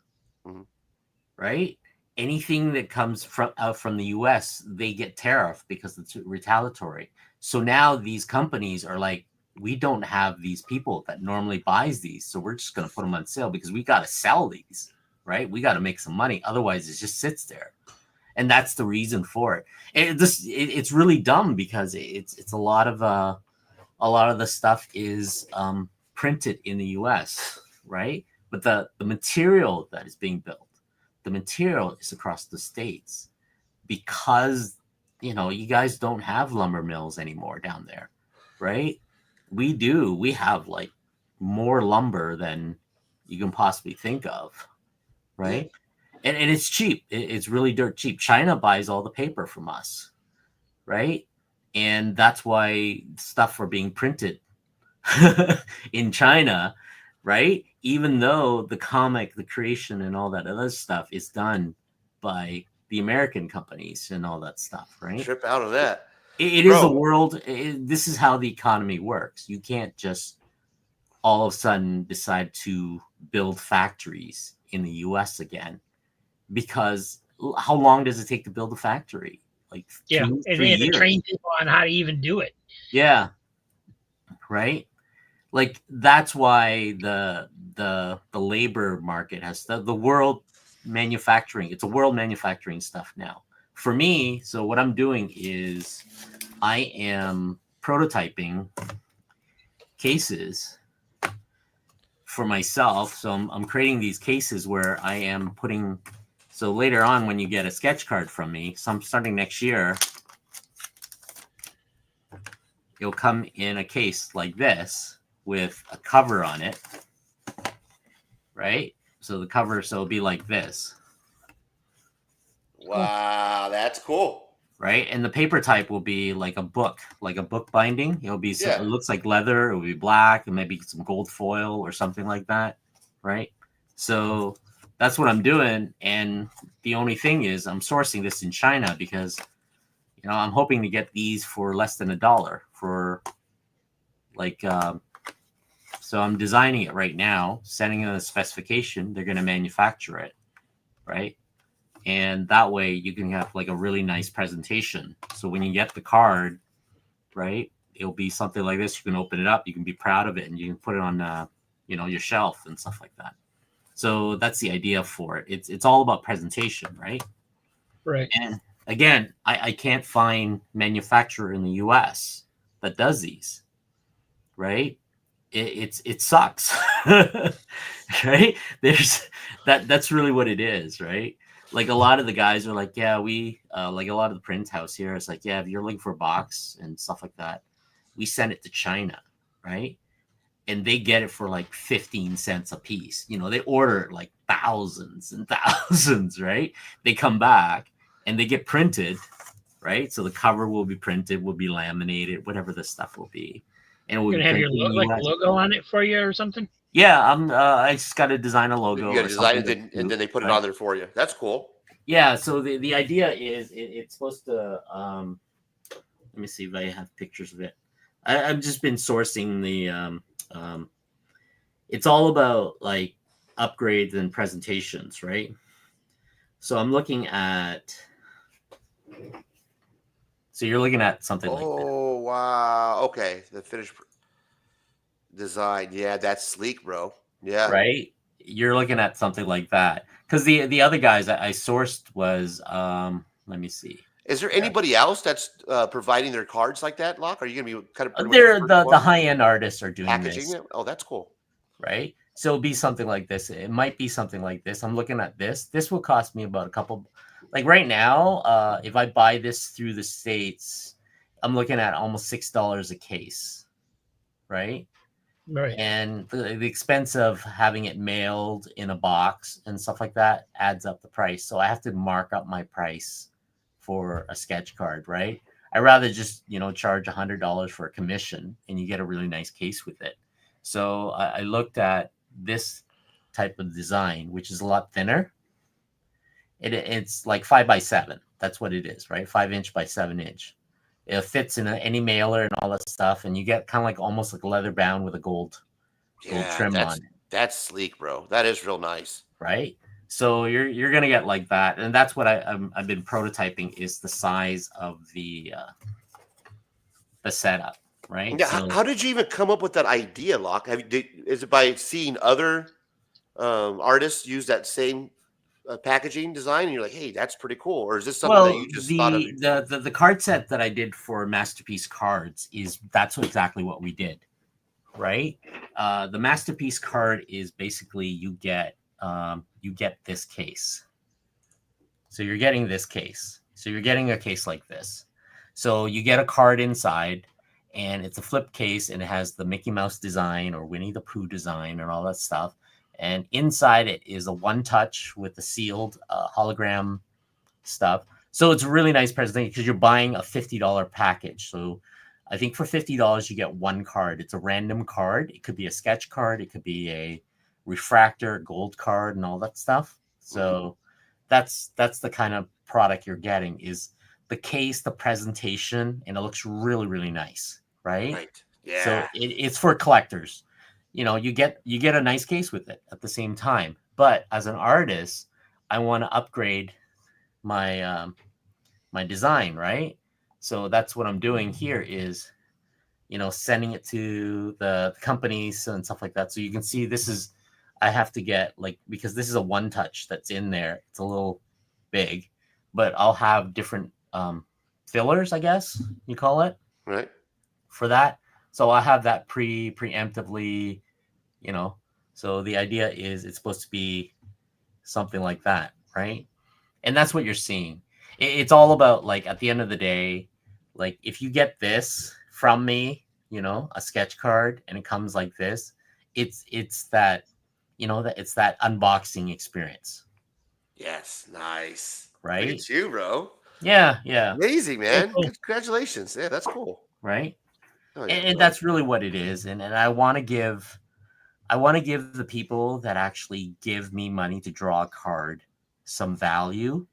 right? Anything that comes from the US, they get tariff because it's retaliatory. So now these companies are like, we don't have these people that normally buys these, so we're just going to put them on sale because we got to sell these, right? We got to make some money, otherwise it just sits there. And that's the reason for it. It's really dumb because it's a lot of the stuff is printed in the US, right? But the material that is being built, the material is across the states because you guys don't have lumber mills anymore down there, right? We do. We have like more lumber than you can possibly think of, right? And it's cheap. It's really dirt cheap. China buys all the paper from us, right? And that's why stuff are being printed in China, right? Even though the comic, the creation, and all that other stuff is done by the American companies and all that stuff, right? Trip out of that. It is the world. This is how the economy works. You can't just all of a sudden decide to build factories in the US again, because how long does it take to build a factory? Like 2-3 and they had to years. train people on how to even do it. Yeah. Right. Like that's why the labor market has the world manufacturing. It's a world manufacturing stuff now. For me, so what I'm doing is I am prototyping cases for myself. So I'm creating these cases where I am putting. So later on, when you get a sketch card from me, so I'm starting next year, it'll come in a case like this with a cover on it, right? So the cover, so it'll be like this. Wow, that's cool. Right, and the paper type will be like a book binding. It'll be it looks like leather. It will be black and maybe some gold foil or something like that, right? So that's what I'm doing. And the only thing is, I'm sourcing this in China because I'm hoping to get these for less than $1 for like. So I'm designing it right now, sending them a specification. They're going to manufacture it, right? And that way you can have like a really nice presentation. So when you get the card, right, it'll be something like this. You can open it up, you can be proud of it, and you can put it on, your shelf and stuff like that. So that's the idea for it. It's all about presentation, right? Right. And again, I can't find manufacturer in the US that does these, right? It sucks, right? That's really what it is, right? Like a lot of the guys are like, yeah, we like a lot of the print house here is like, yeah, if you're looking for a box and stuff like that, we send it to China, right? and they get it for like 15 cents a piece. You know, they order it like thousands and thousands, right? They come back and they get printed, right? So the cover will be printed, will be laminated, whatever the stuff will be. And it will You're be gonna have your printed in the like a US. logo on it for you or something. Yeah, I just got to design a logo. You got to or design something it, to and do, then they put it right? on there for you. That's cool. Yeah, so the idea is it's supposed to let me see if I have pictures of it. I've just been sourcing the it's all about like upgrades and presentations, right? So I'm looking at so you're looking at something like that, Oh wow. Okay, the finished design. Yeah, that's sleek, bro. Yeah. right? You're looking at something like that. Because the other guys I sourced was let me see. Is there anybody else that's providing their cards like that, Locke? Are you gonna be kind of pretty much They're first the one high end artists are doing packaging this, it? Oh, that's cool. right? So it'll be something like this. It might be something like this. I'm looking at this. This will cost me about a couple. Like right now, if I buy this through the States, I'm looking at almost $6 a case, right? Right. And the expense of having it mailed in a box and stuff like that adds up the price. So I have to mark up my price for a sketch card, right? I rather just charge $100 for a commission and you get a really nice case with it. So I looked at this type of design, which is a lot thinner. It's like 5x7. That's what it is, right? 5-inch by 7-inch. It fits in any mailer and all that stuff, and you get kind of like almost like leather bound with a gold trim on it. That's sleek, bro. That is real nice, right? So you're gonna get like that, and that's what I've been prototyping is the size of the setup, right? Yeah. So, How did you even come up with that idea, Locke? Is it by seeing other artists use that same packaging design, and you're like, hey, that's pretty cool, or is this something that you just thought of? The card set that I did for Masterpiece Cards that's exactly what we did, right? The Masterpiece card is basically you get this case. So you're getting this case. So you're getting a case like this. So you get a card inside, and it's a flip case, and it has the Mickey Mouse design or Winnie the Pooh design and all that stuff. And inside it is a one-touch with the sealed hologram stuff. So it's a really nice presentation because you're buying a $50 package. So I think for $50 you get one card. It's a random card. It could be a sketch card. It could be a refractor, gold card, and all that stuff. So that's the kind of product you're getting is the case, the presentation, and it looks really, really nice, right? Right. Yeah. So it's for collectors. You get a nice case with it at the same time. But as an artist, I want to upgrade my my design, right? So that's what I'm doing here is, sending it to the companies and stuff like that. So you can see I have to get because this is a one touch that's in there. It's a little big, but I'll have different fillers, I guess you call it, right, for that. So I have that preemptively, so the idea is it's supposed to be something like that, right? And that's what you're seeing. It's all about at the end of the day, if you get this from me, a sketch card, and it comes like this, it's that, it's that unboxing experience. Yes, nice. Right? Look at you, bro. Yeah. Amazing, man. Congratulations. Yeah, that's cool. Right? Oh, yeah, and that's really what it is. And I want to give the people that actually give me money to draw a card some value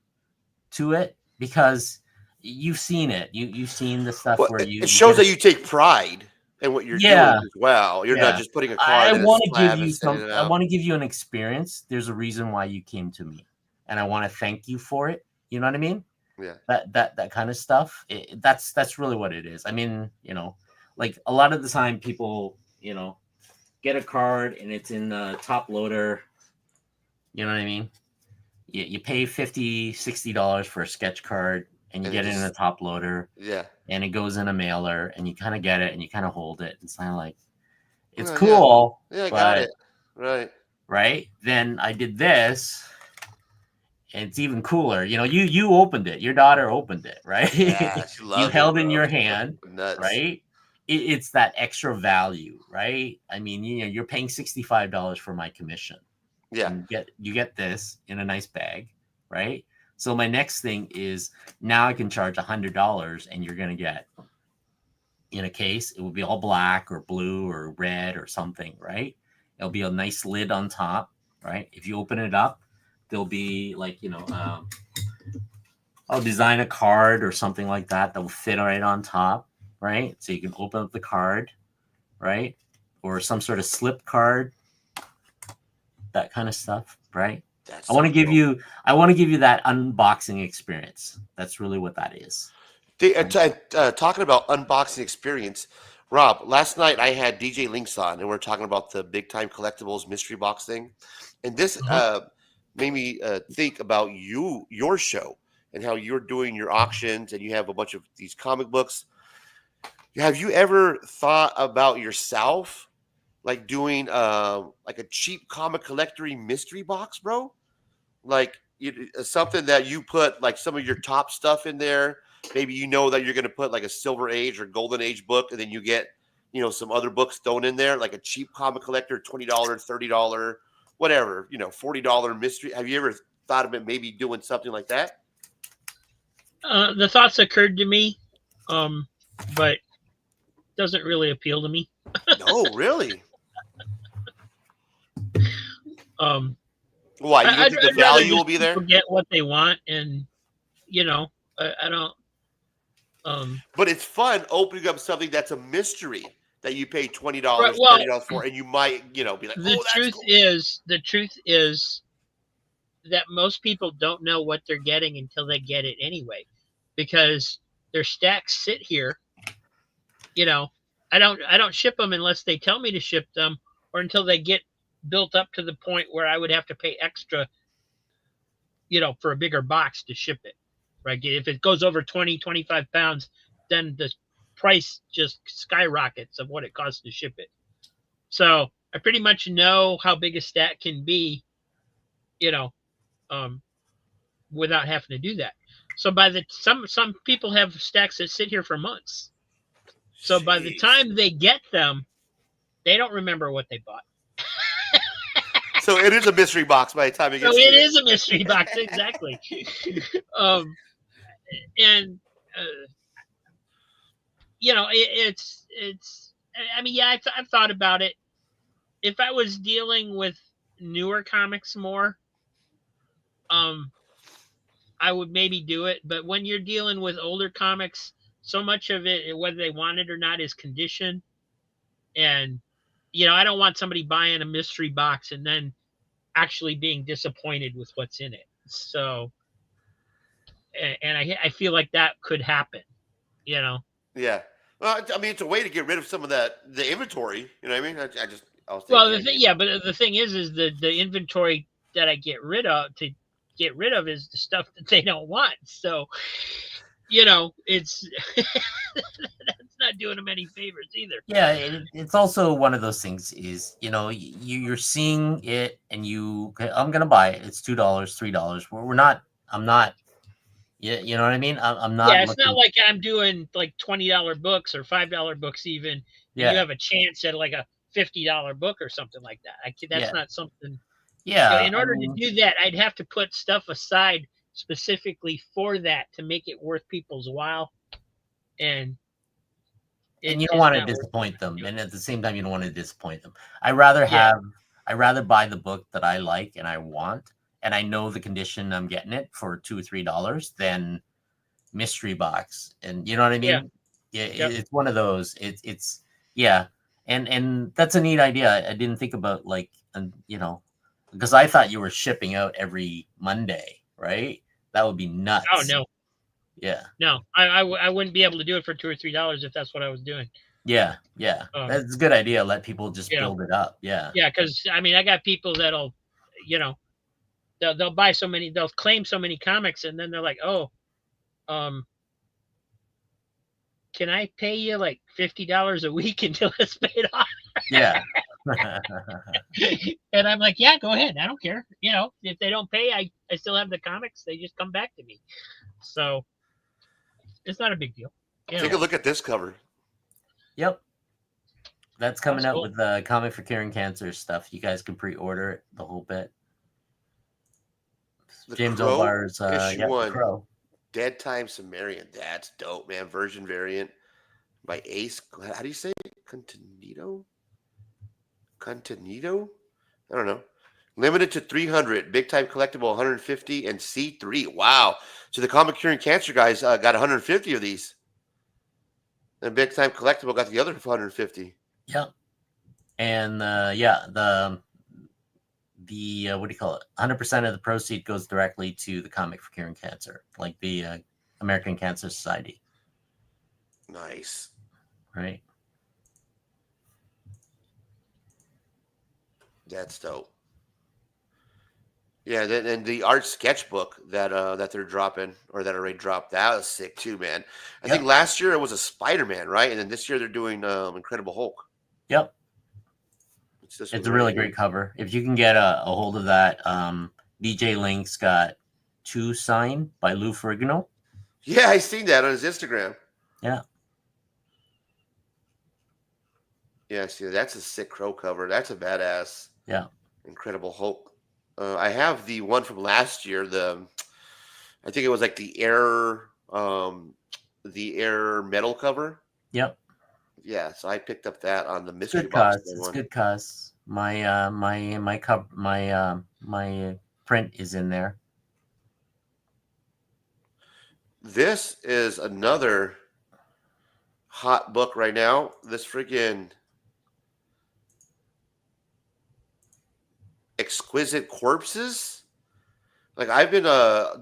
to it, because you've seen it. You've seen the stuff where it shows that you take pride in what you're doing as well. You're not just putting a card in a slab and sending it out. I want to give you an experience. There's a reason why you came to me, and I want to thank you for it. You know what I mean? Yeah. That kind of stuff. That's really what it is. I mean, a lot of the time people, get a card and it's in the top loader. You know what I mean? You pay $50, $60 for a sketch card, and you get it in a top loader. Yeah. And it goes in a mailer, and you kind of get it, and you kind of hold it. It's kind of like, it's cool. Yeah, I got it. Right. Right. Then I did this, and it's even cooler. You opened it. Your daughter opened it, right? Yeah, she you loved held it, in bro. your hand, Nuts. right? it's that extra value, right? I mean, you're paying $65 for my commission. Yeah. And you get this in a nice bag, right? So my next thing is now I can charge $100 and you're going to get in a case. It will be all black or blue or red or something, right? It'll be a nice lid on top, right? If you open it up, there'll be like, I'll design a card or something like that will fit right on top, right? So you can open up the card, right? Or some sort of slip card, that kind of stuff, right? I want to give you that unboxing experience. That's really what that is. Talking about unboxing experience, Rob, last night I had DJ Links on, and we're talking about the Big Time Collectibles mystery box thing, and this made me think about your show and how you're doing your auctions, and you have a bunch of these comic books. Have you ever thought about yourself, like doing like a cheap comic collectory mystery box, bro? Like something that you put like some of your top stuff in there. Maybe that you're going to put like a Silver Age or Golden Age book, and then you get some other books thrown in there, like a cheap comic collector, $20, $30, whatever, $40 mystery. Have you ever thought of it maybe doing something like that? The thoughts occurred to me, but doesn't really appeal to me. No, really. Why? You don't think the value will be there? Get what they want, and I don't. But it's fun opening up something that's a mystery that you pay $20, $30 for, and you might, be like, the truth is that most people don't know what they're getting until they get it anyway, because their stacks sit here. I don't ship them unless they tell me to ship them, or until they get built up to the point where I would have to pay extra, for a bigger box to ship it. Right. If it goes over 20, 25 pounds, then the price just skyrockets of what it costs to ship it. So I pretty much know how big a stack can be, without having to do that. So some people have stacks that sit here for months. So by the time they get them, they don't remember what they bought. So it is a mystery box by the time it gets. So it is a mystery box, exactly. And it's. I mean, yeah, I've thought about it. If I was dealing with newer comics more, I would maybe do it. But when you're dealing with older comics, so much of it, whether they want it or not, is condition. And I don't want somebody buying a mystery box and then actually being disappointed with what's in it. So. And I feel like that could happen, Yeah. Well, I mean, it's a way to get rid of some of the inventory. You know what I mean? But the thing is the inventory that I get rid of is the stuff that they don't want. So, it's that's not doing them any favors either. Yeah, it's also one of those things is, you're seeing it and I'm going to buy it. It's $2, $3. I'm not. Yeah, you know what I mean? I'm not. Yeah, it's not like I'm doing like $20 books or $5 books even. Yeah. You have a chance at like a $50 book or something like that. That's not something. Yeah. In order to do that, I'd have to put stuff aside specifically for that to make it worth people's while. And you don't want to disappoint them. And at the same time, you don't want to disappoint them. I rather buy the book that I like and I want, and I know the condition I'm getting it for $2 or $3 than mystery box. And you know what I mean? Yeah. It's one of those. It's and that's a neat idea. I didn't think about because I thought you were shipping out every Monday, right? That would be nuts. Oh no. Yeah. No, I wouldn't be able to do it for $2 or $3 if that's what I was doing. Yeah. That's a good idea. Let people just build it up. Yeah. Yeah, because I mean, I got people that'll, they'll buy so many, they'll claim so many comics, and then they're like, oh, can I pay you like $50 a week until it's paid off? Yeah. And I'm like, yeah, go ahead. I don't care. If they don't pay, I still have the comics. They just come back to me. So it's not a big deal. Take a look at this cover. Yep. That's coming That's out cool. with the Comic for Curing Cancer stuff. You guys can pre-order it, the whole bit. The James Crow, O'Barr's issue The 1. Crow. Dead Time Sumerian. That's dope, man. Version variant by Ace. How do you say it? Contenido? I don't know. Limited to 300. Big Time Collectible 150 and C3. Wow. So the Comic Curing Cancer guys got 150 of these. And Big Time Collectible got the other 150. Yep. And the what do you call it? 100% of the proceed goes directly to the Comic for Curing Cancer, like the American Cancer Society. Nice. Right. That's dope. Yeah, and the art sketchbook that they're dropping, or that already dropped, that was sick too, man. I think last year it was a Spider-Man, right? And then this year they're doing Incredible Hulk. Yep. It's a really great cover. If you can get a hold of that, DJ Link's got 2 signed by Lou Ferrigno. Yeah, I seen that on his Instagram. Yeah. Yeah, I see that. That's a sick Crow cover. That's a badass. Yeah. Incredible Hulk. I have the one from last year. I think it was like the Air metal cover. Yep. Yeah, so I picked up that on the mystery Good box. cause. It's good cause. My print is in there. This is another hot book right now. This freaking Exquisite Corpses. Like, I've been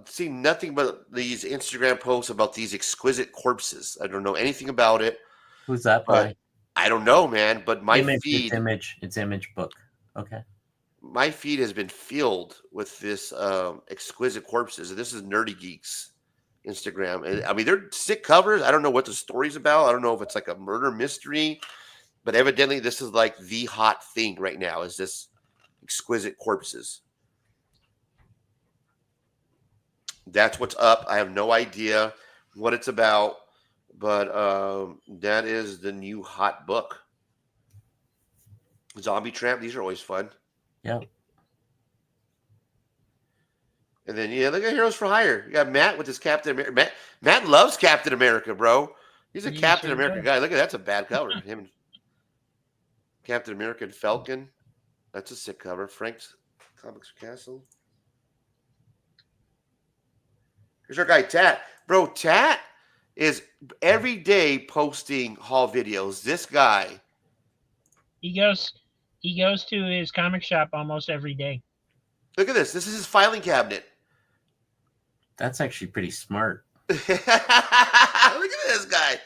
seeing nothing but these Instagram posts about these Exquisite Corpses. I don't know anything about it. Who's that by? I don't know, man. But my feed, it's image book. Okay. My feed has been filled with this Exquisite Corpses. This is Nerdy Geeks Instagram. And I mean, they're sick covers. I don't know what the story's about. I don't know if it's like a murder mystery, but evidently this is like the hot thing right now. Is this Exquisite Corpses? That's what's up. I have no idea what it's about, but that is the new hot book. Zombie Tramp. These are always fun. Yeah. And then look at Heroes for Hire. You got Matt with his Captain America. Matt loves Captain America, bro. He's a Captain America guy. Look at that's a bad cover. Him and Captain America and Falcon. That's a sick cover. Frank's Comics Castle. Here's our guy Tat. Bro, Tat is every day posting haul videos. This guy. He goes to his comic shop almost every day. Look at this. This is his filing cabinet. That's actually pretty smart. Look at this guy.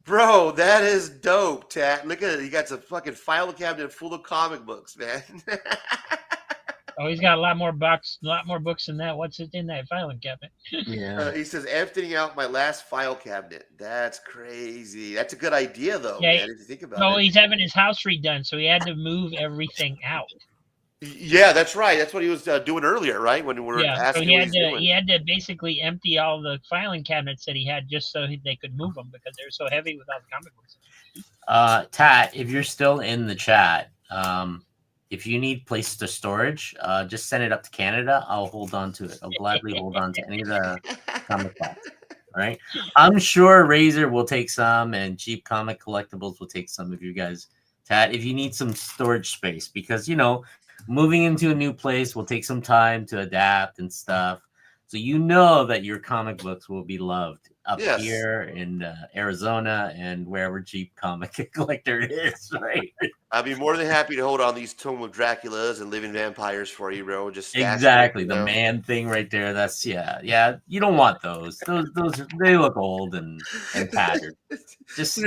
Bro, that is dope, Tat. Look at it. He got a fucking file cabinet full of comic books, man. Oh, he's got a lot more books than that. What's it in that filing cabinet? Yeah. He says, emptying out my last file cabinet. That's crazy. That's a good idea, though, Yeah, man, if you think about it. No, he's having his house redone, so he had to move everything out. Yeah, that's right. That's what he was doing earlier, right? When we were asking so what he's doing. he had to basically empty all the filing cabinets that he had just so they could move them because they're so heavy with all the comic books. Tat, if you're still in the chat, if you need place to storage, just send it up to Canada. I'll hold on to it. I'll gladly hold on to any of the comic box. All right. I'm sure Razor will take some and Cheap Comic Collectibles will take some of you guys. Tat, if you need some storage space, because, moving into a new place will take some time to adapt and stuff. So that your comic books will be loved up here in Arizona and wherever Cheap Comic Collector is, right? I'd be more than happy to hold on these Tomb of Draculas and Living Vampires for you, bro. Just exactly the man thing right there. That's yeah. You don't want those. Those they look old and tattered. Just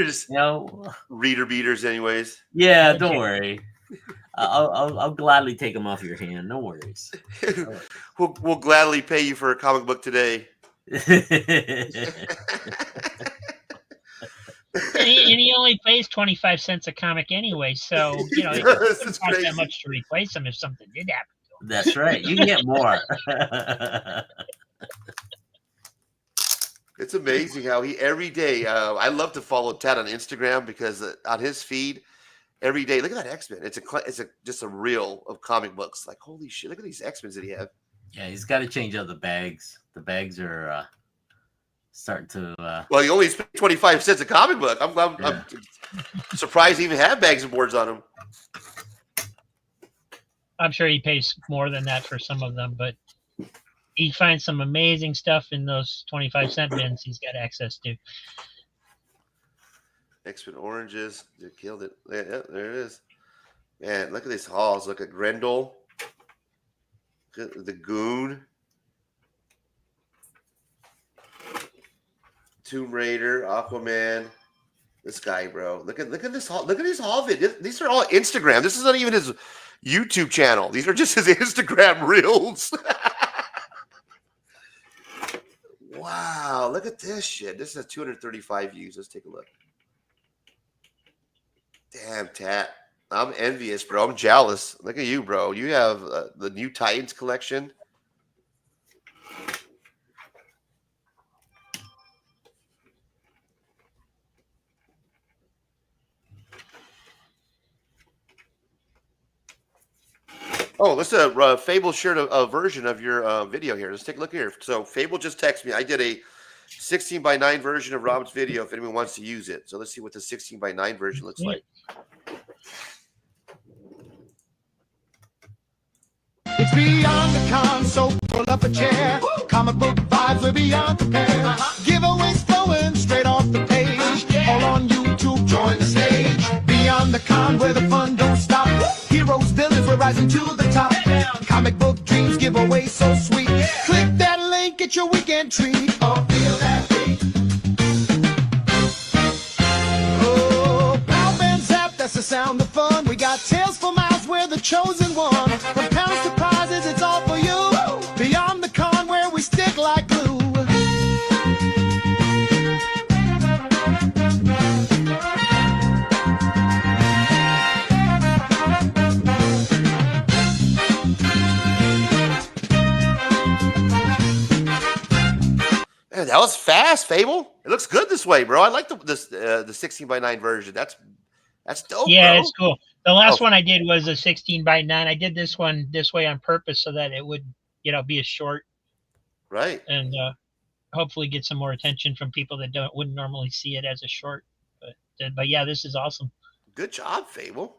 reader beaters, anyways. Yeah, don't worry. I'll gladly take them off your hand. No worries. We'll gladly pay you for a comic book today. and he only pays 25 cents a comic anyway, so it doesn't cost that much to replace him if something did happen to him. That's right. You can get more. It's amazing how he every day. I love to follow Ted on Instagram because on his feed every day. Look at that X-Men. It's just a reel of comic books. Like holy shit! Look at these X-Men that he have. Yeah, he's got to change out the bags. The bags are starting to. Well, he only spent 25 cents a comic book. I'm surprised he even have bags and boards on him. I'm sure he pays more than that for some of them, but he finds some amazing stuff in those 25-cent bins he's got access to. X-Men oranges. They killed it. Yeah, there it is. Man, look at these hauls. Look at Grendel. The Goon. Tomb Raider, Aquaman. This guy, bro. Look at this haul. Look at these haul videos. These are all Instagram. This is not even his YouTube channel. These are just his Instagram reels. Wow, look at this shit. This has 235 views. Let's take a look. Damn, Tat. I'm envious, bro. I'm jealous. Look at you, bro. You have the new Titans collection. Oh, let's Fable shared a version of your video here. Let's take a look here. So Fable just texted me. I did a 16:9 version of Rob's video if anyone wants to use it. So let's see what the 16:9 version looks like. It's beyond the console, pull up a chair. Comic book vibes are beyond compare. Giveaways flowing straight off the page. All on YouTube, join the stage. Beyond the con where the fun don't stop. Heroes, villains, we're rising to the top. Comic book dreams, giveaways so sweet. Click that link, get your weekend treat. Oh, feel that beat. Oh, Power Band Zap, that's the sound of fun. We got Tales for Miles, we're the chosen one. From pounds to prizes, it's all for you. Beyond the con where we stick like glue. Man, that was fast, Fable. It looks good this way, bro. I like the 16:9 version. That's dope. Yeah, bro. it's cool. The last one I did was a 16:9. I did this one this way on purpose so that it would, be a short, right, and hopefully get some more attention from people that wouldn't normally see it as a short. But yeah, this is awesome. Good job, Fable.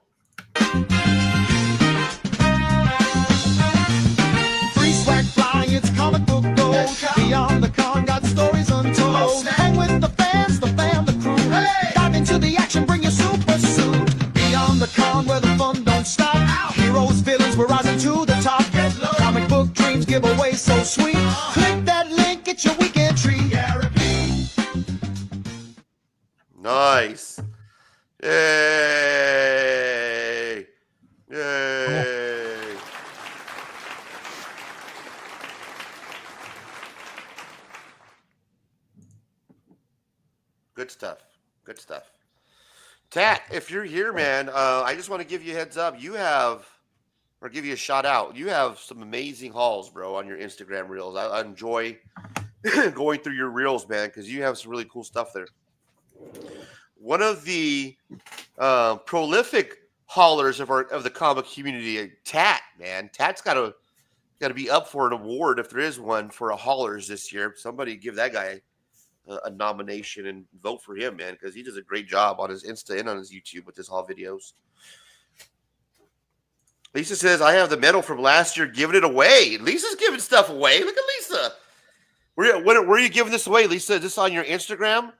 Free swag flying, it's comic book gold. Beyond the con, got stories untold. Hang with the fans, the fam, the crew. Dive into the action, bring your super suit. Beyond the con, where the fun don't stop. Heroes, villains, we're rising to the top. Comic book dreams, giveaway so sweet. Click that link, get your weekend treat. Nice. Yay! Yay! Good stuff. Good stuff. Tat, if you're here, man, I just want to give you a heads up. Give you a shout out. You have some amazing hauls, bro, on your Instagram reels. I enjoy going through your reels, man, because you have some really cool stuff there. One of the prolific haulers of the comic community, Tat, man. Tat's got to be up for an award if there is one for a haulers this year. Somebody give that guy a nomination and vote for him, man, because he does a great job on his Insta and on his YouTube with his haul videos. Lisa says, I have the medal from last year, giving it away. Lisa's giving stuff away. Look at Lisa. Where are you giving this away, Lisa? Is this on your Instagram?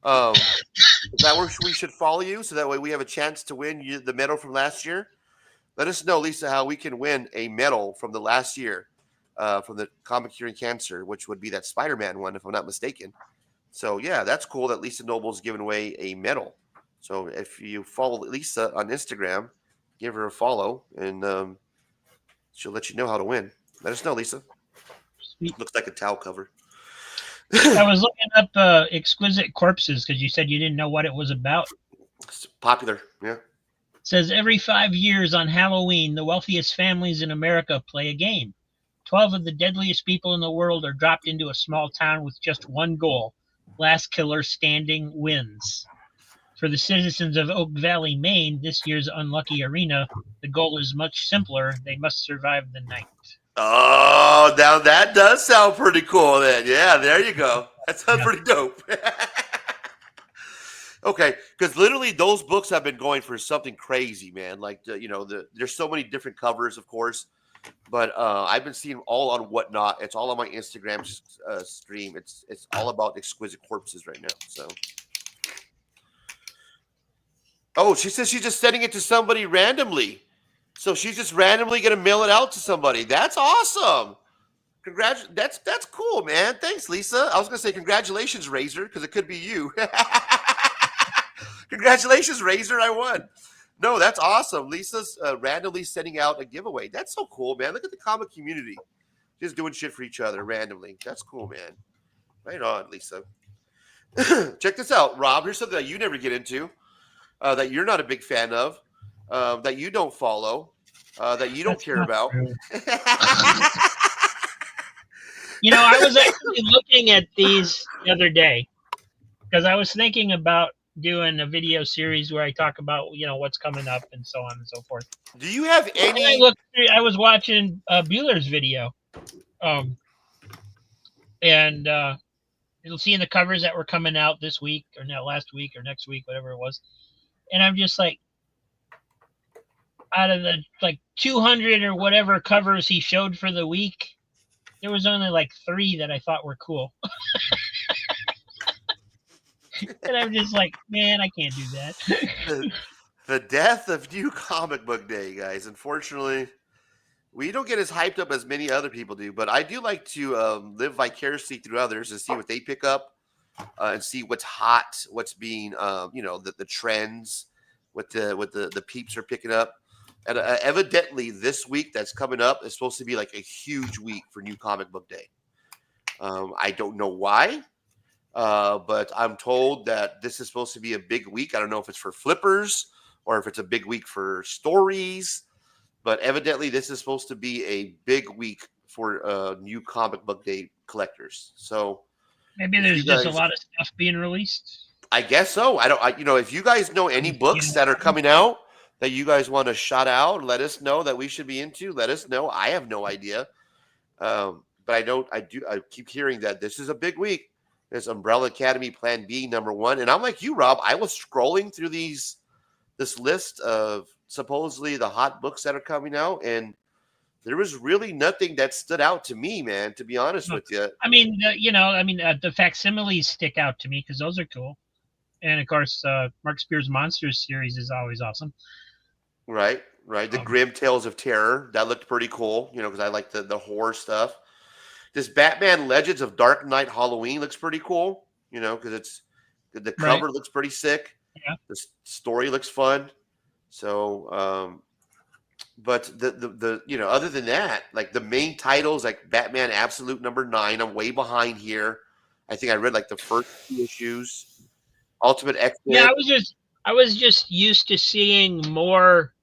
Is that where we should follow you so that way we have a chance to win the medal from last year? Let us know, Lisa, how we can win a medal from the last year from the Comic Curing Cancer, which would be that Spider-Man one, if I'm not mistaken. So, yeah, that's cool that Lisa Noble's giving away a medal. So if you follow Lisa on Instagram, give her a follow, and she'll let you know how to win. Let us know, Lisa. Sweet. Looks like a towel cover. I was looking up Exquisite Corpses because you said you didn't know what it was about. It's popular, yeah. It says every 5 years on Halloween, the wealthiest families in America play a game. 12 of the deadliest people in the world are dropped into a small town with just one goal: last killer standing wins. For the citizens of Oak Valley, Maine, this year's unlucky arena, the goal is much simpler. They must survive the night. Oh, now that does sound pretty cool then. Yeah, there you go. That sounds pretty dope. Okay, because literally those books have been going for something crazy, man. Like, there's so many different covers, of course, but I've been seeing all on Whatnot. It's all on my Instagram stream. It's all about exquisite corpses right now. So, oh, she says she's just sending it to somebody randomly. So she's just randomly gonna mail it out to somebody. That's awesome. That's cool, man. Thanks, Lisa. I was gonna say congratulations, Razor, because it could be you. Congratulations, Razor. I won. No, that's awesome. Lisa's randomly sending out a giveaway. That's so cool, man. Look at the comic community just doing shit for each other randomly. That's cool, man. Right on, Lisa. Check this out, Rob. Here's something that you never get into, that you're not a big fan of, that you don't follow, that you don't care about. I was actually looking at these the other day because I was thinking about doing a video series where I talk about what's coming up and so on and so forth. Do you have any? I was watching Bueller's video, and you'll see in the covers that were coming out this week or last week or next week, whatever it was, and I'm just like, out of the 200 or whatever covers he showed for the week, there was only 3 that I thought were cool. And I'm just like, man, I can't do that. The death of New Comic Book Day, guys. Unfortunately, we don't get as hyped up as many other people do, but I do like to live vicariously through others and see what they pick up, and see what's hot, what's being, the trends, what the peeps are picking up. And evidently, this week that's coming up is supposed to be like a huge week for New Comic Book Day. I don't know why, but I'm told that this is supposed to be a big week. I don't know if it's for flippers or if it's a big week for stories, but evidently this is supposed to be a big week for New Comic Book Day collectors. So maybe there's just a lot of stuff being released. I guess so. If you guys know any books that are coming out that you guys want to shout out, let us know that we should be into. Let us know. I have no idea. But I keep hearing that this is a big week. There's Umbrella Academy Plan B #1. And I'm like you, Rob. I was scrolling through this list of supposedly the hot books that are coming out, and there was really nothing that stood out to me, man, to be honest with you. I mean, the facsimiles stick out to me because those are cool. And of course, Mark Spear's Monsters series is always awesome. Right. The Grim Tales of Terror, that looked pretty cool, because I like the horror stuff. This Batman Legends of Dark Knight Halloween looks pretty cool, because it's the cover looks pretty sick. Yeah. The story looks fun. So, but the other than that, like the main titles, like Batman Absolute #9, I'm way behind here. I think I read the first 2 issues. Ultimate X-Men. Yeah, I was just used to seeing more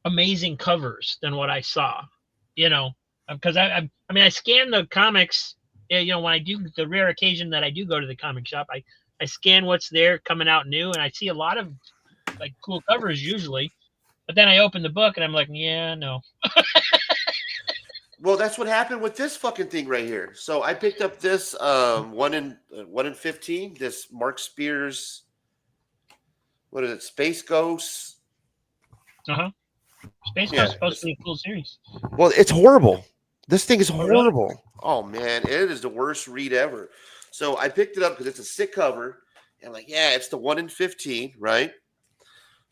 amazing covers than what I saw, because I scan the comics, when I do the rare occasion that I do go to the comic shop, I scan what's there coming out new, and I see a lot of cool covers usually, but then I open the book and I'm like, yeah, no. Well, that's what happened with this fucking thing right here. So I picked up this 1 in 15. This Mark Spears, what is it? Space Ghosts. Space Ghost is supposed to be a cool series. Well, it's horrible. This thing is horrible. Really? Oh man, it is the worst read ever. So I picked it up because it's a sick cover, and it's the 1 in 15, right?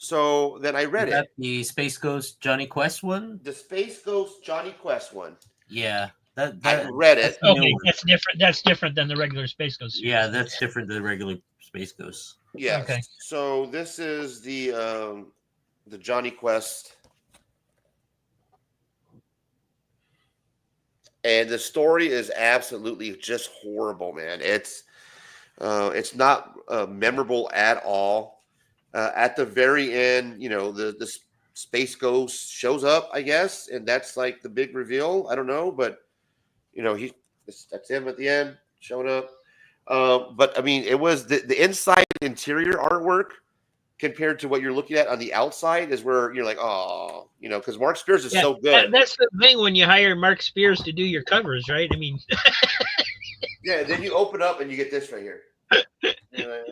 So then I read it. The Space Ghost Johnny Quest one? The Space Ghost Johnny Quest one. Yeah. I read it. Okay, that's different. That's different than the regular Space Ghost series. Yeah, that's different than the regular Space Ghost. Yeah. Okay. So this is the Johnny Quest. And the story is absolutely just horrible, man. It's not memorable at all. At the very end, the Space Ghost shows up, I guess, and that's the big reveal. I don't know, but that's him at the end. showing up. But I mean, it was the inside interior artwork compared to what you're looking at on the outside is where you're like, oh, because Mark Spears is Yeah, so good. that's the thing when you hire Mark Spears to do your covers, right? I mean, Yeah, then you open up and you get this right here. You're like,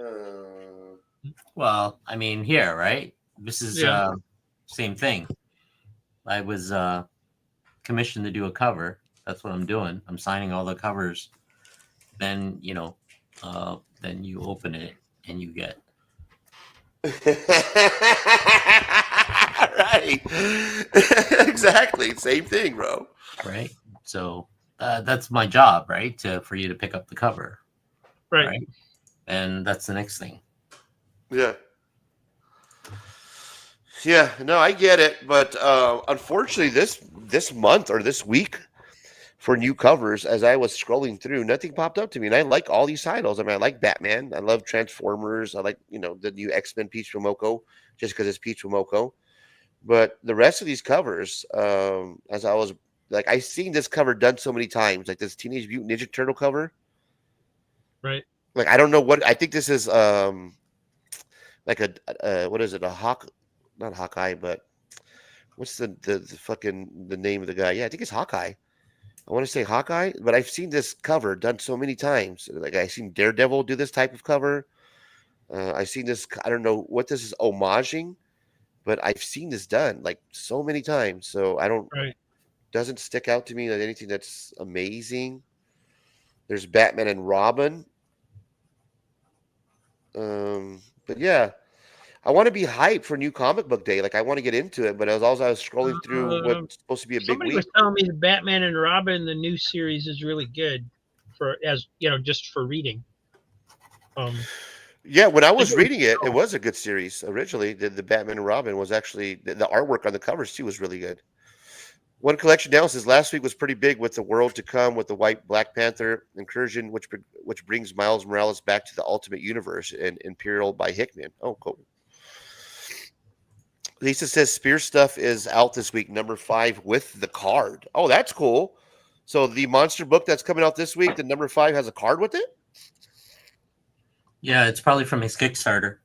Well, I mean, here, right? This is Yeah. same thing. I was commissioned to do a cover. That's what I'm doing. I'm signing all the covers. Then then you open it and you get right. Exactly. Same thing, bro. right. So that's my job, right? For you to pick up the cover, right. And that's the next thing. Yeah. Yeah, no, I get it, but unfortunately, this month or this week for new covers, as I was scrolling through, nothing popped up to me, and I like all these titles. I mean, I like Batman, I love Transformers, I like the new X-Men Peach Momoko, just because it's Peach Momoko. But the rest of these covers, as I was like, I've seen this cover done so many times, like this Teenage Mutant Ninja Turtle cover. Right. Like I don't know what I think this is. Like a what is it? Not Hawkeye, but what's the fucking the name of the guy? Yeah, I think it's Hawkeye. I want to say Hawkeye, but I've seen this cover done so many times. Like I've seen Daredevil do this type of cover. I've seen this. I don't know what this is homaging, but I've seen this done like so many times. So I don't. Right. Doesn't stick out to me like anything that's amazing. There's Batman and Robin. But yeah. I want to be hyped for New Comic Book Day. Like I want to get into it, but as I was scrolling through what's supposed to be a big Somebody week. was telling me the Batman and Robin, the new series, is really good just for reading. Yeah, when I was reading it, it was a good series. Originally, the Batman and Robin was actually the artwork on the covers too was really good. One collection down says last week was pretty big with the World to Come with the White Black Panther incursion, which brings Miles Morales back to the Ultimate Universe and Imperial by Hickman. Oh, cool. Lisa says Spear stuff is out this week, number 5 with the card. Oh, that's cool. So the monster book that's coming out this week, the number 5 has a card with it? Yeah, it's probably from his Kickstarter.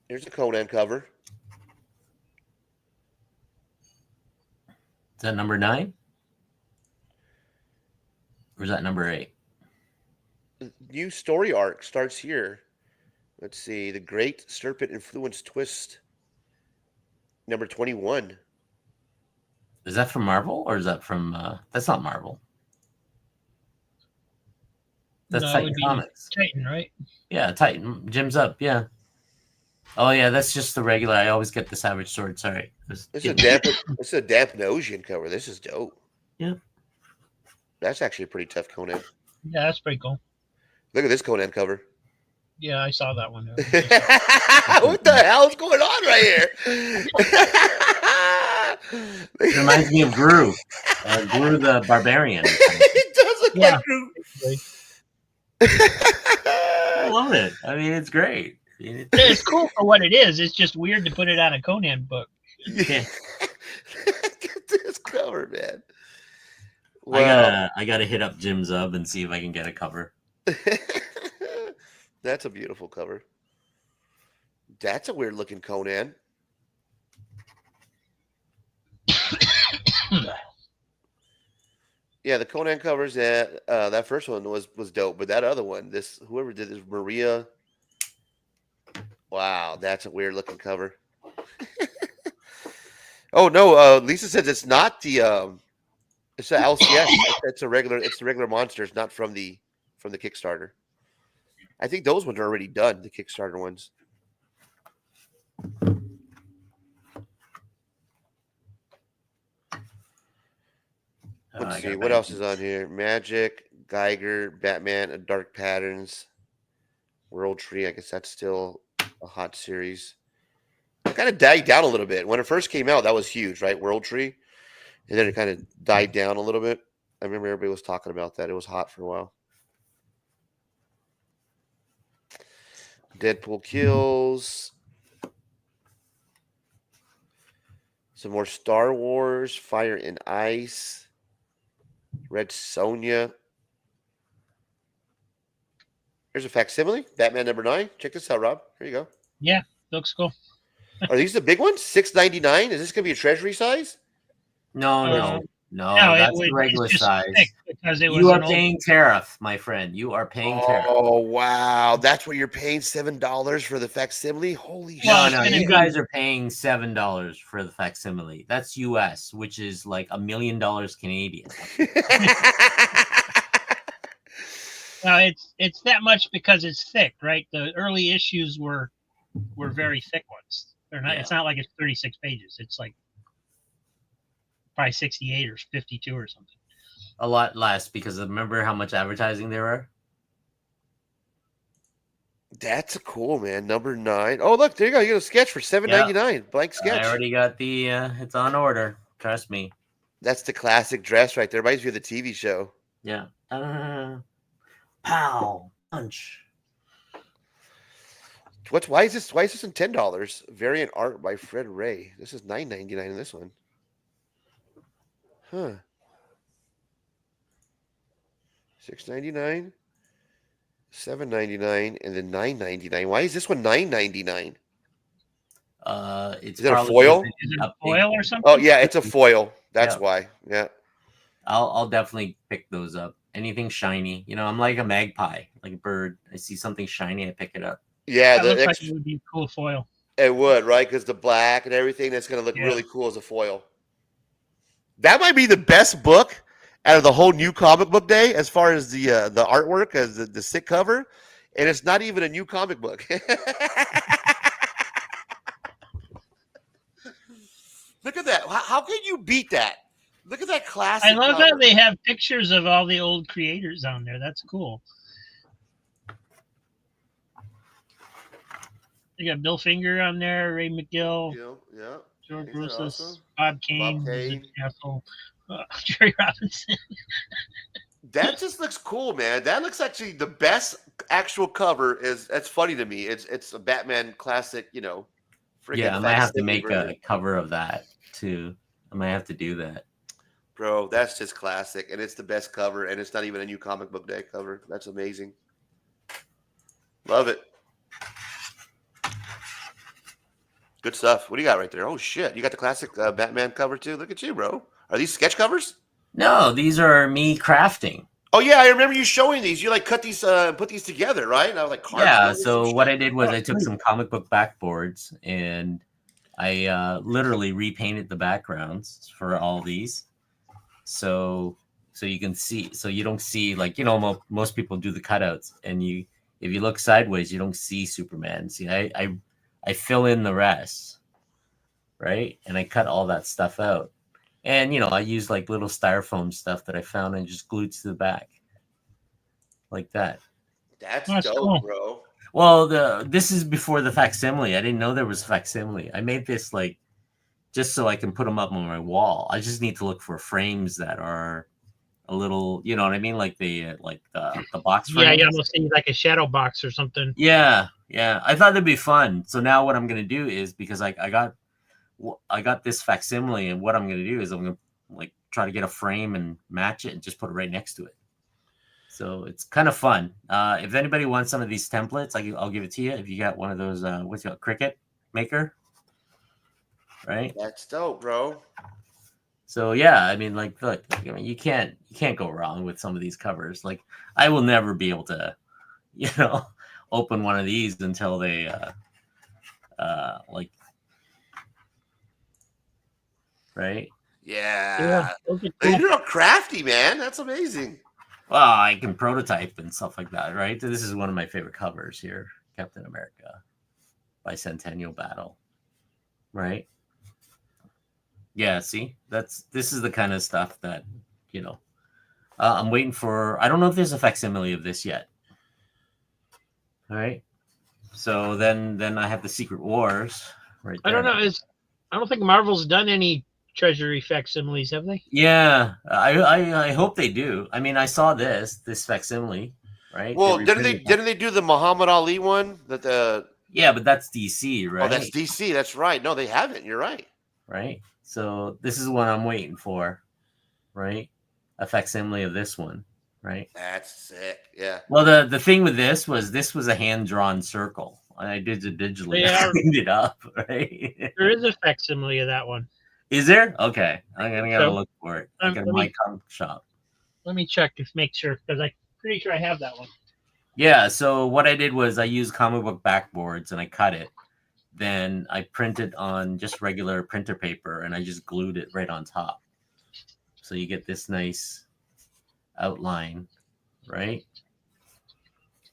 Here's a Conan cover. Is that number 9? Or is that number 8? New story arc starts here. Let's see. The Great Serpent Influence Twist. Number 21. Is that from Marvel or is that from that's not Marvel. That's No, Titan Comics. Titan, right? Yeah, Titan. Jim's up, yeah. Oh yeah, that's just the regular. I always get the Savage Sword. Sorry. This is a Dampnosian cover. This is dope. Yeah. That's actually a pretty tough Conan. Yeah, that's pretty cool. Look at this Conan cover. Yeah, I saw that one. What the hell is going on right here? It reminds me of Gru. Gru the Barbarian. It does look like Gru. I love it. I mean, it's great. It's cool for what it is. It's just weird to put it on a Conan book. Yeah. Get this cover, man. Wow. I gotta hit up Jim Zub and see if I can get a cover. That's a beautiful cover. That's a weird looking Conan. Yeah, the Conan covers that first one was dope, but that other one, whoever did this, Maria. Wow, that's a weird looking cover. Oh no, Lisa says it's not the it's the LCS. It's the regular monsters, not from the Kickstarter. I think those ones are already done, the Kickstarter ones. Let's see what else is on here. Magic, Geiger, Batman, and Dark Patterns, World Tree. I guess that's still a hot series. It kind of died down a little bit. When it first came out, that was huge, right? World Tree. And then it kind of died down a little bit. I remember everybody was talking about that. It was hot for a while. Deadpool kills. Some more Star Wars, Fire and Ice, Red Sonja. Here's a facsimile, Batman #9. Check this out, Rob. Here you go. Yeah, looks cool. Are these the big ones? $6.99. Is this gonna be a treasury size? No, Uh, no, No, that's the regular it's just size. thick because it was You are an old. paying tariff, my friend. You are paying tariff. Oh wow, that's what you're paying $7 for the facsimile. Holy Well, shit! it's No, gonna you be- guys are paying $7 for the facsimile. That's US, which is like $1 million Canadian. No, it's that much because it's thick, right? The early issues were very thick ones. They're not. Yeah. It's not like it's 36 pages. It's like probably 68 or 52 or something. A lot less because remember how much advertising there are? That's cool, man. #9. Oh, look, there you go. You get a sketch for $7.99. Blank sketch. I already got the it's on order. Trust me. That's the classic dress right there. Reminds me of the TV show. Yeah. Pow. Punch. Why is this in $10? Variant art by Fred Ray. This is $9.99 in this one. Huh. $6.99, $7.99, and then $9.99. Why is this one $9.99? It's Is it a probably foil? Is it a foil or something? Oh yeah, it's a foil. That's Yeah. why. Yeah. I'll definitely pick those up. Anything shiny. You know, I'm like a magpie, like a bird. I see something shiny, I pick it up. Yeah, That the looks like it would be a cool foil. it would, right? Because the black and everything, that's gonna look Yeah. really cool as a foil. That might be the best book out of the whole new comic book day, as far as the artwork, as the sick cover, and it's not even a new comic book. Look at that! How can you beat that? Look at that classic. I love cover. how they have pictures of all the old creators on there. That's cool. You got Bill Finger on there, Ray McGill, Yeah. George Isn't that Rosas, awesome? Bob Kane, Kane. Jerry Robinson. That just looks cool, man. That looks actually the best actual cover. That's funny to me. It's a Batman classic, friggin' Yeah, I might have to facsimile make version. a cover of that too. I might have to do that. Bro, that's just classic, and it's the best cover, and it's not even a new comic book day cover. That's amazing. Love it. Good stuff. What do you got right there? Oh shit, you got the classic Batman cover too. Look at you, bro. Are these sketch covers? No, these are me crafting. Oh yeah, I remember you showing these. You like cut these, put these together, right? And I was like, Yeah, so what I did was I took some comic book backboards and I literally repainted the backgrounds for all these. So you can see, so you don't see, like, most people do the cutouts, and if you look sideways, you don't see Superman. See, I fill in the rest, right? And I cut all that stuff out. And, I use like little styrofoam stuff that I found and just glued to the back like that. That's That's dope, cool. bro. Well, this is before the facsimile. I didn't know there was a facsimile. I made this like just so I can put them up on my wall. I just need to look for frames that are a little, you know what I mean, like the box frames. Yeah, you almost see like a shadow box or something. Yeah. I thought it'd be fun. So now what I'm gonna do is, because I got this facsimile, and what I'm gonna do is I'm gonna like try to get a frame and match it and just put it right next to it. So it's kind of fun. If anybody wants some of these templates, I'll give it to you. If you got one of those, what's it called, Cricut Maker, right? That's dope, bro. So yeah, I mean, like, look, you can't go wrong with some of these covers. Like, I will never be able to, open one of these until they, right? Yeah. those are cool. You're crafty, man. That's amazing. Well, I can prototype and stuff like that, right? This is one of my favorite covers here, Captain America, Bicentennial Battle, right? Yeah, see, this is the kind of stuff that, I'm waiting for. I don't know if there's a facsimile of this yet. All right. So then I have the Secret Wars right there. I don't know. I don't think Marvel's done any Treasury facsimiles, have they? Yeah, I hope they do. I mean, I saw this facsimile, right? Well, didn't they do the Muhammad Ali one? Yeah, but that's DC, right? Oh, that's DC. That's right. No, they haven't. You're right. Right. So this is what I'm waiting for, right? A facsimile of this one, right? That's sick. Yeah. Well, the thing with this was a hand drawn circle. I did it digitally. Yeah. I cleaned it up, right? There is a facsimile of that one. Is there? Okay, I'm gonna So, look for it. I got let my me- comic shop. Let me check to make sure because I'm pretty sure I have that one. Yeah. So what I did was I used comic book backboards and I cut it. Then I printed on just regular printer paper and I just glued it right on top. So you get this nice outline, right?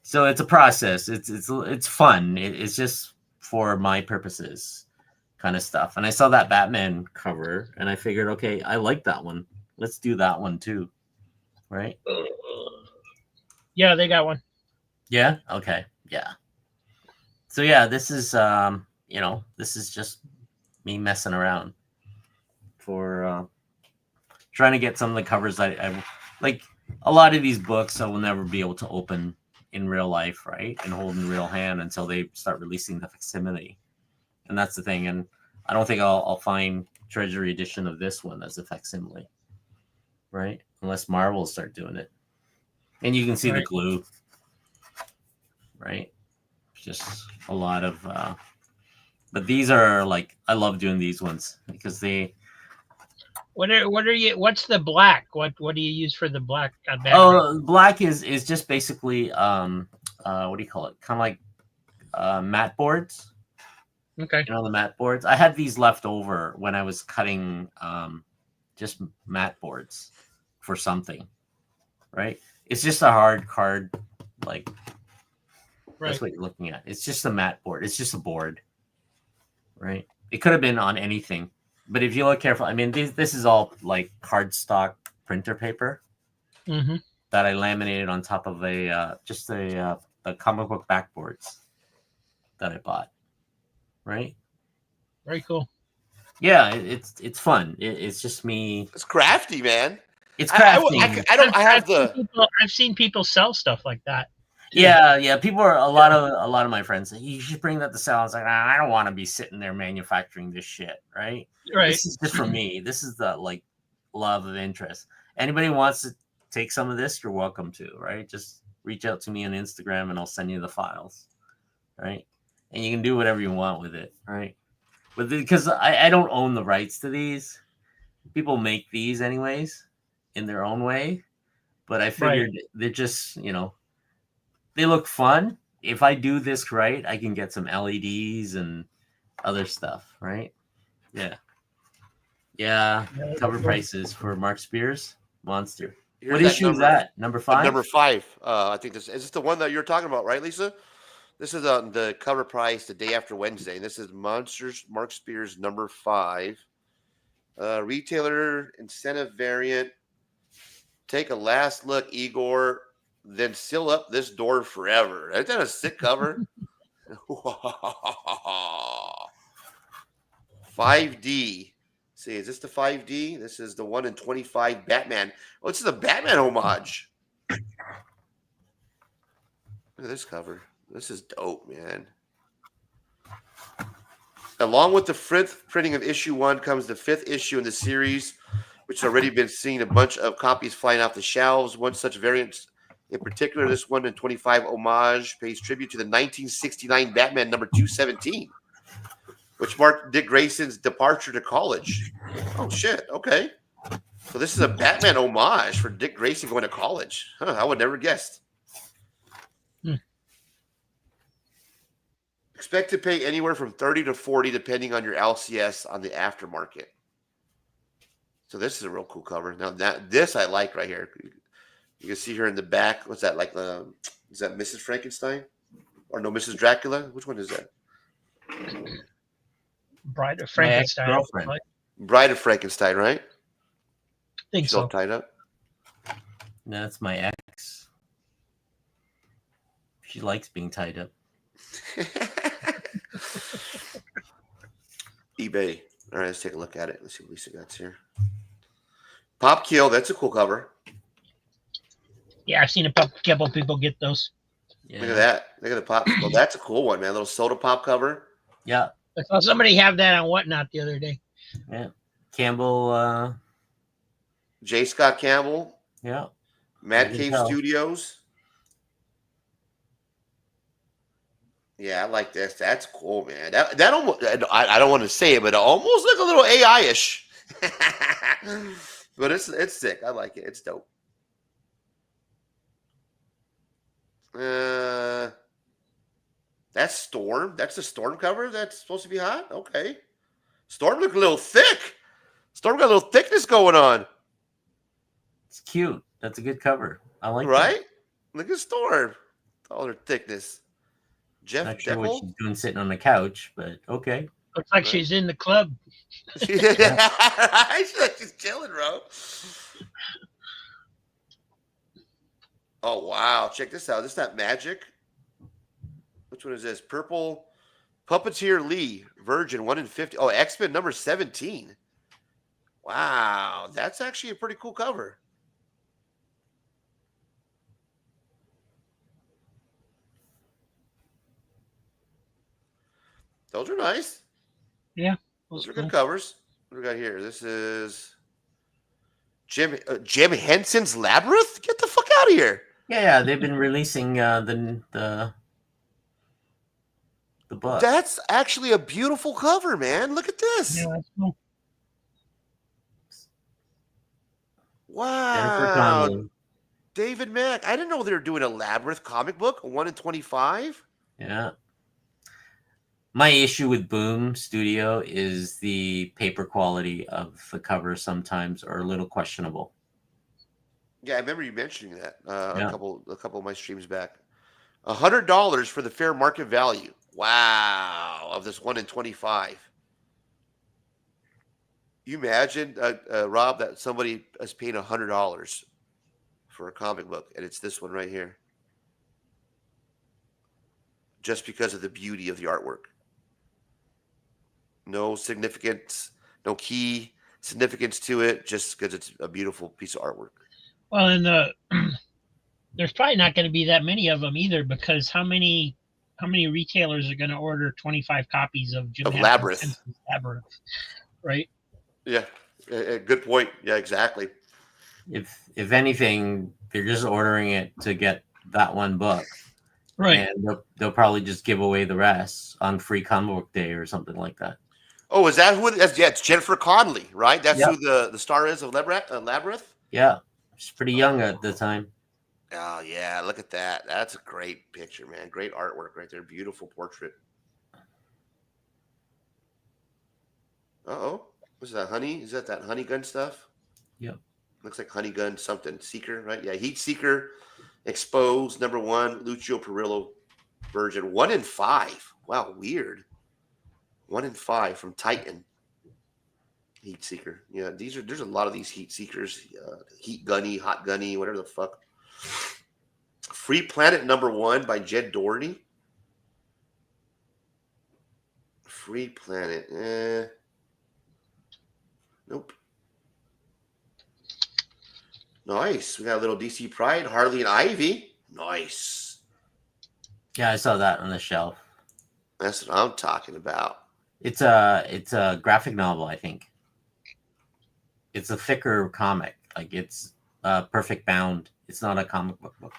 So it's a process. It's fun. It's just for my purposes kind of stuff. And I saw that Batman cover and I figured, okay, I like that one. Let's do that one too. Right? Yeah, they got one. Yeah. Okay. Yeah. So yeah, this is this is just me messing around for trying to get some of the covers I like. A lot of these books I will never be able to open in real life, right, and hold in real hand until they start releasing the facsimile, and that's the thing. And I don't think I'll find Treasury edition of this one as a facsimile, right, unless Marvel start doing it. And you can see the glue, right? Just a lot of but these are like, I love doing these ones because they What's the black? What do you use for the black background? Oh, black is just basically what do you call it? Kind of like mat boards. Okay. You know, the mat boards. I had these left over when I was cutting just mat boards for something, right? It's just a hard card, like that's what you're looking at. It's just a mat board. It's just a board, right? It could have been on anything, but if you look careful, I mean, this is all like cardstock printer paper that I laminated on top of a comic book backboards that I bought, right? Very cool. Yeah, it's fun. It's just me. It's crafty, man. It's crafty. I've seen people sell stuff like that. Yeah. People are a lot of my friends say, you should bring that to sell. I was like, I don't want to be sitting there manufacturing this shit, right? This is just for me. This is the like love of interest. Anybody wants to take some of this, you're welcome to, right? Just reach out to me on Instagram and I'll send you the files, right? And you can do whatever you want with it, right? But because I don't own the rights to these, people make these anyways in their own way. But I figured they're just, they look fun. If I do this right, I can get some LEDs and other stuff, right? Yeah. Cover prices for Mark Spears Monster. What issue is that? Number 5? Number 5. I think is this the one that you're talking about, right, Lisa? This is the cover price the day after Wednesday. This is Monsters Mark Spears number 5. Retailer incentive variant. Take a last look, Igor. Then seal up this door forever. Isn't that a sick cover? 5D. See, is this the 5D? This is the 1 in 25 Batman. Oh, this is a Batman homage. Look at this cover. This is dope, man. Along with the 5th printing of issue 1 comes the 5th issue in the series, which has already been seeing a bunch of copies flying off the shelves. One such variant in particular, this 1 in 25 homage pays tribute to the 1969 Batman number 217, which marked Dick Grayson's departure to college. Oh, shit. Okay. So this is a Batman homage for Dick Grayson going to college. Huh, I would never guessed. Expect to pay anywhere from 30 to 40 depending on your LCS on the aftermarket. So this is a real cool cover. Now this I like right here. You can see here in the back. What's that like? Is that Mrs. Frankenstein or no Mrs. Dracula? Which one is that? Bride of Frankenstein. Girlfriend. Bride of Frankenstein, right? I think She's so. all tied up. No, that's my ex. She likes being tied up. eBay. All right, let's take a look at it. Let's see what Lisa got here. Pop Kill. That's a cool cover. Yeah, I've seen a couple people get those. Yeah. Look at that. Look at the pop. Well, that's a cool one, man. A little soda pop cover. Yeah. I saw somebody have that on Whatnot the other day. Yeah. Campbell. J. Scott Campbell, Yeah. Mad I can Cave tell. Studios. Yeah, I like this. That's cool, man. That almost, I don't want to say it, but it almost look a little AI-ish. But it's sick. I like it. It's dope. That's Storm. That's the Storm cover. That's supposed to be hot. Okay. Storm look a little thick. Storm got a little thickness going on. It's cute. That's a good cover. I like Right? Look at Storm. All her thickness. that. Jeff Not sure what Deckel. she's doing sitting on the couch, but okay. Looks like Right. she's in the club. She's chilling, bro. Oh wow! Check this out. This is that Magic. Which one is this? Purple Puppeteer Lee Virgin 1 in 50. Oh, X-Men number 17. Wow, that's actually a pretty cool cover. Those are nice. Yeah. Those are cool. good covers. What do we got here? This is Jim Henson's Labyrinth. Get the fuck out of here. Yeah, they've been releasing the book. That's actually a beautiful cover, man. Look at this. Yeah, that's cool. Jennifer Wow. Connelly. David Mack. I didn't know they were doing a Labyrinth comic book, 1 in 25. Yeah. My issue with Boom Studio is the paper quality of the cover sometimes are a little questionable. Yeah, I remember you mentioning that Yeah. a couple of my streams back. $100 for the fair market value. Wow, of this 1 in 25. You imagine, Rob, that somebody is paying $100 for a comic book, and it's this one right here, just because of the beauty of the artwork. No significance, no key significance to it, just because it's a beautiful piece of artwork. Well, and there's probably not going to be that many of them either, because how many retailers are going to order 25 copies of Jim Henson's Labyrinth. Labyrinth, right? Yeah, good point. Yeah, exactly. If anything, they're just ordering it to get that one book. Right. And they'll probably just give away the rest on free comic book day or something like that. Oh, is that who it is? Yeah, it's Jennifer Connelly, right? That's Yep. who the star is of Labyrinth? Yeah. She's pretty young at the time. Oh, yeah. Look at that. That's a great picture, man. Great artwork right there. Beautiful portrait. Uh-oh. What's that, honey? Is that honey gun stuff? Yep. Looks like honey gun something. Seeker, right? Yeah, Heat Seeker. Exposed, number 1. Lucio Perillo version. 1 in 5. Wow, weird. 1 in 5 from Titan. Heat Seeker. Yeah, there's a lot of these Heat Seekers. Heat Gunny, Hot Gunny, whatever the fuck. Free Planet number 1 by Jed Doherty. Free Planet. Nope. Nice. We got a little DC Pride. Harley and Ivy. Nice. Yeah, I saw that on the shelf. That's what I'm talking about. It's a graphic novel, I think. It's a thicker comic. Like it's perfect bound. It's not a comic book book.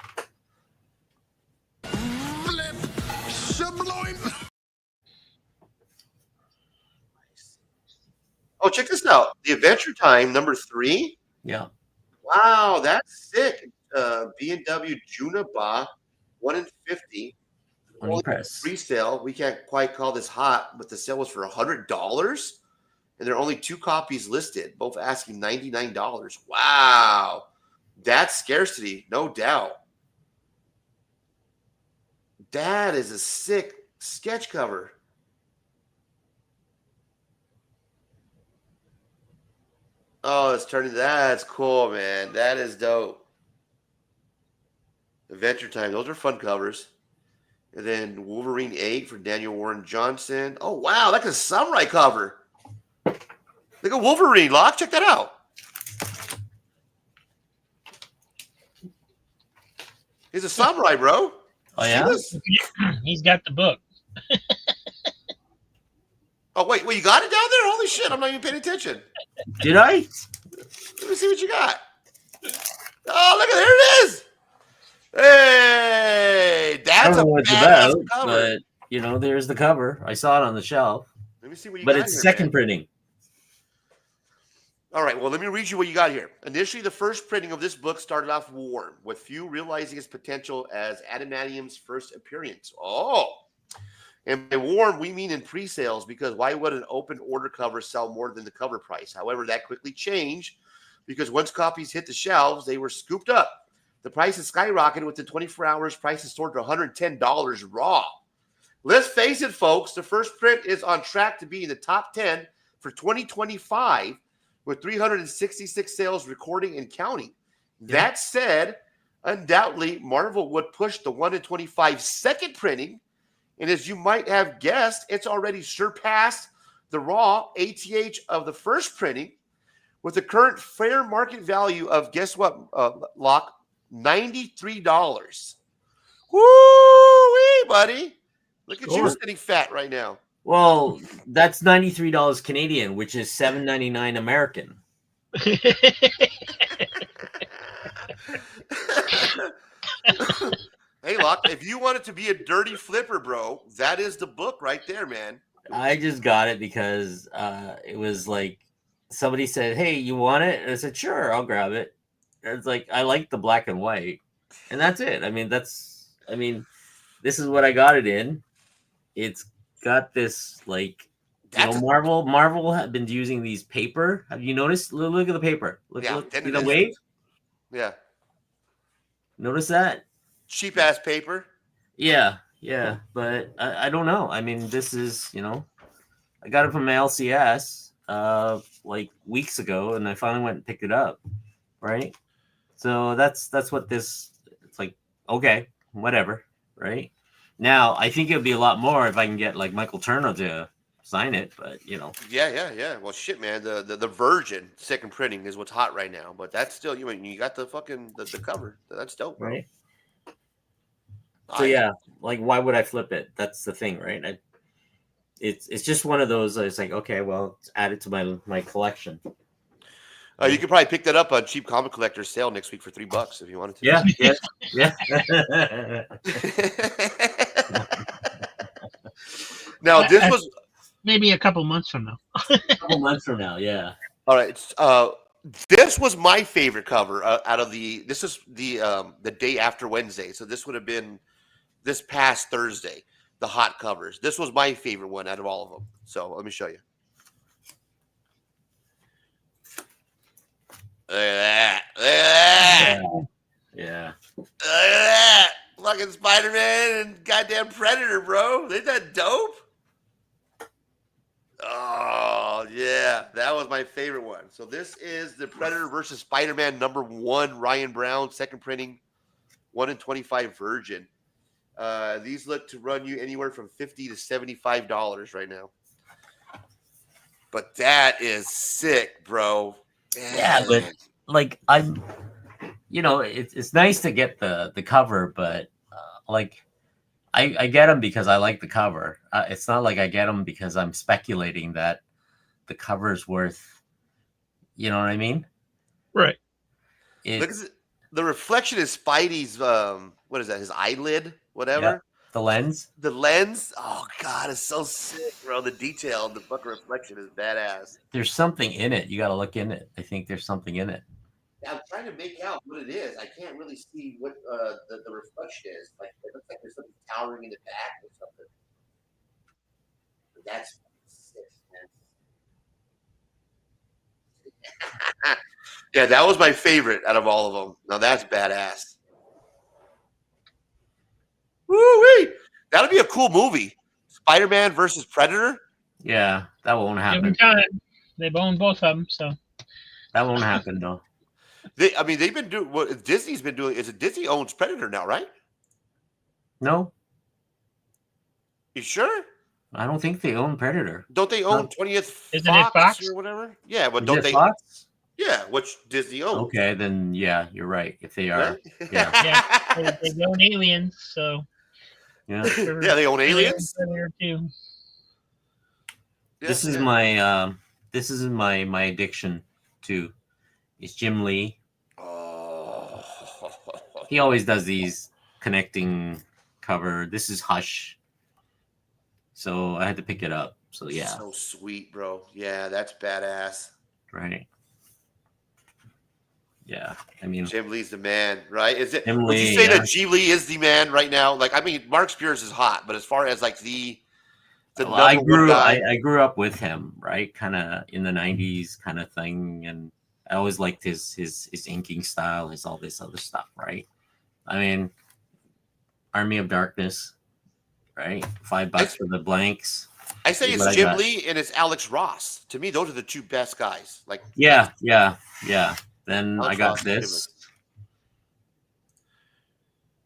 Oh, check this out. The Adventure Time number 3. Yeah. Wow, that's sick. B&W Junaba, 1 in 50. Only press. Pre-sale. We can't quite call this hot, but the sale was for $100, and there are only 2 copies listed, both asking $99. Wow, that's scarcity, no doubt. That is a sick sketch cover. Oh, it's turning. That's cool, man. That is dope. Adventure Time. Those are fun covers. And then Wolverine 8 for Daniel Warren Johnson. Oh, wow. That's a samurai cover. Look at Wolverine, Locke. Check that out. He's a samurai, bro. Oh, yeah? He's got the book. Oh wait, you got it down there? Holy shit! I'm not even paying attention. Did I? Let me see what you got. Oh, look at there it is. Hey, I that's don't a know what it's badass about, cover. but there's the cover. I saw it on the shelf. Let me see what you But got it's here, second man. printing. All right, well, let me read you what you got here. Initially, the first printing of this book started off warm, with few realizing its potential as adamantium's first appearance. Oh, and by warm, we mean in pre-sales, because why would an open order cover sell more than the cover price? However, that quickly changed because once copies hit the shelves, they were scooped up. The prices skyrocketed within 24 hours. Prices soared to $110 raw. Let's face it, folks, the first print is on track to be in the top 10 for 2025 with 366 sales recording and counting. Yeah. That said, undoubtedly, Marvel would push the 1 in 25 second printing. And as you might have guessed, it's already surpassed the raw ATH of the first printing with the current fair market value of, guess what, Locke? $93. Woo-wee, buddy. Look at you Sure. sitting fat right now. Well, that's $93 Canadian, which is $7.99 American. Hey, Locke, if you want it to be a dirty flipper, bro, that is the book right there, man. I just got it because it was like somebody said, "Hey, you want it?" And I said, "Sure, I'll grab it." And it's like I like the black and white, and that's it. I mean, this is what I got it in. It's got this like Marvel have been using these paper. Have you noticed? Look at the paper. Look, Yeah, look, see the wave. Yeah. Notice that? Cheap ass paper. Yeah, but I don't know. I mean, this is, I got it from my LCS like weeks ago, and I finally went and picked it up, right? So that's what this. It's like, okay, whatever, right? Now I think it would be a lot more if I can get like Michael Turner to sign it, but Yeah. Well, shit, man. The Virgin second printing is what's hot right now, but that's still you got the fucking the cover. That's dope, bro. Right. So yeah, like why would I flip it? That's the thing, right? It's just one of those. It's like, okay, well, add it to my collection. You could probably pick that up on Cheap Comic Collector's sale next week for $3 if you wanted to. Yeah. Now this was maybe a couple months from now. Yeah. All right. This was my favorite cover out of the. This is the day after Wednesday, so this would have been this past Thursday. The hot covers. This was my favorite one out of all of them. So let me show you. Look at that. Yeah. Look at that. Fucking Spider-Man and goddamn Predator, bro. Ain't that dope? Oh, yeah. That was my favorite one. So this is the Predator versus Spider-Man #1, Ryan Brown, second printing, 1 in 25 Virgin. These look to run you anywhere from $50 to $75 right now. But that is sick, bro. Yeah, but like I'm, it's nice to get the cover, but like I get them because I like the cover. It's not like I get them because I'm speculating that the cover is worth. You know what I mean? Right. Look at the reflection is Spidey's. What is that? His eyelid, whatever. Yeah, the lens. The lens. Oh god, it's so sick, bro. The detail, the fucking reflection is badass. There's something in it. You got to look in it. I think there's something in it. I'm trying to make out what it is. I can't really see what the reflection is. Like it looks like there's something towering in the back or something. But that's sick, man. Yeah, that was my favorite out of all of them. Now that's badass. Woo-wee! That'll be a cool movie. Spider-Man versus Predator. Yeah, that won't happen. They've owned both of them, so that won't happen though. They've been doing what Disney's been doing. Is it Disney owns Predator now, right? No. You sure? I don't think they own Predator. Don't they own 20th Isn't it Fox or whatever? Yeah, but Is don't it they? Fox? Yeah, which Disney owns. Okay, then yeah, you're right. If they are, yeah, they own Aliens, so yeah, yeah, they own Aliens. Predator too. This is my my addiction to is Jim Lee. Oh. He always does these connecting cover. This is Hush. So I had to pick it up. So yeah. So sweet, bro. Yeah, that's badass. Right. Yeah. I mean, Jim Lee's the man, right? Is it? Jim Would you Lee, say yeah. that G Lee is the man right now? Like, I mean, Mark Spears is hot, but as far as like the well, number one guy, I grew up with him, right? Kind of in the 90s kind of thing. And I always liked his inking style, his all this other stuff, right? I mean, Army of Darkness, right? $5 for the blanks. I say is it's what I Jim got. Lee and it's Alex Ross. To me, those are the two best guys. Like, Yeah. Then Alex I got Ross is this.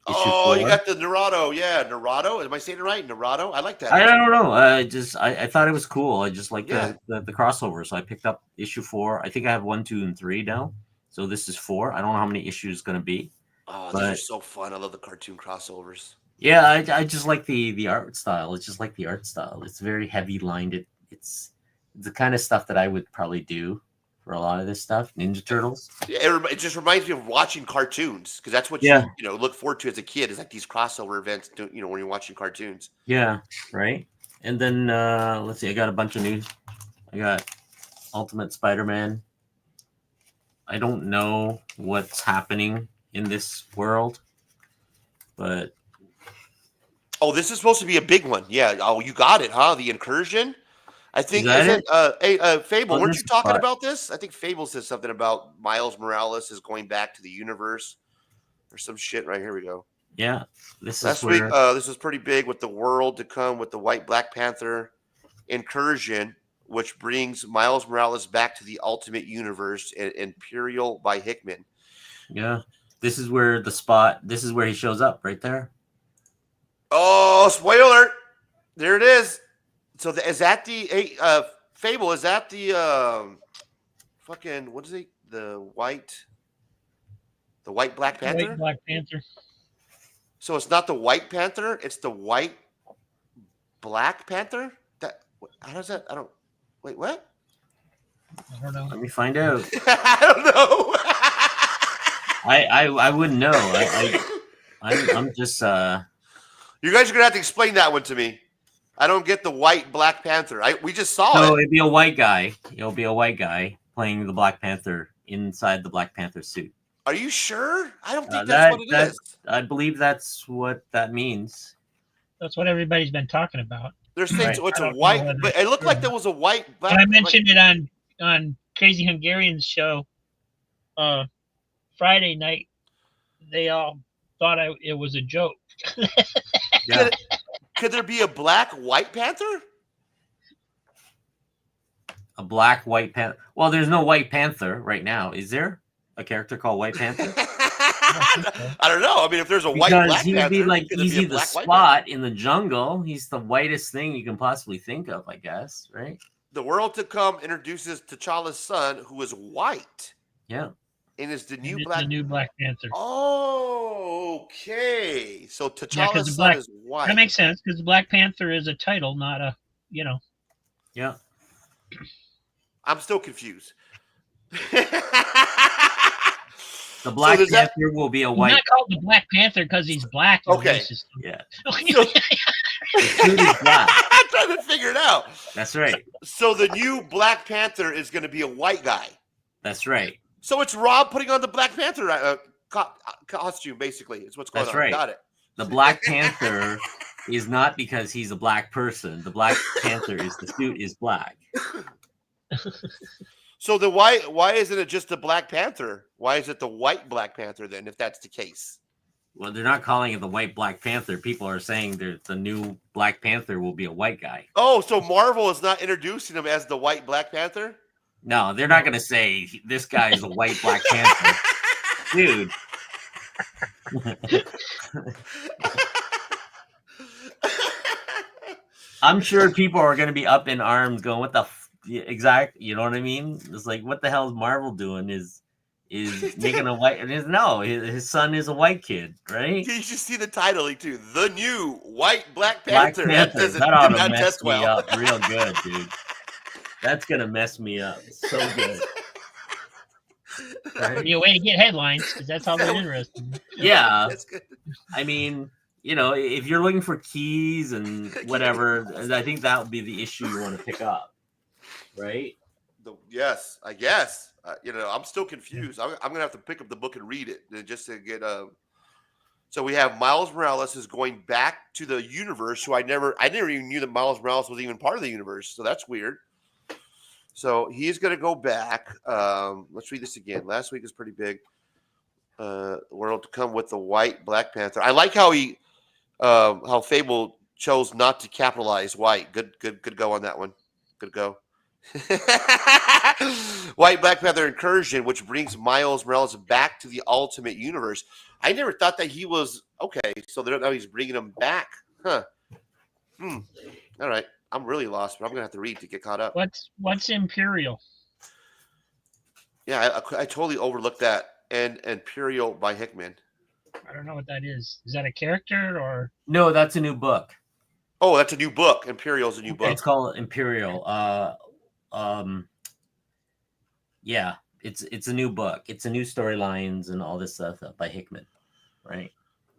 Issue oh, you 4. got the Naruto. Yeah, Naruto. Am I saying it right? Naruto. I like that. I don't know. I thought it was cool. I just like Yeah. the crossover. So I picked up issue 4. I think I have 1, 2, and 3 now. So this is 4. I don't know how many issues it's gonna be. Oh, but- these are so fun. I love the cartoon crossovers. Yeah, I just like the art style. It's just like the art style. It's very heavy lined. It's the kind of stuff that I would probably do for a lot of this stuff. Ninja Turtles. Yeah, it just reminds me of watching cartoons because that's what Yeah. you look forward to as a kid is like these crossover events. When you're watching cartoons. Yeah, right. And then let's see. I got a bunch of new. I got Ultimate Spider-Man. I don't know what's happening in this world, but Oh, this is supposed to be a big one. Yeah. Oh, you got it, huh? The incursion. I think that isn't Fable. Oh, Weren't this you talking spot. about this? I think Fable says something about Miles Morales is going back to the universe or some shit. Right here we go. yeah, this Last is week, where this was pretty big with the world to come with the White Black Panther incursion, which brings Miles Morales back to the Ultimate Universe and Imperial by Hickman. yeah, this is where the spot. This is where he shows up right there. Oh, spoiler! There it is. So is that the Fable? Is that the fucking what is it? The White Black Panther? White Black Panther. So it's not the White Panther, it's the White Black Panther? How does that? I don't wait, what? I don't know. Let me find out. I don't know. I wouldn't know. I'm just You guys are gonna have to explain that one to me. I don't get the White Black Panther. We just saw So it. it'd be a white guy. It'll be a white guy playing the Black Panther inside the Black Panther suit. Are you sure? I don't think that's what it is. I believe that's what that means. That's what everybody's been talking about. They're saying Right. so it's I a don't know white, whether- but it looked like there was a white black. And I mentioned it on Crazy Hungarian's show Friday night. They all thought it was a joke. Yeah. Could there be a black White Panther? A black White Panther. Well, there's no White Panther right now. Is there a character called White Panther? I don't know. I mean, if there's a white Because black he would Panther, be like could there be easy a the black White spot in the jungle. He's the whitest thing you can possibly think of, I guess. Right? The world to come introduces T'Challa's son, who is white, Yeah. and is the new It's black. the new Black Panther. Oh, okay. So Yeah, 'cause T'Challa's the son black- is white. That makes sense because the Black Panther is a title, not a Yeah. I'm still confused. The Black does that- Panther will be a He's white. not called the Black Panther because he's black. and Okay. racist. Yeah. So- The suit is black. I'm trying to figure it out. That's right. So the new Black Panther is going to be a white guy. That's right. So it's Rob putting on the Black Panther costume, basically. Is what's going That's on. right. Got it. The Black Panther is not because he's a black person. The Black Panther is the suit is black. So why isn't it just the Black Panther? Why is it the White Black Panther then, if that's the case? Well, they're not calling it the White Black Panther. People are saying the new Black Panther will be a white guy. Oh, so Marvel is not introducing him as the White Black Panther? No, they're not going to say this guy is a white Black Panther. Dude. I'm sure people are going to be up in arms going, what the exact, you know what I mean? It's like, what the hell is Marvel doing is making a white, no, his son is a white kid, right? You should see the title too. The new White Black Black Panther. Panther. That doesn't That ought did to not mess test me well. up real good, dude. That's gonna mess me up so good. Right? Be a way to get headlines because that's how they're interested. Yeah. That's good. I mean, if you're looking for keys and whatever, I think that would be the issue you want to pick up, right? Yes, I guess. I'm still confused. I'm gonna have to pick up the book and read it just to get. So we have Miles Morales is going back to the universe. Who I never even knew that Miles Morales was even part of the universe. So that's weird. So he's gonna go back. Let's read this again. Last week is pretty big. World to come with the white Black Panther. I like how Fable chose not to capitalize white. Good go on that one. Good go. White Black Panther incursion, which brings Miles Morales back to the Ultimate Universe. I never thought that he was okay. So now he's bringing him back, huh? All right, I'm really lost, but I'm gonna have to read to get caught up. What's Imperial? Yeah, I totally overlooked that. And Imperial by Hickman. I don't know what that is. Is that a character or? No, that's a new book. Oh, that's a new book. Imperial's a new book. It's called Imperial. Yeah, it's a new book. It's a new storylines and all this stuff by Hickman, right?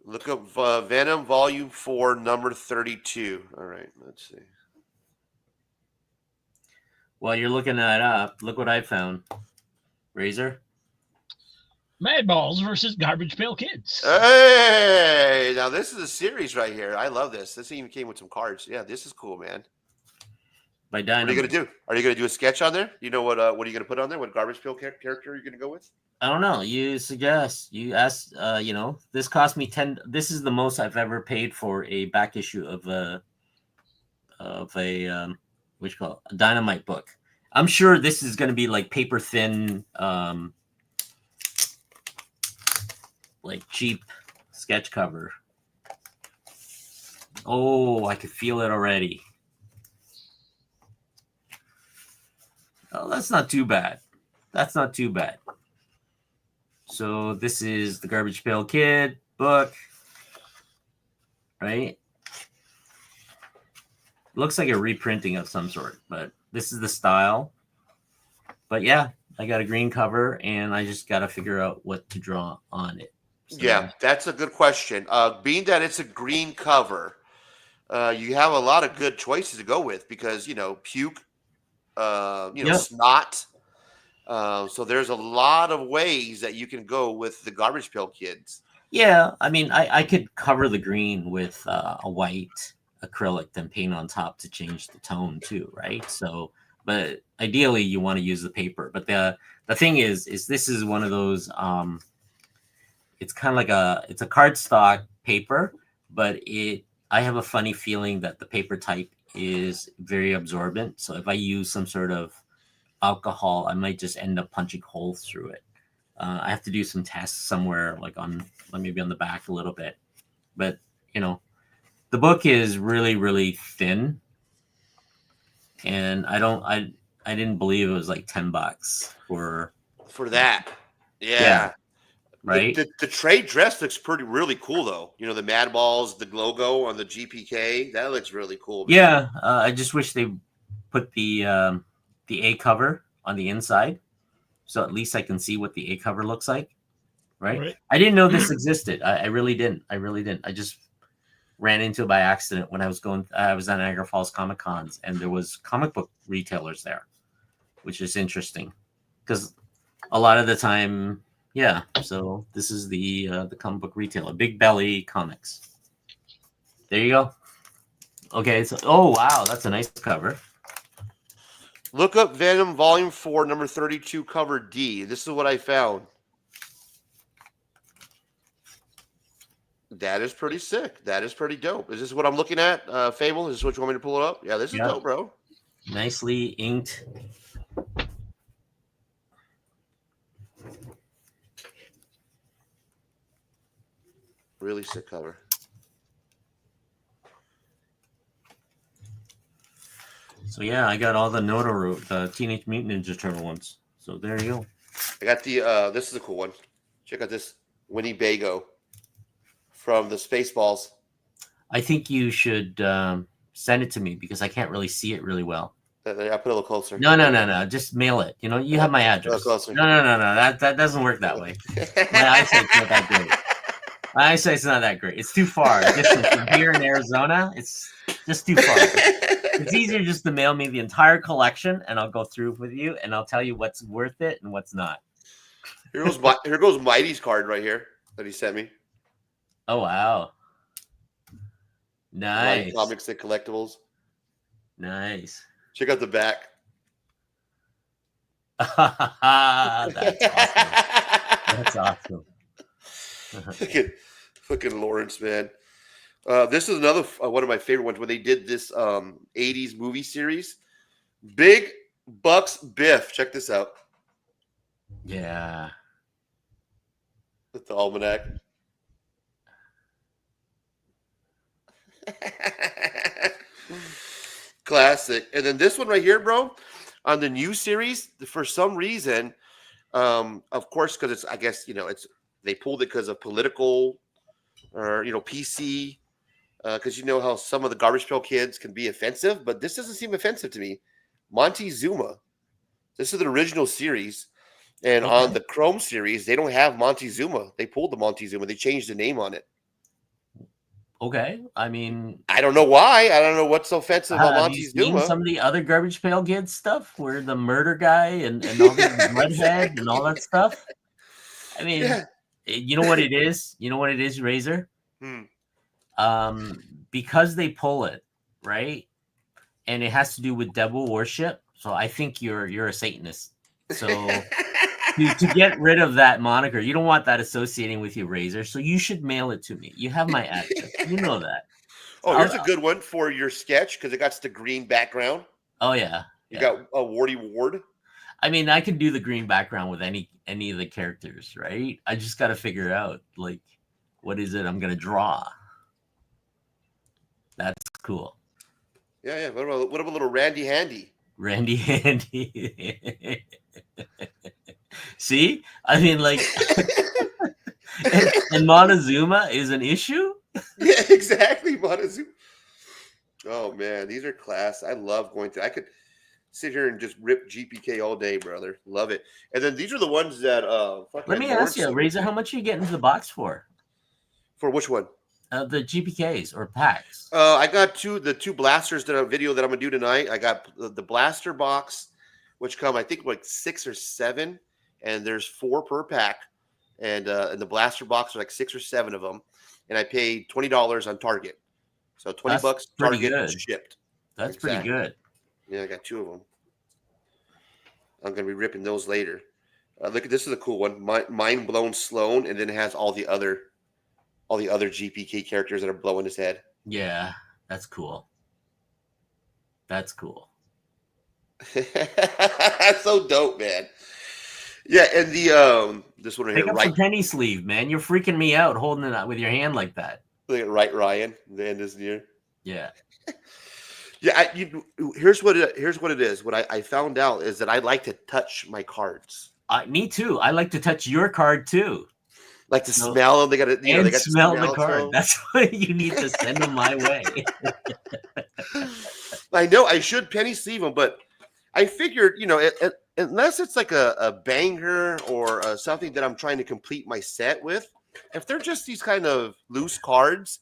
Look up Venom Volume 4, number 32. All right, let's see. While you're looking that up, look what I found. Razor. Mad Balls versus Garbage Pail Kids. Hey, now this is a series right here. I love this. This even came with some cards. Yeah, this is cool, man. By Dynamite. What are you gonna do? Are you gonna do a sketch on there? You know what? What are you gonna put on there? What Garbage Pail character are you gonna go with? I don't know. You suggest. You ask. This cost me 10. This is the most I've ever paid for a back issue of a what you call it? A Dynamite book. I'm sure this is going to be like paper thin, like cheap sketch cover. Oh, I could feel it already. Oh, that's not too bad. That's not too bad. So this is the Garbage Pail Kid book, right? Looks like a reprinting of some sort, but this is the style. But yeah, I got a green cover, and I just got to figure out what to draw on it. So, yeah, that's a good question. Being that it's a green cover, you have a lot of good choices to go with because puke, snot. So there's a lot of ways that you can go with the Garbage Pail Kids. Yeah, I mean, I could cover the green with a white acrylic, then paint on top to change the tone too, right? So, but ideally you want to use the paper. But the thing is this is one of those. It's kind of like it's a cardstock paper, but I have a funny feeling that the paper type is very absorbent. So if I use some sort of alcohol, I might just end up punching holes through it. I have to do some tests somewhere, like maybe on the back a little bit. But the book is really, really thin, and I didn't believe it was like $10 for that. Yeah. Right. The trade dress looks really cool though. The Mad Balls, the logo on the GPK, that looks really cool. Man. Yeah, I just wish they put the A cover on the inside, so at least I can see what the A cover looks like. Right. I didn't know this existed. I really didn't. I just ran into it by accident when I was at Niagara Falls Comic Cons, and there was comic book retailers there, which is interesting because a lot of the time. Yeah, so this is the comic book retailer, Big Belly Comics. There you go. Okay, so wow, that's a nice cover. Look up Venom Volume 4, number 32, cover D. This is what I found. That is pretty sick. That is pretty dope. Is this what I'm looking at, Fable? Is this what you want me to pull it up? Yeah, this is dope, bro. Nicely inked. Really sick cover. So yeah, I got all the the Teenage Mutant Ninja Turtle ones. So there you go. I got the this is a cool one. Check out this Winnebago from the Spaceballs. I think you should send it to me because I can't really see it really well. I put it a little closer. No. Just mail it. You know, you have my address. closer. No. That doesn't work that way. My eyesight's not that great. My eyesight's not that great. It's too far. Distance from here in Arizona, it's just too far. It's easier just to mail me the entire collection, and I'll go through with you, and I'll tell you what's worth it and what's not. Here goes Mighty's card right here that he sent me. Oh wow! Nice. Comics and collectibles. Nice. Check out the back. That's awesome. That's awesome. Fucking Lawrence, man. This is another one of my favorite ones where they did this 80s movie series. Big Bucks Biff. Check this out. Yeah. With the almanac. Classic. And then this one right here, bro, on the new series, for some reason, of course, because it's, I guess, they pulled it because of political or, PC, because you know how some of the Garbage Pail Kids can be offensive, but this doesn't seem offensive to me. Montezuma. This is the original series. And on the Chrome series, they don't have Montezuma. They pulled the Montezuma. They changed the name on it. Okay. I mean, I don't know why. I don't know what's so offensive about have you seen Montezuma. some of the other Garbage Pail Kids stuff where the murder guy and all the redhead and all that stuff? I mean, you know what it is? You know what it is, Razor? Because they pull it, right? And it has to do with devil worship. So I think you're a Satanist. So to get rid of that moniker, you don't want that associating with you, Razor. So you should mail it to me. You have my address. You know that. Oh, here's a good one for your sketch because it got the green background. Oh yeah. You got a Wardy Ward. I mean, I can do the green background with any of the characters, right? I just got to figure out like what is it I'm gonna draw. That's cool. Yeah. What about a little Randy Handy? Randy Handy. See, I mean, like, and Montezuma is an issue. Yeah, exactly, Montezuma. Oh man, these are class. I love going through. I could sit here and just rip GPK all day, brother. Love it. And then these are the ones that. Let me ask you, Razor, how much are you getting into the box for? For which one? The GPKs or packs. I got the two blasters that video that I'm gonna do tonight. I got the blaster box, which come I think like 6 or 7, and there's 4 per pack, and the blaster box are like 6 or 7 of them, and I paid $20 on Target, so $20 Target shipped. That's pretty good. Yeah, I got 2 of them. I'm gonna be ripping those later. Look at this is a cool one, Mind Blown Sloan, and then it has all the other GPK characters that are blowing his head. Yeah, that's cool. That's cool. That's so dope, man. Yeah, and the this one right Pick here, up some penny sleeve, man. You're freaking me out holding it out with your hand like that. Look at Ryan. The end is near. Yeah. Yeah, here's what it is. What I found out is that I like to touch my cards. Me too. I like to touch your card too. Like to smell them. They got to they got smell the card. That's why you need to send them my way. I know I should penny sleeve them, but I figured, unless it's like a banger or something that I'm trying to complete my set with, if they're just these kind of loose cards,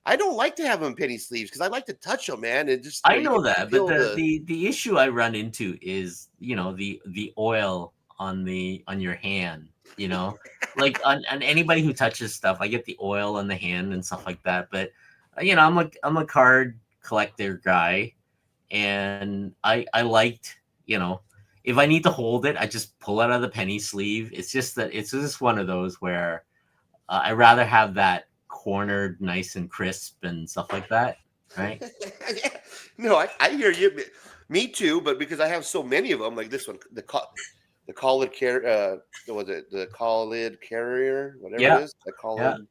I don't like to have them penny sleeves because I like to touch them, man. And just I know that, but the issue I run into is the oil on your hand. Like on anybody who touches stuff, I get the oil on the hand and stuff like that. But I'm a card collector guy, and I liked, if I need to hold it, I just pull it out of the penny sleeve. It's just one of those where I rather have that cornered nice and crisp and stuff like that, right? No, I hear you. Me too, but because I have so many of them, like this one, the Collid Carrier, was it the Collid Carrier, whatever it is, the Collid.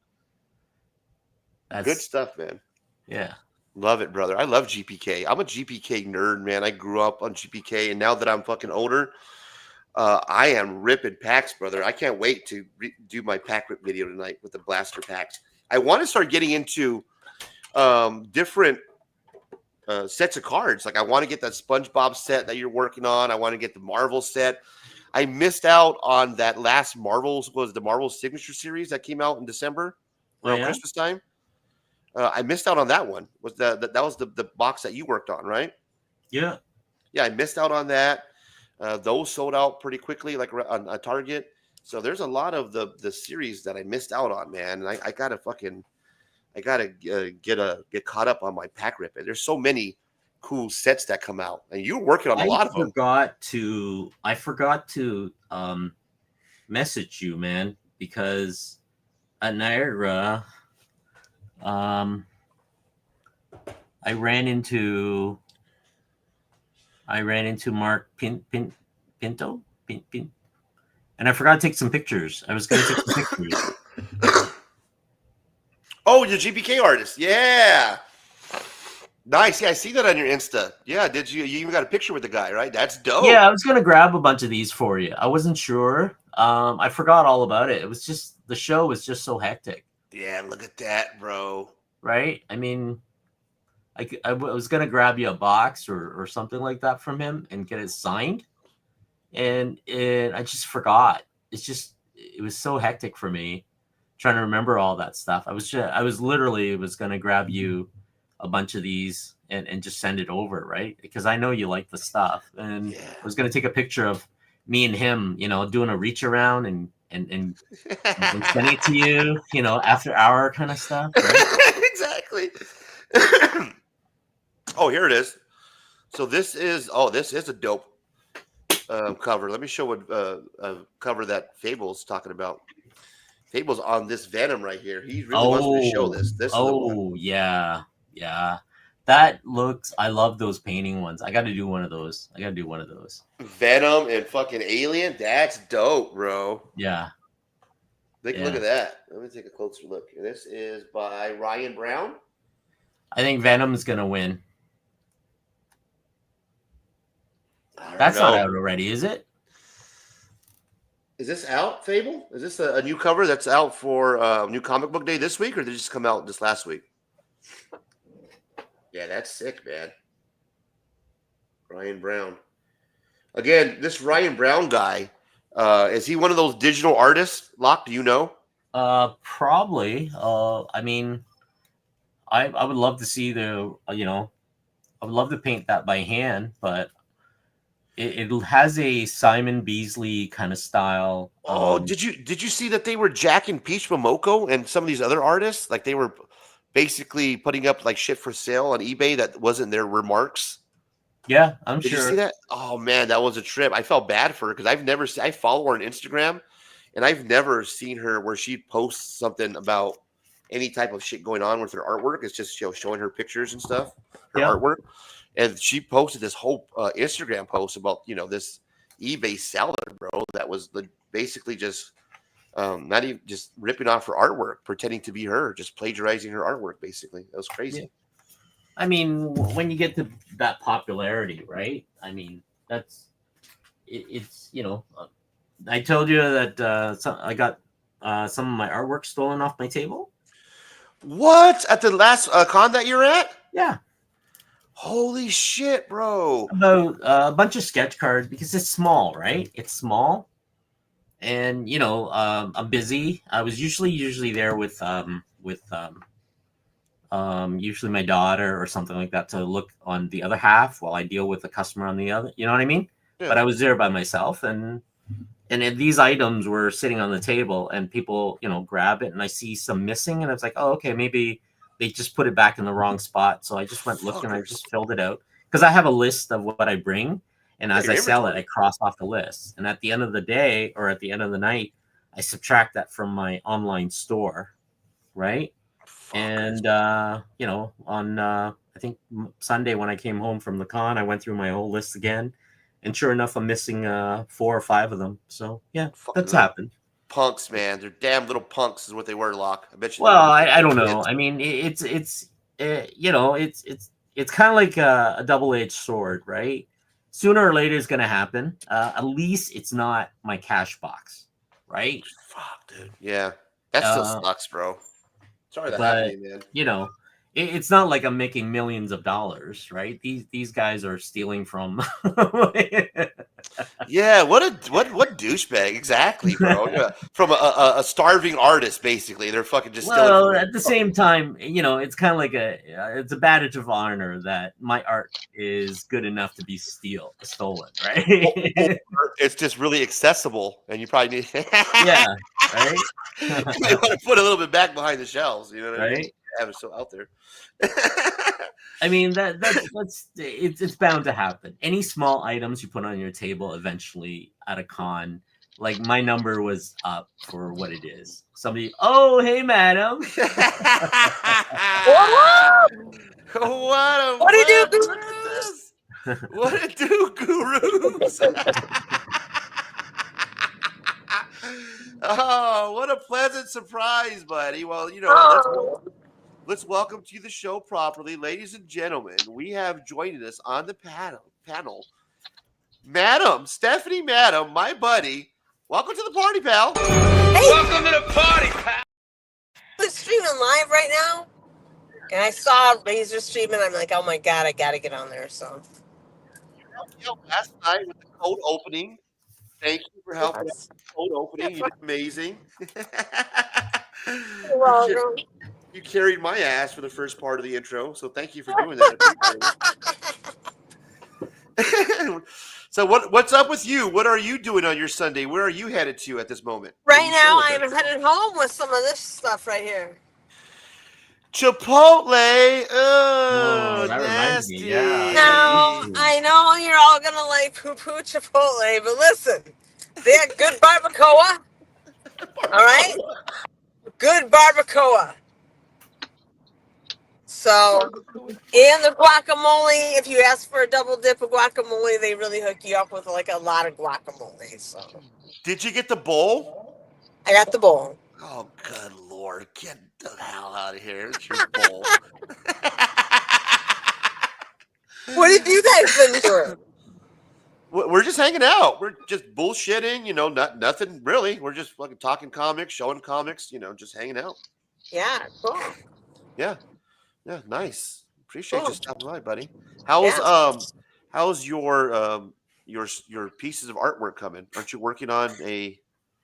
Yeah. Good stuff, man. Yeah. Love it, brother. I love GPK. I'm a GPK nerd, man. I grew up on GPK, and now that I'm fucking older, I am ripping packs, brother. I can't wait to do my pack rip video tonight with the blaster packs. I want to start getting into different sets of cards. Like I want to get that SpongeBob set that you're working on. I want to get the Marvel set. I missed out on that last the Marvel Signature Series that came out in December around yeah? Christmas time. I missed out on that one. Was that was the box that you worked on, right? Yeah. Yeah, I missed out on that. Those sold out pretty quickly, like on Target. So there's a lot of the series that I missed out on, man. And I gotta get caught up on my pack ripping. There's so many cool sets that come out, and you're working on a lot of them. I forgot to message you, man, because at Niagara, I ran into Mark Pinto, and I forgot to take some pictures. I was going to take some pictures. Oh, you're GPK artist, yeah. Nice. Yeah, I see that on your Insta. Yeah, did you even got a picture with the guy, right? That's dope. Yeah, I was gonna grab a bunch of these for you. I wasn't sure. I forgot all about it. It was just the show was just so hectic. Yeah, look at that, bro. Right? I mean, I was gonna grab you a box or something like that from him and get it signed, and I just forgot. It was so hectic for me trying to remember all that stuff. I was literally gonna grab you a bunch of these and just send it over, right? Because I know you like the stuff, and I was gonna take a picture of me and him, doing a reach around and sending it to you, after hour kind of stuff, right? Exactly. Oh, here it is. So this is a dope cover. Let me show what cover that Fable's talking about. Fable's on this Venom right here. He really wants me to show this. This is the one. Yeah. I love those painting ones. I got to do one of those. Venom and fucking Alien. That's dope, bro. Yeah. Look at that. Let me take a closer look. This is by Ryan Brown. I think Venom's gonna win. That's not out already, is it? Is this out, Fable? Is this a new cover that's out for new comic book day this week, or did it just come out this last week? Yeah, that's sick, man. Ryan Brown. Again, this Ryan Brown guy, is he one of those digital artists? Locke, do you know? Probably. I mean, I would love to see I would love to paint that by hand, but it has a Simon Beasley kind of style. Oh, did you see that they were jacking Peach Momoko and some of these other artists? Like they were basically putting up like shit for sale on eBay that wasn't their remarks. Yeah, I'm Did sure. you see that? Oh man, that was a trip. I felt bad for her because I follow her on Instagram, and I've never seen her where she posts something about any type of shit going on with her artwork. It's just showing her pictures and stuff, her artwork. And she posted this whole Instagram post about this eBay seller, bro, that was basically just not even just ripping off her artwork, pretending to be her, just plagiarizing her artwork. Basically, that was crazy. Yeah. I mean, when you get to that popularity, right? I mean, it's I told you that I got some of my artwork stolen off my table. What? At the last con that you're at? Yeah. Holy shit, bro. About a bunch of sketch cards because it's small, right? It's small. And, I'm busy. I was usually there with usually my daughter or something like that to look on the other half while I deal with the customer on the other. You know what I mean? Yeah. But I was there by myself, and these items were sitting on the table, and people, grab it, and I see some missing, and I was like, oh, okay, maybe they just put it back in the wrong spot. So I just went looking, I just filled it out because I have a list of what I bring, and as I sell it, I cross off the list. And at the end of the day or at the end of the night, I subtract that from my online store, right? And on I think Sunday when I came home from the con, I went through my whole list again, and sure enough, I'm missing 4 or 5 of them. So yeah, that's happened. Punks, man, they're damn little punks, is what they were, Locke. I bet you. Well, I don't know. I mean, it's kind of like a double-edged sword, right? Sooner or later, it's gonna happen. At least it's not my cash box, right? Fuck, dude. Yeah, that still sucks, bro. Sorry that happened to you, man. it's not like I'm making millions of dollars, right? These guys are stealing from. Yeah, what douchebag exactly, bro? Yeah, from a starving artist, basically. They're fucking just stealing Well, from at the same time, it's kind of like it's a badge of honor that my art is good enough to be stolen, right? or it's just really accessible, and you probably need. Yeah, right. You might want to put a little bit back behind the shelves. You know what I mean? Right. Have it so out there. I mean that's it's bound to happen. Any small items you put on your table eventually at a con, like my number was up for what it is. Somebody, oh hey madam. What do you do, gurus? What it do, gurus? Oh, what a pleasant surprise, buddy. Well, let's welcome to the show properly, ladies and gentlemen. We have joining us on the panel, Madam Stephanie, Madam, my buddy. Welcome to the party, pal. Hey. Welcome to the party, pal. I'm streaming live right now, and I saw Razor streaming. I'm like, oh my god, I gotta get on there. So, last night with the cold opening. Thank you for helping us with the cold opening. You did amazing. You're welcome. You carried my ass for the first part of the intro, so thank you for doing that. So what's up with you? What are you doing on your Sunday? Where are you headed to at this moment? Right now, I am headed home with some of this stuff right here. Chipotle. Oh, that reminds me. Yeah. Now, I know you're all gonna like poo-poo Chipotle, but listen, they have good barbacoa. All right, good barbacoa. So, and the guacamole, if you ask for a double dip of guacamole, they really hook you up with like a lot of guacamole. So, did you get the bowl? I got the bowl. Oh, good Lord. Get the hell out of here. It's your bowl. What have you guys been doing? We're just hanging out. We're just bullshitting, nothing really. We're just fucking talking comics, showing comics, just hanging out. Yeah, cool. Yeah. Yeah, nice. Appreciate you stopping by, buddy. How's your pieces of artwork coming? Aren't you working on a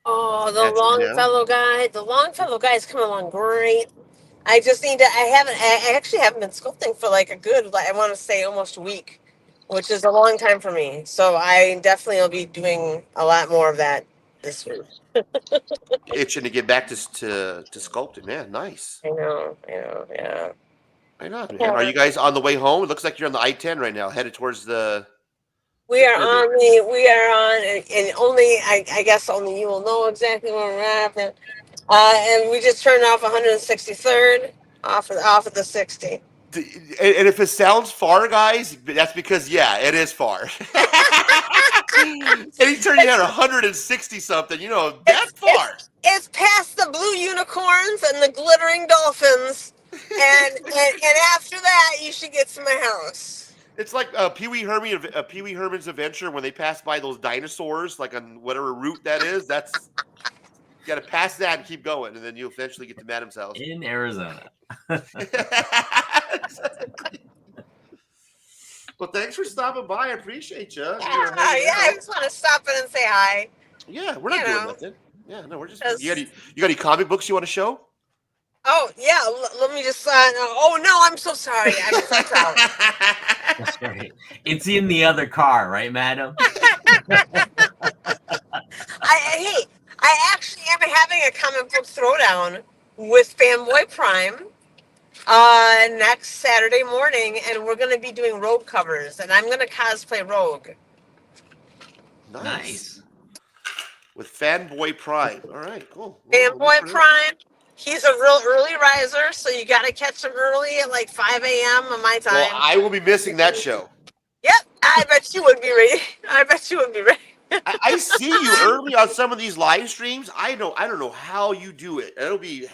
the Longfellow guy. The Longfellow guy is coming along great. I just need to. I actually haven't been sculpting for like a good, I want to say almost a week, which is a long time for me. So I definitely will be doing a lot more of that this week. itching to get back to sculpting? Man, nice. I know, yeah. Right on, man. Are you guys on the way home? It looks like you're on the I-10 right now, headed towards the. We are on, and only I guess only you will know exactly where we're at. And we just turned off 163rd off of the 60. And if it sounds far, guys, that's because it is far. Anytime you had 160 something, that's far. It's past the blue unicorns and the glittering dolphins, and after that, you should get to my house. It's like Pee Wee Herman's Adventure when they pass by those dinosaurs, like on whatever route that is. That's you got to pass that and keep going, and then you eventually get to Madam's house in Arizona. Well, thanks for stopping by. I appreciate you. Yeah, I just want to stop in and say hi. Yeah, we're not doing nothing. Yeah, no, we're just. You got any comic books you want to show? Oh yeah, let me just. Oh no, I'm so sorry. I'm so sorry. That's right. It's in the other car, right, madam? I actually am having a comic book throwdown with Fanboy Prime next Saturday morning, and we're going to be doing Rogue covers, and I'm going to cosplay Rogue. Nice. With Fanboy Prime. All right, cool. Fanboy Prime. He's a real early riser, so you got to catch him early at like 5 a.m. on my time. Well, I will be missing that show. Yep, I bet you would be ready. I see you early on some of these live streams. I don't know how you do it. It'll be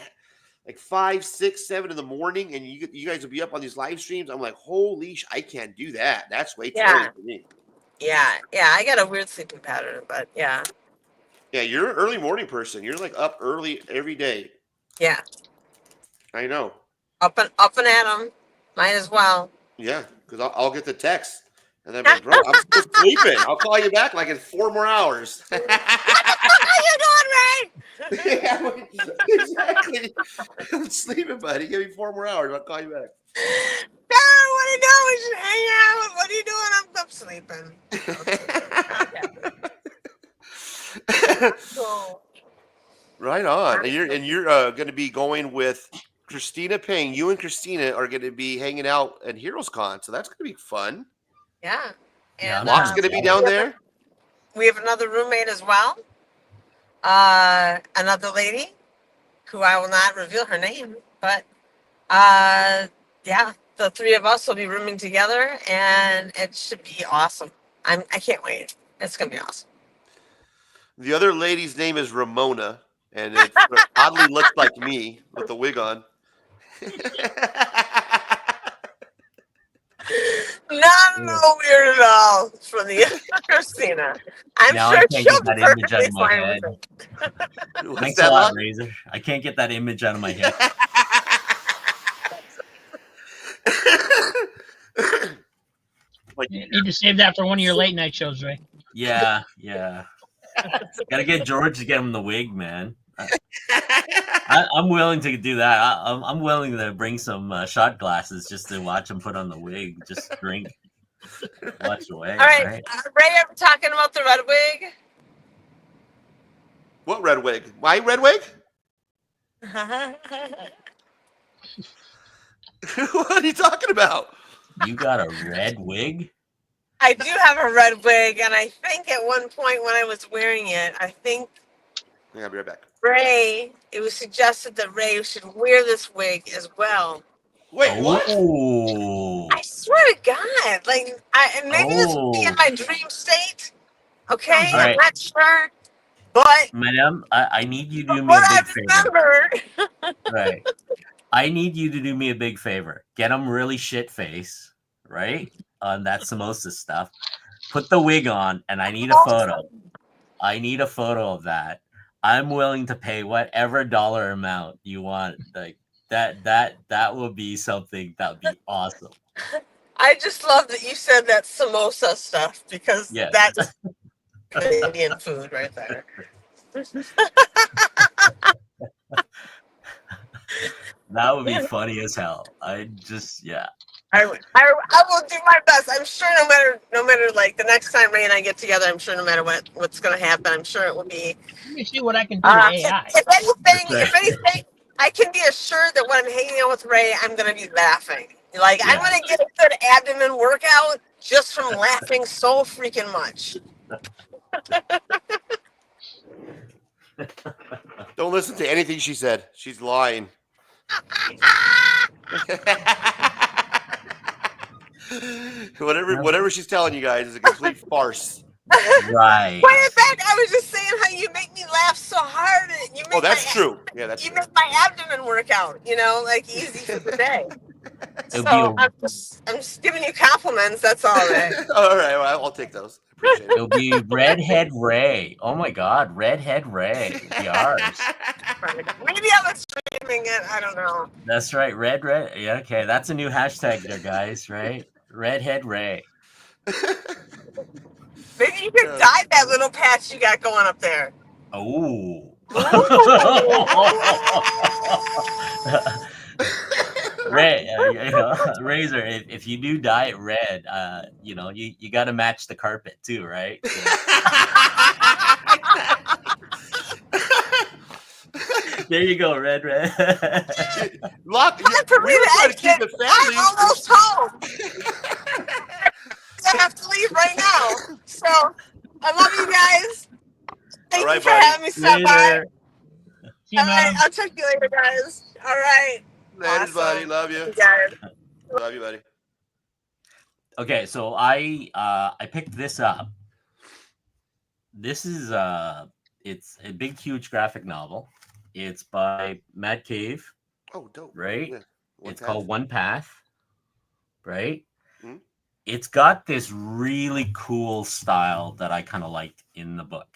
like 5, 6, 7 in the morning, and you guys will be up on these live streams. I'm like, holy I can't do that. That's way too early for me. Yeah, I got a weird sleeping pattern, but yeah. Yeah, you're an early morning person. You're like up early every day. Yeah. I know. Up and at 'em. Might as well. Yeah, because I'll get the text. And then, like, bro, I'm still sleeping. I'll call you back like in 4 more hours. What the fuck are you doing, Ray? Yeah, exactly. I'm sleeping, buddy. Give me 4 more hours. I'll call you back. No, what are you doing? We should hang out. What are you doing? I'm sleeping. So, Right on. And you're going to be going with Christina Payne. You and Christina are going to be hanging out at Heroes Con, so that's going to be fun. yeah. Yeah, And Locke's going to be down there. we have another roommate as well. Another lady who I will not reveal her name, but yeah, the three of us will be rooming together, and it should be awesome. I can't wait. It's gonna be awesome. The other lady's name is Ramona, and it oddly looks like me with the wig on. Not weird at all from the Christina. I'm Now sure I can't she'll get be that image out perfectly of my fine head. with it. What's Thanks that, a lot, Locke? Razor. I can't get that image out of my head. You need to save that for one of your late night shows, Ray. Yeah. Gotta get George to get him the wig, man. I'm willing to do that. I'm willing to bring some shot glasses just to watch him put on the wig, just drink, watch away. All right, Ray, are we talking about the red wig? What red wig? My red wig? What are you talking about? You got a red wig? I do have a red wig, and I think at one point when I was wearing it, I think Yeah, I'll be right back. it was suggested that Ray should wear this wig as well. Wait, what? I swear to God, like, maybe this would be in my dream state. Okay, All right. I'm not sure, but Madam, I need you to do me what a I big favor. remember. Right. I need you to do me a big favor. Get him really shit face, right? On that samosa stuff. Put the wig on, and I need a photo. I need a photo of that. I'm willing to pay whatever dollar amount you want. Like that will be something that would be awesome. I just love that you said that samosa stuff because that's Indian food right there. That would be funny as hell. I will do my best. I'm sure no matter like the next time Ray and I get together, I'm sure no matter what's going to happen, I'm sure it will be. Let me see what I can do to AI. If anything, I can be assured that when I'm hanging out with Ray, I'm going to be laughing. Like I'm going to get a good abdomen workout just from laughing so freaking much. Don't listen to anything she said. She's lying. Whatever she's telling you guys is a complete farce. Right. Way back, I was just saying how you make me laugh so hard. And you make that's true. Yeah, that's you true. make my abdomen work out. You know, like easy for the day. I'm just giving you compliments. That's all, Ray. All right, well, I'll take those. Appreciate it. It'll be Redhead Ray. Oh my God, Redhead Ray. Be ours. Maybe I was streaming it. I don't know. That's right, Red. Yeah, okay, that's a new hashtag there, guys. Right, Redhead Ray. Maybe you could dye that little patch you got going up there. Oh. Ray, Razor, if you do dye it red, you got to match the carpet too, right? There you go, red. Lock. I'm almost home. I have to leave right now. So I love you guys. Thank you for having me stop by. All right, I'll check you later, guys. All right. Later, buddy. Love you. Love you, buddy. Okay, so I picked this up. This is it's a big, huge graphic novel. It's by Matt Cave. Oh, dope. Right? Yeah. It's called One Path. Right? Mm-hmm. It's got this really cool style that I kind of liked in the book.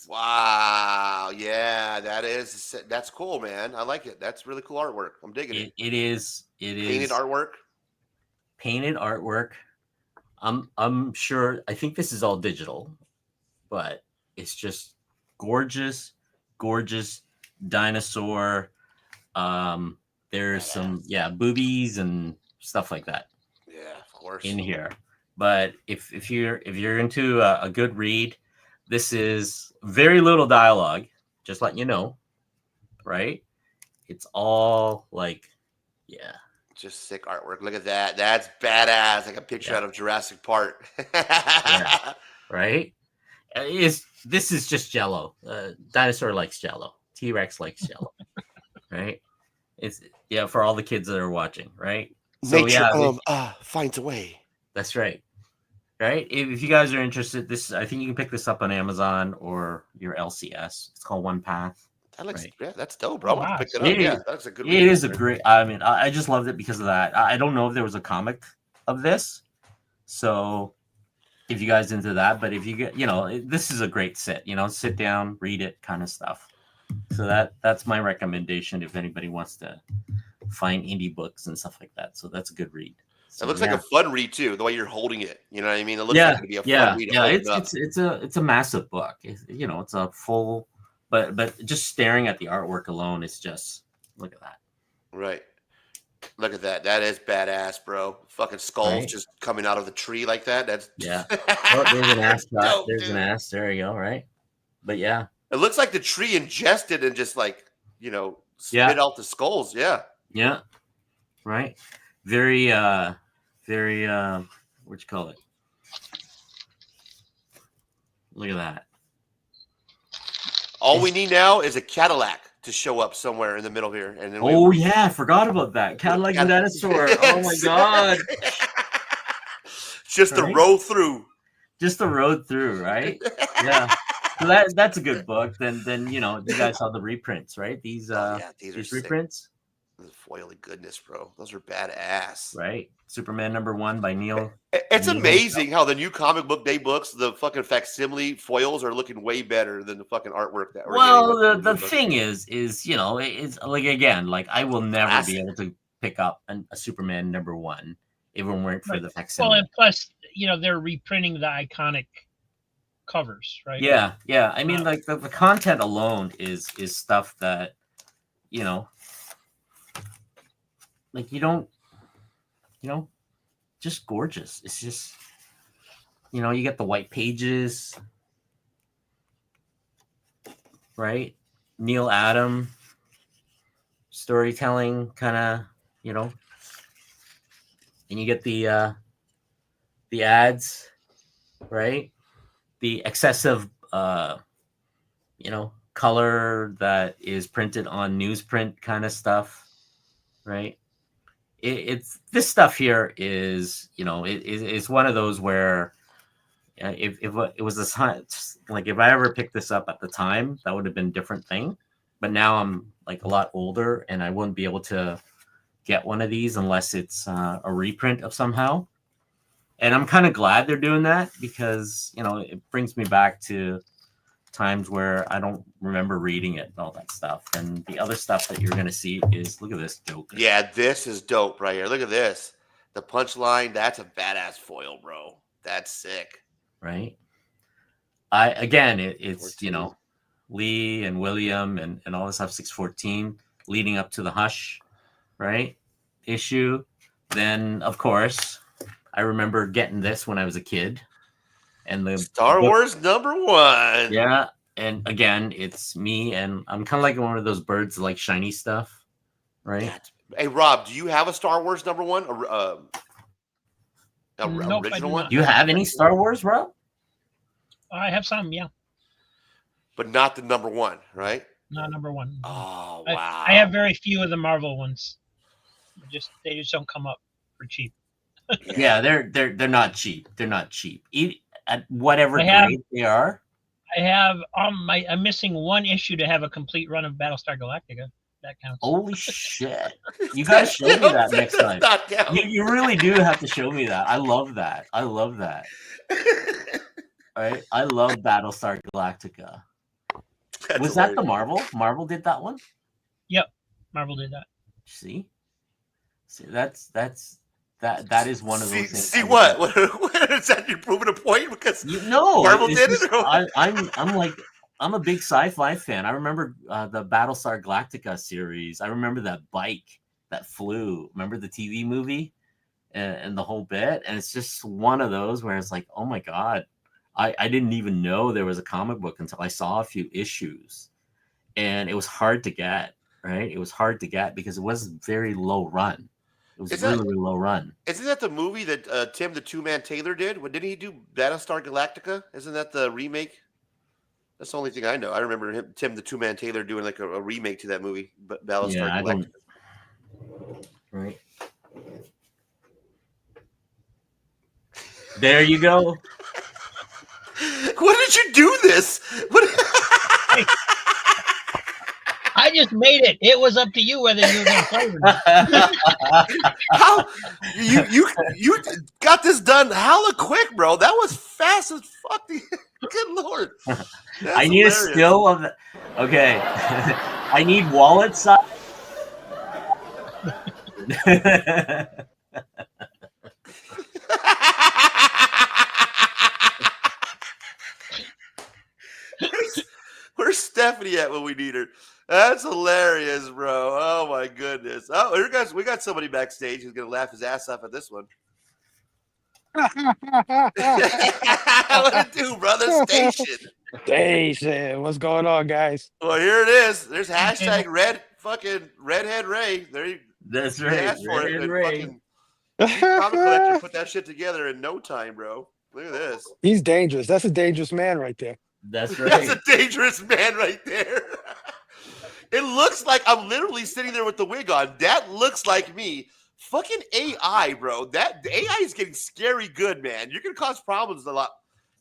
Wow. Yeah, that's cool, man. I like it. That's really cool artwork. I'm digging it. It is Painted artwork. painted artwork. I'm sure. I think this is all digital, but it's just gorgeous, gorgeous dinosaur. There's some boobies and stuff like that. Yeah, of course. In here, but if you're into a good read, this is very little dialogue. Just letting you know, right? It's all like, yeah. Just sick artwork. Look at that. That's badass. Like a picture out of Jurassic Park. Right? This is just Jello. Dinosaur likes Jello. T-Rex likes Jello. Right? It's for all the kids that are watching, right? So Nature finds a way. That's right. Right? If you guys are interested, I think you can pick this up on Amazon or your LCS. It's called One Path. That looks that's dope, bro. Wow. Pick it up. That's a good It is a great. I mean, I just loved it because of that. I don't know if there was a comic of this, so if you guys into that, but if you get, this is a great sit. Sit down, read it, kind of stuff. So that's my recommendation if anybody wants to find indie books and stuff like that. So that's a good read. So, it looks like a fun read too, the way you're holding it. You know what I mean? It looks like it'd be a fun read. It's a massive book. It's a full, but just staring at the artwork alone is just, look at that. Right. Look at that. That is badass, bro. Fucking skulls just coming out of the tree like that. That's Oh, there's an ass shot. Dope, there's an ass. There you go. Right. But yeah. It looks like the tree ingested and just like, spit out the skulls. Yeah. Yeah. Right. Very, very, what you call it? Look at that. All we need now is a Cadillac to show up somewhere in the middle here. And then I forgot about that. Cadillac and dinosaur. Oh my God. Just the road through. Just the road through, right? Yeah. So that's a good book. Then you guys saw the reprints, right? These these reprints. The foily goodness, bro. Those are badass. Right. Superman #1 by Neil. It's amazing how the new comic book day books, the fucking facsimile foils are looking way better than the fucking artwork that we're getting. The thing is, it's like, again, like I will never be able to pick up a Superman #1 if it weren't for the facsimile. Well, and plus, they're reprinting the iconic covers, right? Yeah. I mean, like the content alone is stuff that, like you don't, just gorgeous. It's just, you get the white pages, right? Neil Adam storytelling kind of, and you get the ads, right? The excessive, color that is printed on newsprint kind of stuff, right? It's this stuff here is, it's one of those where if it was this, like if I ever picked this up at the time, that would have been a different thing. But now I'm like a lot older and I wouldn't be able to get one of these unless it's a reprint of somehow. And I'm kind of glad they're doing that because, it brings me back to times where I don't remember reading it and all that stuff. And the other stuff that you're going to see is, look at this Joker. Yeah, this is dope right here. Look at this. The punchline, that's a badass foil, bro. That's sick. Right? It's, 14. Lee and William and all this stuff, 614, leading up to the Hush, right? Issue. Then, of course, I remember getting this when I was a kid. And the Star Wars #1. Yeah. And again, it's me, and I'm kind of like one of those birds that like shiny stuff, right? Hey, Rob, do you have a Star Wars #1? Nope, original one? Do you have any Star Wars, Rob? I have some, yeah. But not the #1, right? Not #1. Oh, wow. I have very few of the Marvel ones. They just don't come up for cheap. Yeah, they're not cheap. They're not cheap. At whatever grade they are. I have I'm missing one issue to have a complete run of Battlestar Galactica. That counts. Holy shit! You gotta show me that next time. You really do have to show me that. I love that. Right? I love Battlestar Galactica. Was that the Marvel? Marvel did that one? Yep. Marvel did that. See, that is one of those things. See what? What is that? You're proving a point because Marvel did just, it. I'm a big sci-fi fan. I remember the Battlestar Galactica series. I remember that bike that flew. Remember the TV movie and the whole bit. And it's just one of those where it's like, oh my god, I didn't even know there was a comic book until I saw a few issues, and it was hard to get. Right, it was hard to get because it was very low run. It was really low run. Isn't that the movie that Tim the Two-Man Taylor did? What didn't he do? Battlestar Galactica? Isn't that the remake? That's the only thing I know. I remember Tim the Two-Man Taylor doing like a remake to that movie, Battlestar Galactica. Right. There you go. What did you do this? Hey, I just made it. It was up to you whether you were going to play or not. How you got this done hella quick, bro? That was fast as fuck. Good lord. I need hilarious. A still of the, okay. I need wallet size. Where's Stephanie at when we need her? That's hilarious, bro. Oh my goodness. Oh, here guys, we got somebody backstage who's gonna laugh his ass off at this one. What it do, brother? Station. What's going on, guys? Well, here it is. There's hashtag redhead Ray. There you. That's right. Asked for it. Ray. Comic collector put that shit together in no time, bro. Look at this. He's dangerous. That's a dangerous man right there. That's right. That's a dangerous man right there. It looks like I'm literally sitting there with the wig on. That looks like me. Fucking AI, bro. The AI is getting scary good, man. You're gonna cause problems a lot.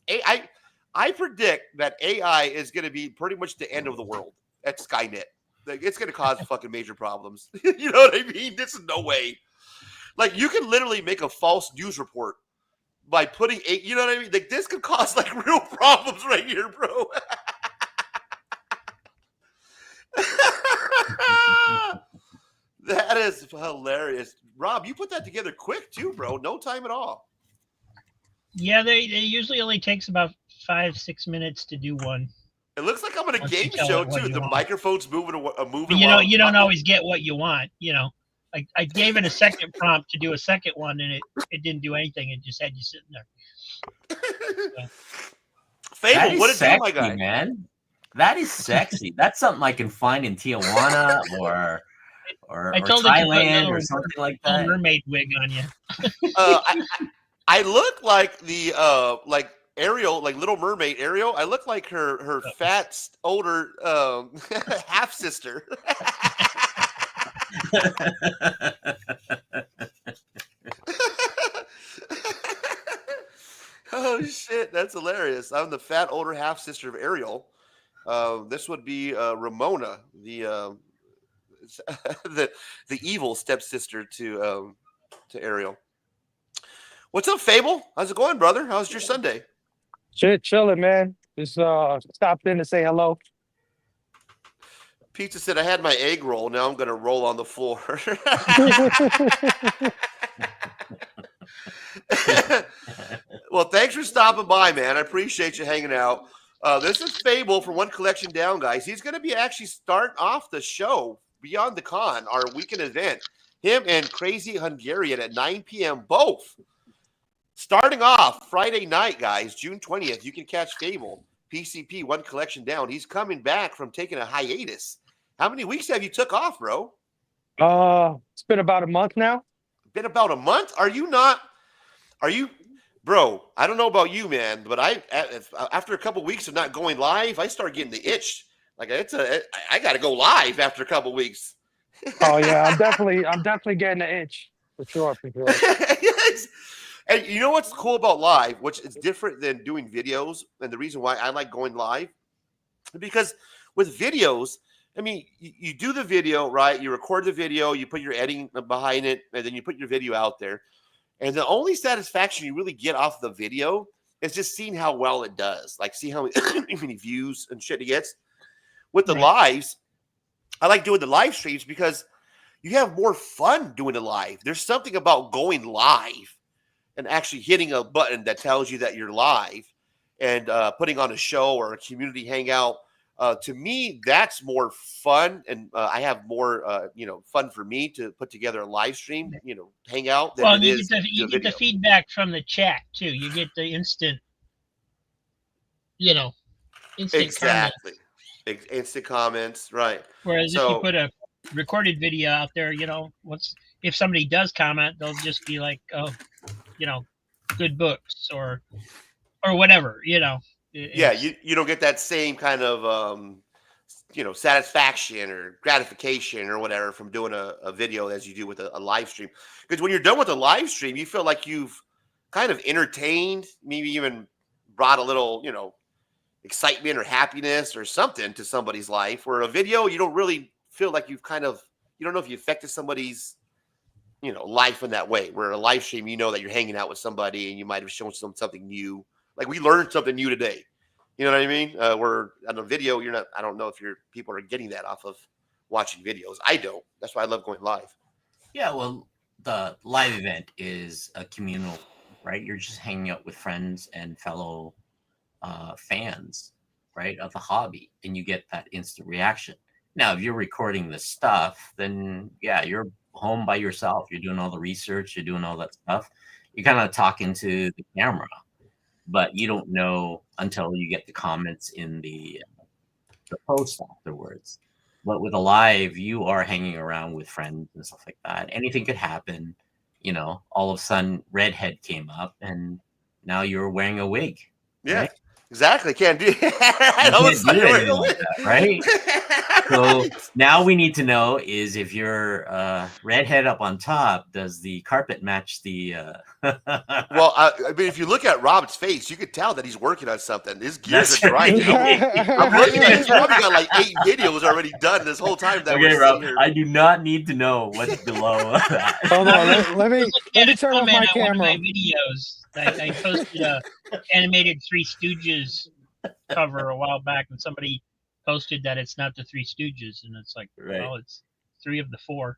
I predict that AI is gonna be pretty much the end of the world at Skynet. Like, it's gonna cause fucking major problems. You know what I mean? This is no way. Like, you can literally make a false news report by putting you know what I mean? Like, this could cause like real problems right here, bro. That is hilarious. Rob, you put that together quick too, bro. No time at all. Yeah, they usually only takes about 5-6 minutes to do one. It looks like I'm in a game show too. The microphone's moving. But you don't always get what you want. You know, like I gave it a second prompt to do a second one, and it didn't do anything. It just had you sitting there. So. Fable, what did you do, my guy? Man, that is sexy. That's something I can find in Tijuana or Thailand or something like that. Mermaid wig on you. I look like the like Ariel, like Little Mermaid Ariel. I look like her fat older half sister. Oh shit, that's hilarious. I'm the fat older half sister of Ariel. This would be Ramona, the evil stepsister to Ariel. What's up, Fable? How's it going, brother? How's your Sunday? Shit, chilling, man. Just stopped in to say hello. Pizza said I had my egg roll. Now I'm gonna roll on the floor. Well, thanks for stopping by, man. I appreciate you hanging out. This is Fable from One Collection Down, guys. He's going to be actually starting off the show Beyond the Con, our weekend event. Him and Crazy Hungarian at 9 p.m. both. Starting off Friday night, guys, June 20th. You can catch Fable, PCP, One Collection Down. He's coming back from taking a hiatus. How many weeks have you took off, bro? It's been about a month now. Been about a month? Are you, bro? I don't know about you, man, but after a couple weeks of not going live, I start getting the itch. Like I got to go live after a couple weeks. Oh yeah, I'm definitely getting the itch for sure. Yes. And you know what's cool about live, which is different than doing videos, and the reason why I like going live, because with videos, I mean, you do the video, right? You record the video, you put your editing behind it, and then you put your video out there. And the only satisfaction you really get off the video is just seeing how well it does. Like, see how many views and shit it gets. with the Right. lives, I like doing the live streams because you have more fun doing it live. There's something about going live and actually hitting a button that tells you that you're live and putting on a show or a community hangout. To me, that's more fun, and I have more, fun for me to put together a live stream, hangout than Well, it and is to do you a get the video. feedback from the chat too. You get the instant, instant comments. Exactly. Instant comments, right? Whereas if you So put a recorded video out there, if somebody does comment, they'll just be like, "Oh, good books," or whatever. yeah, It's you don't get that same kind of satisfaction or gratification or whatever from doing a video as you do with a live stream. Because when you're done with a live stream, you feel like you've kind of entertained, maybe even brought a little, excitement or happiness or something to somebody's life. Where a video, you don't really feel like you don't know if you affected somebody's, life in that way. Where a live stream, that you're hanging out with somebody and you might have shown something new. Like we learned something new today. You know what I mean? Where on a video, you're not. I don't know if people are getting that off of watching videos. I don't. That's why I love going live. Yeah, well, the live event is a communal, right? You're just hanging out with friends and fellow fans, right, of the hobby, and you get that instant reaction. Now, if you're recording this stuff, then yeah, you're home by yourself. You're doing all the research. You're doing all that stuff. You're kind of talking to the camera, but you don't know until you get the comments in the post afterwards. But with a live, you are hanging around with friends and stuff like that. Anything could happen. All of a sudden, redhead came up, and now you're wearing a wig. Yeah, right? exactly. Can't do. You can't do anything like that, right? So now we need to know is if you're redhead up on top, does the carpet match the? Well, I mean, if you look at Rob's face, you could tell that he's working on something. His gears are grinding. I'm looking at. He's probably got like 8 videos already done this whole time that Okay, we're Rob, sitting here. I do not need to know what's below that. Hold on, let me turn off my comment on one of camera. my videos. I posted a animated Three Stooges cover a while back, and somebody posted that it's not the Three Stooges, and it's like, Right. well, it's 3 of the 4.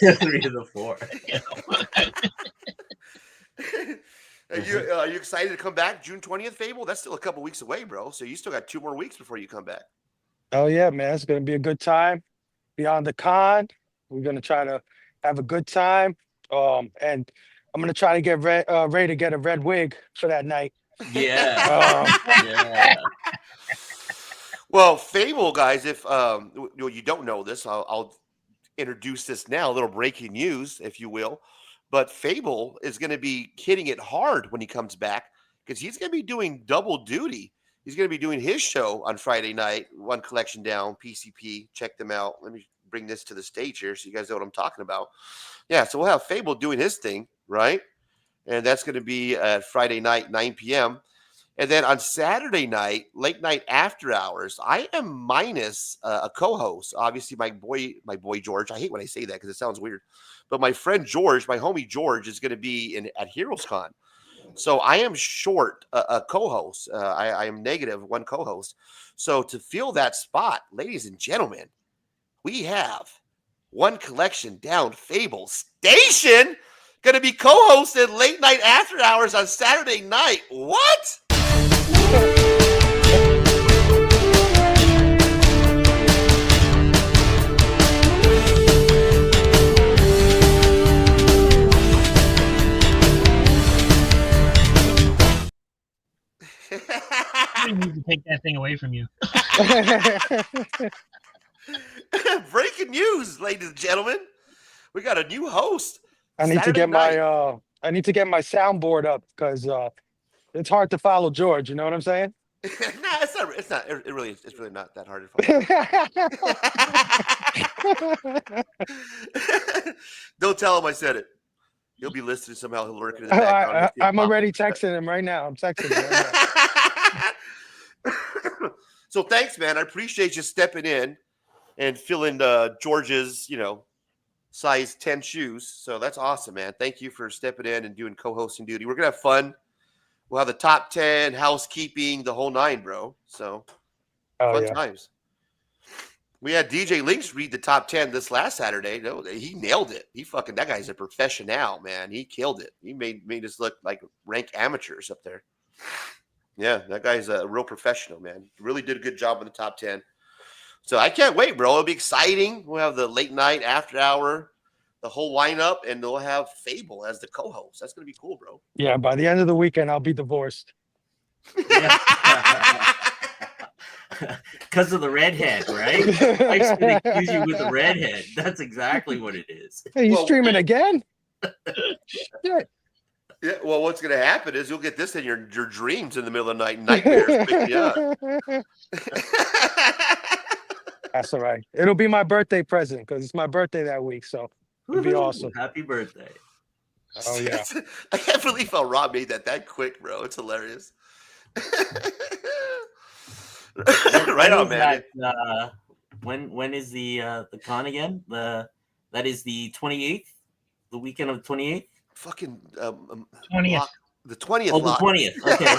3 of the 4. Are you excited to come back June 20th, Fable? That's still a couple weeks away, bro. So you still got 2 more weeks before you come back. Oh yeah, man, it's gonna be a good time. Beyond the con, we're gonna try to have a good time. And I'm gonna try to get Ray to get a red wig for that night. Yeah. Yeah. Well, Fable, guys, if you don't know this, I'll introduce this now. A little breaking news, if you will. But Fable is going to be hitting it hard when he comes back because he's going to be doing double duty. He's going to be doing his show on Friday night, One Collection Down, PCP. Check them out. Let me bring this to the stage here so you guys know what I'm talking about. Yeah, so we'll have Fable doing his thing, right? And that's going to be at Friday night, 9 p.m. And then on Saturday night, late night after hours, I am minus a co-host. Obviously, my boy George. I hate when I say that because it sounds weird. But my friend George, my homie George, is going to be at HeroesCon. So I am short a co-host. I am negative 1 co-host. So to fill that spot, ladies and gentlemen, we have One Collection Down Fable Station going to be co-hosted late night after hours on Saturday night. What? I didn't need to take that thing away from you. Breaking news, ladies and gentlemen. We got a new host. I need to get my soundboard up because it's hard to follow George. You know what I'm saying? Nah, it's not. It's really not that hard to follow. Don't tell him I said it. He'll be listening somehow. He'll lurk in the background. I'm already texting him right now. I'm texting him right now. So thanks, man. I appreciate you stepping in and filling George's, size 10 shoes. So that's awesome, man. Thank you for stepping in and doing co-hosting duty. We're gonna have fun. We'll have the top 10, housekeeping, the whole 9, bro. So fun times. We had DJ Links read the top 10 this last Saturday. No, he nailed it. That guy's a professional, man. He killed it. He made us look like rank amateurs up there. Yeah, that guy's a real professional, man. Really did a good job in the top 10. So I can't wait, bro. It'll be exciting. We'll have the late night, after hour, the whole lineup, and they'll have Fable as the co-host. That's going to be cool, bro. Yeah, by the end of the weekend, I'll be divorced. Because of the redhead, right? Mike's going to accuse you with the redhead. That's exactly what it is. Hey, you streaming again? Shit. Yeah, well, what's going to happen is you'll get this in your dreams in the middle of the night. Nightmares pick you up. That's all right. It'll be my birthday present because it's my birthday that week. So it'll be awesome. Happy birthday. Oh, yeah. I can't believe how Rob made that quick, bro. It's hilarious. Right on, man. When is the con again? That is the 28th, the weekend of the 28th. Fucking 20th. The 20th. Oh, the 20th. Okay.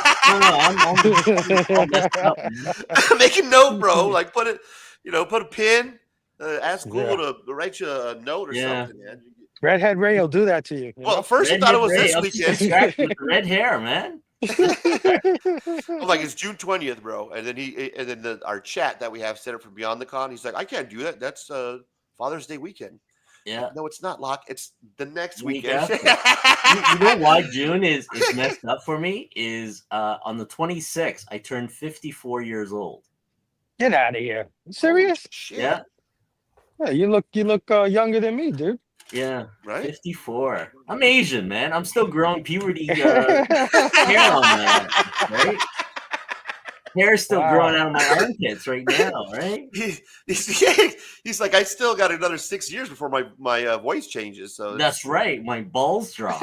I'm messed up, man. I'm making note, bro. Like put a pin. Ask Google to write you a note or something, man. Redhead Ray will do that to you. Well, first I thought it was this weekend. With the red hair, man. I'm like, it's June 20th, bro. And then our chat that we have set up for Beyond the Con, he's like, I can't do that. That's Father's Day weekend. Yeah. No, it's not, Locke. It's the next Week weekend. you know why June is messed up for me? Is on the 26th, I turned 54 years old. Get out of here. You serious? Yeah. Yeah, you look younger than me, dude. Yeah. Right. 54. I'm Asian, man. I'm still growing puberty hair on that, right? Hair's still growing out of my armpits right now, right? He's like, I still got another 6 years before my voice changes. So that's right. My balls drop.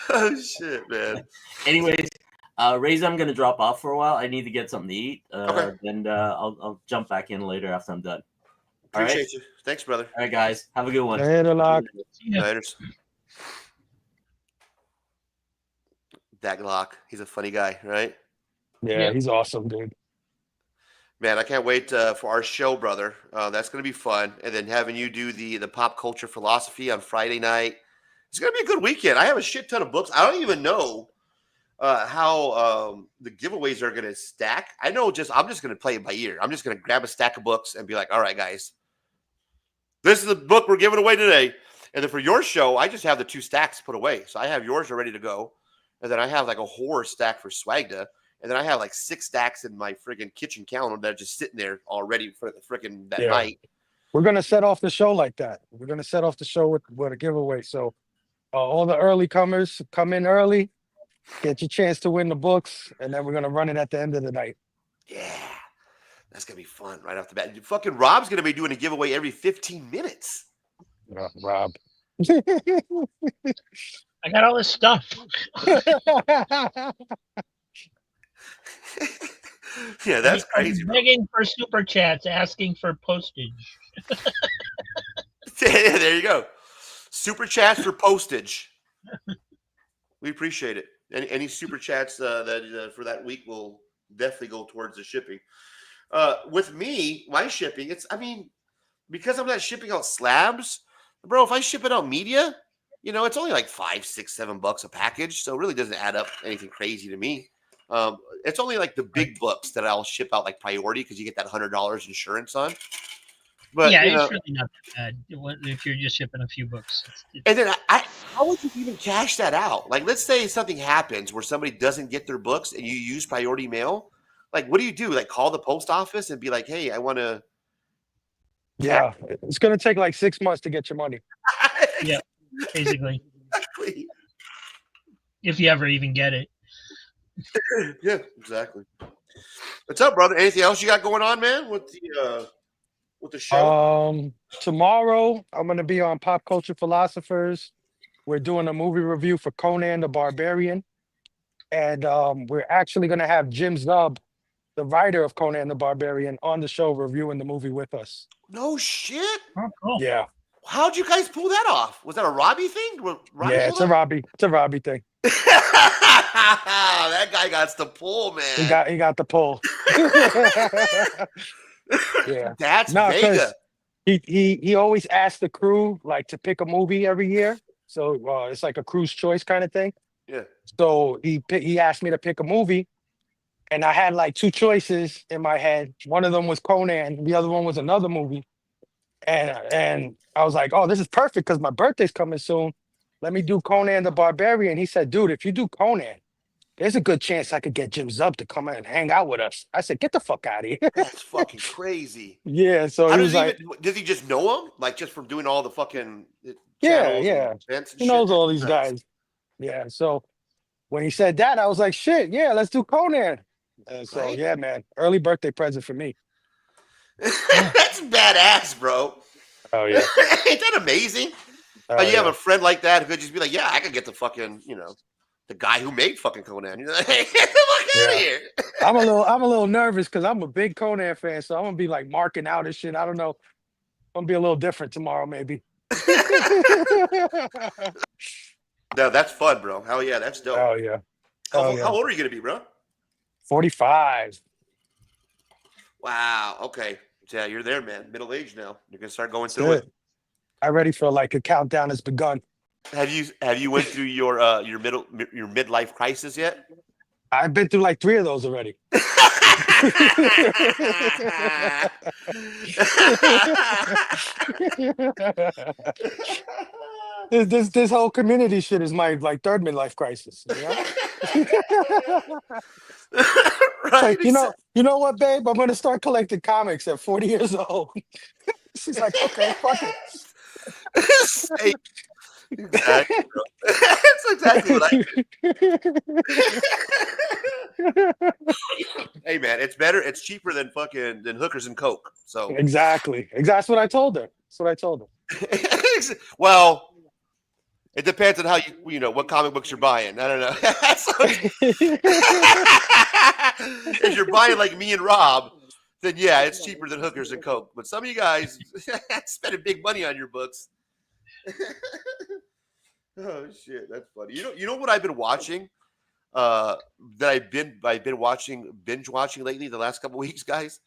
Oh shit, man. Anyways, Ray's, I'm gonna drop off for a while. I need to get something to eat. Okay. And I'll jump back in later after I'm done. Appreciate you. Thanks, brother. All right, guys. Have a good one. Later, Locke. Later. That Locke. He's a funny guy, right? Yeah, he's awesome, dude. Man, I can't wait for our show, brother. That's going to be fun. And then having you do the pop culture philosophy on Friday night. It's going to be a good weekend. I have a shit ton of books. I don't even know how the giveaways are going to stack. I know I'm just going to play it by ear. I'm just going to grab a stack of books and be like, all right, guys, this is the book we're giving away today. And then for your show, I just have the 2 stacks put away. So I have yours ready to go. And then I have like a horror stack for Swagda. And then I have like 6 stacks in my friggin' kitchen counter that are just sitting there all ready for the friggin' that night. We're going to set off the show like that. We're going to set off the show with a giveaway. So all the early comers come in early, get your chance to win the books, and then we're going to run it at the end of the night. Yeah. That's going to be fun right off the bat. Fucking Rob's going to be doing a giveaway every 15 minutes. Rob. I got all this stuff. Yeah, that's crazy. I'm begging for super chats, asking for postage. There you go. Super chats for postage. We appreciate it. Any super chats that for that week will definitely go towards the shipping. With me, my shipping, because I'm not shipping out slabs, bro. If I ship it out media, it's only like $5, $6, $7 a package, so it really doesn't add up anything crazy to me. It's only like the big books that I'll ship out like priority because you get that $100 insurance on. But yeah, it's really not that bad if you're just shipping a few books. And then how would you even cash that out? Like, let's say something happens where somebody doesn't get their books and you use priority mail. Like, what do you do? Like, call the post office and be like, hey, I want to. Yeah, it's going to take like 6 months to get your money. Yeah, basically. Exactly. If you ever even get it. Yeah, exactly. What's up, brother? Anything else you got going on, man, with the show? Tomorrow I'm going to be on Pop Culture Philosophers. We're doing a movie review for Conan the Barbarian. And we're actually going to have Jim Zub, the writer of Conan the Barbarian, on the show reviewing the movie with us. No shit. Oh, cool. Yeah. How'd you guys pull that off? Was that a Robbie thing? Robbie Yeah, it's a Robbie. It's a Robbie thing. That guy got the pull, man. He got the pull. Yeah. That's No, Vega. because he always asks the crew like to pick a movie every year. So it's like a crew's choice kind of thing. Yeah. So he asked me to pick a movie, and I had like two choices in my head. One of them was Conan, the other one was another movie. And I was like, oh, this is perfect because my birthday's coming soon. Let me do Conan the Barbarian. He said, dude, if you do Conan, there's a good chance I could get Jim Zub to come in and hang out with us. I said, get the fuck out of here. That's fucking crazy. Yeah. So How he does was he like, even, does he just know him? Like just from doing all the fucking yeah, channels yeah. and events and He shit? knows all these Nice. guys. Yeah. So when he said that, I was like, shit, yeah, let's do Conan. So Right? yeah, man, early birthday present for me. That's badass, bro. Oh yeah. Ain't that amazing? Oh, You have yeah. a friend like that who could just be like, yeah, I could get the fucking, the guy who made fucking Conan. You're like, hey, get the fuck out of Yeah. here. I'm a little nervous because I'm a big Conan fan, so I'm gonna be like marking out and shit. I don't know. I'm gonna be a little different tomorrow, maybe. No, that's fun, bro. Hell yeah, that's dope. Oh yeah. How Oh yeah. old are you gonna be, bro? 45. Wow. Okay. Yeah, you're there, man. Middle age now. You're gonna start going That's through it. I'm ready for like a countdown has begun. it. Have you went through your midlife crisis yet? I've been through like 3 of those already. This whole community shit is my like third midlife crisis. You know? Right. Like, you know what, babe? I'm gonna start collecting comics at 40 years old. She's like, okay, fuck it. Hey, exactly, bro. That's exactly what I Hey man, it's better, it's cheaper than hookers and coke. So Exactly. That's what I told her. That's what I told her. well, it depends on how what comic books you're buying. I don't know. If you're buying like me and Rob, then yeah, it's cheaper than hookers and coke. But some of you guys spending big money on your books. Oh shit, that's funny. You know what I've been watching? That I've been binge watching lately the last couple weeks, guys.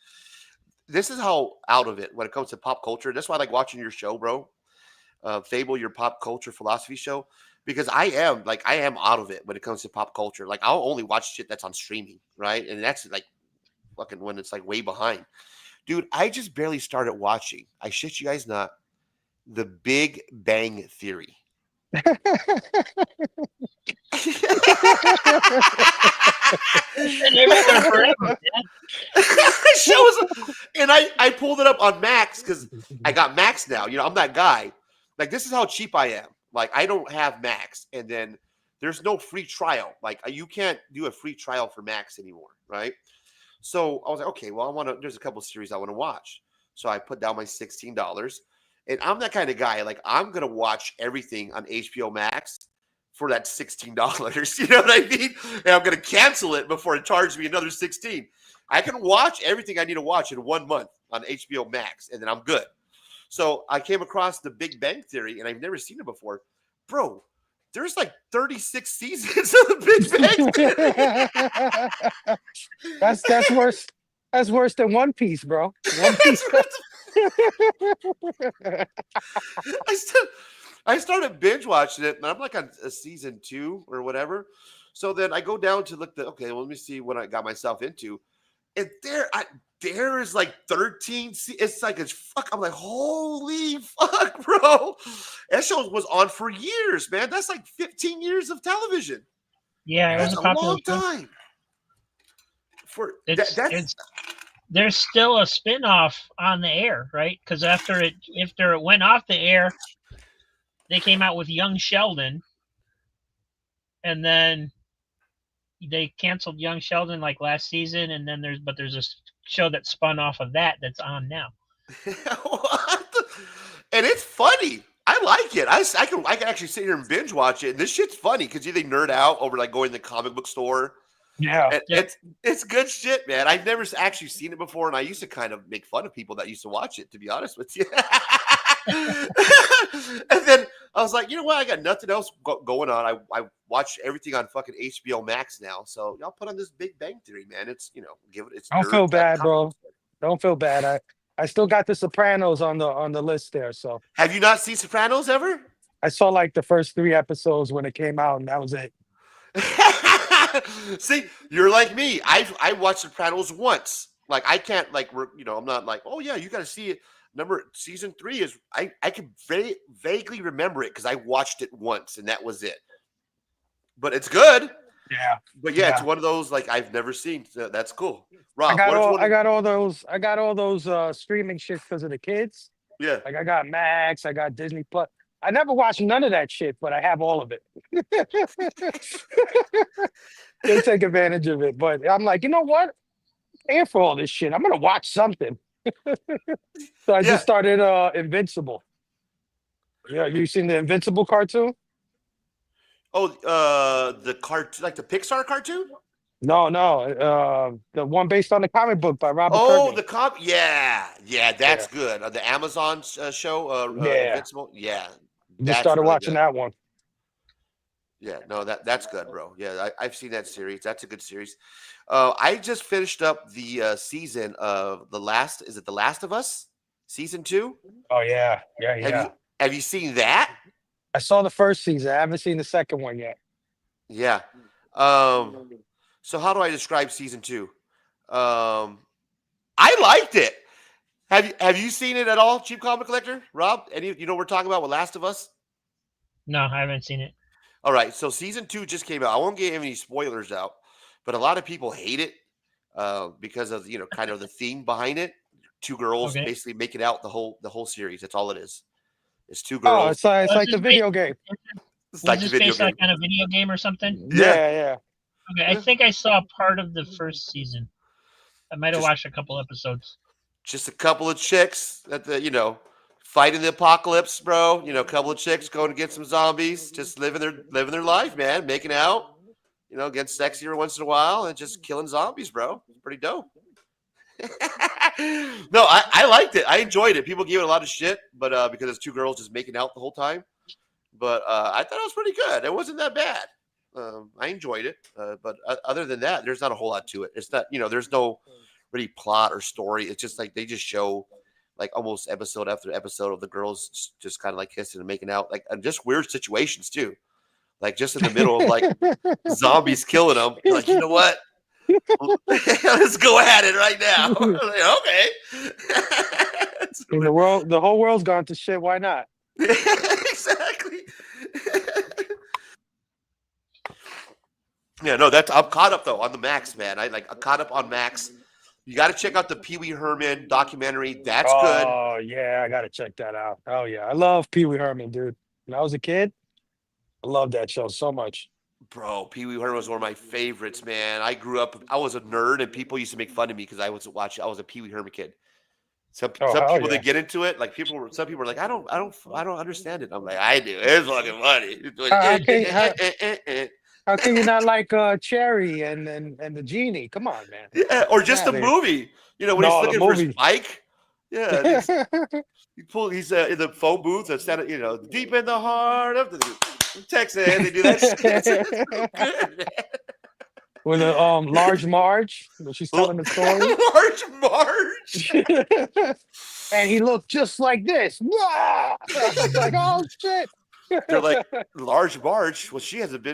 This is how out of it when it comes to pop culture. That's why I like watching your show, bro. Fable, your pop culture philosophy show, because I am out of it when it comes to pop culture. Like I'll only watch shit that's on streaming, right? And that's like fucking when it's like way behind. Dude, I just barely started watching. I shit you guys not. The Big Bang Theory. And I pulled it up on Max because I got Max now. I'm that guy. Like, this is how cheap I am. Like, I don't have Max, and then there's no free trial. Like, you can't do a free trial for Max anymore, right? So I was like, okay, well, there's a couple of series I want to watch. So I put down my $16, and I'm that kind of guy. Like, I'm gonna watch everything on HBO Max for that $16. You know what I mean? And I'm gonna cancel it before it charges me another $16. I can watch everything I need to watch in 1 month on HBO Max, and then I'm good. So I came across The Big Bang Theory, and I've never seen it before. Bro, there's like 36 seasons of The Big Bang Theory. That's worse. That's worse than One Piece, bro. One Piece. I started binge watching it, and I'm like on a season 2 or whatever. So then I go down to look okay, well, let me see what I got myself into. And there is like 13. It's like it's fuck. I'm like, holy fuck, bro. That show was on for years, man. That's like 15 years of television. Yeah, it was That's a a popular long show. time. There's still a spinoff on the air, right? Because after it went off the air, they came out with Young Sheldon, and then they canceled Young Sheldon like last season, and then there's a show that spun off of that's on now. And it's funny. I like it. I can actually sit here and binge watch it. And this shit's funny because they nerd out over like going to the comic book store. Yeah. And it's good shit, man. I've never actually seen it before, and I used to kind of make fun of people that used to watch it, to be honest with you. I was like, you know what? I got nothing else going on. I watch everything on fucking HBO Max now. So y'all put on this Big Bang Theory, man. It's give it. It's Don't nerd feel type bad, bro. Don't feel bad. I still got The Sopranos on the list there. So Have you not seen Sopranos ever? I saw like the first 3 episodes when it came out, and that was it. See, you're like me. I watched Sopranos once. Like I can't I'm not like, oh yeah, you got to see it. Season 3 is I can very vaguely remember it because I watched it once and that was it. But it's good. Yeah. But yeah, it's one of those like I've never seen. So that's cool. Rob, I got all those streaming shit because of the kids. Yeah. Like I got Max, I got Disney Plus. I never watched none of that shit, but I have all of it. They take advantage of it. But I'm like, you know what? I'm paying for all this shit. I'm gonna watch something. So I just started Invincible. Yeah, you seen the Invincible cartoon? Oh, the cartoon, like the Pixar cartoon? No, the one based on the comic book by Robert Oh, Kirkman. the cop. Yeah, that's good. The Amazon show, Yeah. Invincible. Yeah, Just that's started really watching good. that one. Yeah, no, that's good, bro. Yeah, I've seen that series. That's a good series. I just finished up the season of The Last of Us? Season 2? Oh yeah. Have you seen that? I saw the first season. I haven't seen the second one yet. Yeah. So how do I describe season 2? I liked it. Have you seen it at all, Cheap Comic Collector? Rob, you know what we're talking about with Last of Us? No, I haven't seen it. All right, so season 2 just came out. I won't give any spoilers out, but a lot of people hate it because of kind of the theme behind it. Two girls basically making out the whole series. That's all it is. It's two girls. Oh, it's like the video game. It's like the video based on game. a kind of video game or something? Yeah. Okay, I think I saw part of the first season. I might have watched a couple episodes. Just a couple of chicks at the fighting the apocalypse, bro. A couple of chicks going to get some zombies, just living their life, man, making out. Getting sexier once in a while and just killing zombies, bro. It's pretty dope. No, I liked it. I enjoyed it. People gave it a lot of shit, but because it's two girls just making out the whole time. But I thought it was pretty good. It wasn't that bad. I enjoyed it. But other than that, there's not a whole lot to it. It's not, there's no really plot or story. It's just like they just show like almost episode after episode of the girls just kind of like kissing and making out, like, and just weird situations too. Like just in the middle of like zombies killing them. Like, you know what? Let's go at it right now. Like, okay. The whole world's gone to shit. Why not? Exactly. Yeah, no, I'm caught up though on the Max, man. I'm caught up on Max. You got to check out the Pee Wee Herman documentary. That's good. Oh yeah, I got to check that out. Oh yeah, I love Pee Wee Herman, dude. When I was a kid, I loved that show so much. Bro, Pee Wee Herman was one of my favorites, man. I grew up, I was a nerd, and people used to make fun of me because I was a Pee Wee Herman kid. Some people that get into it, like some people are like, I don't understand it. I'm like, I do. It's fucking funny. How can you not like Cherry and the Genie? Come on, man. Yeah, or just the movie. When he's looking for his bike. Yeah. He's in the phone booth and standing, deep in the heart of Texas. They do that shit. So good, man. With a Large Marge, when she's telling the story. Large Marge. And he looked just like this. Like, oh shit. They're like, Large Marge. Well,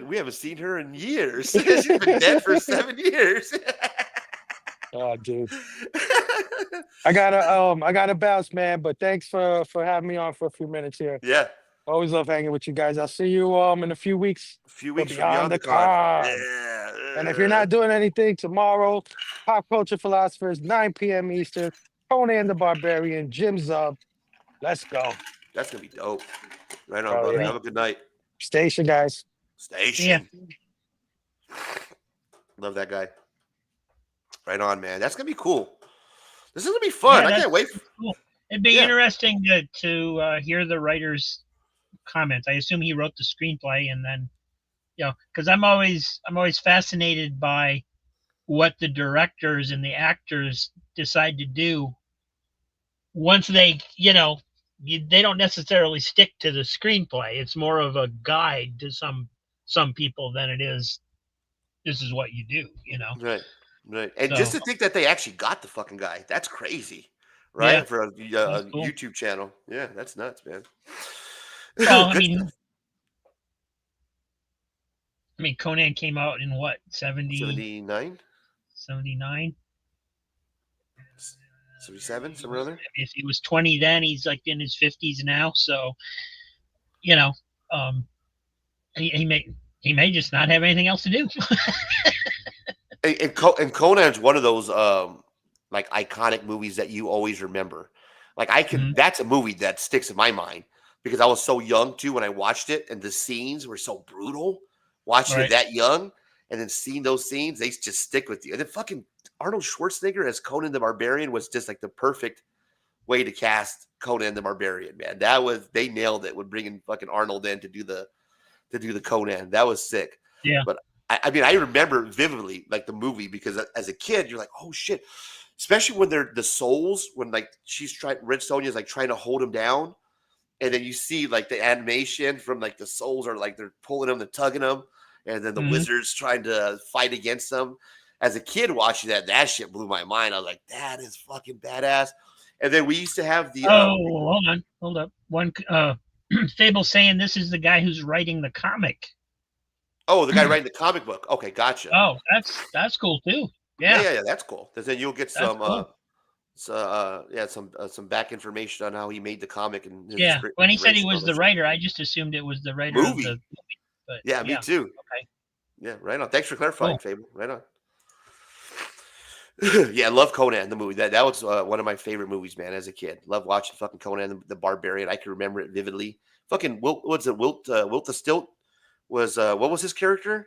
we haven't seen her in years. She's been dead for 7 years. Oh, dude. I gotta bounce, man. But thanks for having me on for a few minutes here. Yeah. Always love hanging with you guys. I'll see you in a few weeks. A few weeks from Beyond the Con. Yeah. And if you're not doing anything tomorrow, Pop Culture Philosophers, 9 p.m. Eastern, Conan the Barbarian, Jim Zub. Let's go. That's gonna be dope. Right on, brother. Yeah. Have a good night. Station, guys. Station. Yeah. Love that guy. Right on, man. That's gonna be cool. This is gonna be fun. I can't wait. Cool. It'd be interesting to hear the writer's comments. I assume he wrote the screenplay, and then because I'm always fascinated by what the directors and the actors decide to do once they they don't necessarily stick to the screenplay. It's more of a guide to some people than it is. This is what you do, you know. Right, right. And just So to think that they actually got the fucking guy, that's crazy, yeah, right? For a that's cool. YouTube channel. Yeah, that's nuts, man. Well, Good stuff. I mean, Conan came out in what 79, 79. 77, somewhere or other. If he was 20 then, he's like in his 50s now. So, you know, um, he may just not have anything else to do. And Conan's one of those like iconic movies that you always remember. Like I can, that's a movie that sticks in my mind because I was so young too when I watched it, and the scenes were so brutal. Watching it Right. that young, and then seeing those scenes, they just stick with you. And then fucking Arnold Schwarzenegger as Conan the Barbarian was just like the perfect way to cast Conan the Barbarian. Man, they nailed it with bringing fucking Arnold in to do the Conan. That was sick. Yeah. But I mean, I remember vividly like the movie because as a kid, you're like, oh shit. Especially when they're the souls, when like Red Sonja's like trying to hold him down, and then you see like the animation from like the souls are like they're pulling him, they're tugging him, and then the wizards trying to fight against them. As a kid watching that shit blew my mind. I was like, that is fucking badass. And then we used to have the hold up. One Fable saying this is the guy who's writing the comic. Oh, the guy writing the comic book. Okay, gotcha. Oh, that's cool too. Yeah, yeah, that's cool. Because then you'll get some cool. some back information on how he made the comic and when he said he was the writer, I just assumed it was the writer of the movie. But yeah, me too. Okay. Yeah, right on. Thanks for clarifying, Fable. Right on. Yeah, I love Conan the movie. That was one of my favorite movies, man. As a kid, love watching fucking Conan the Barbarian. I can remember it vividly. Fucking Wilt the Stilt was what was his character?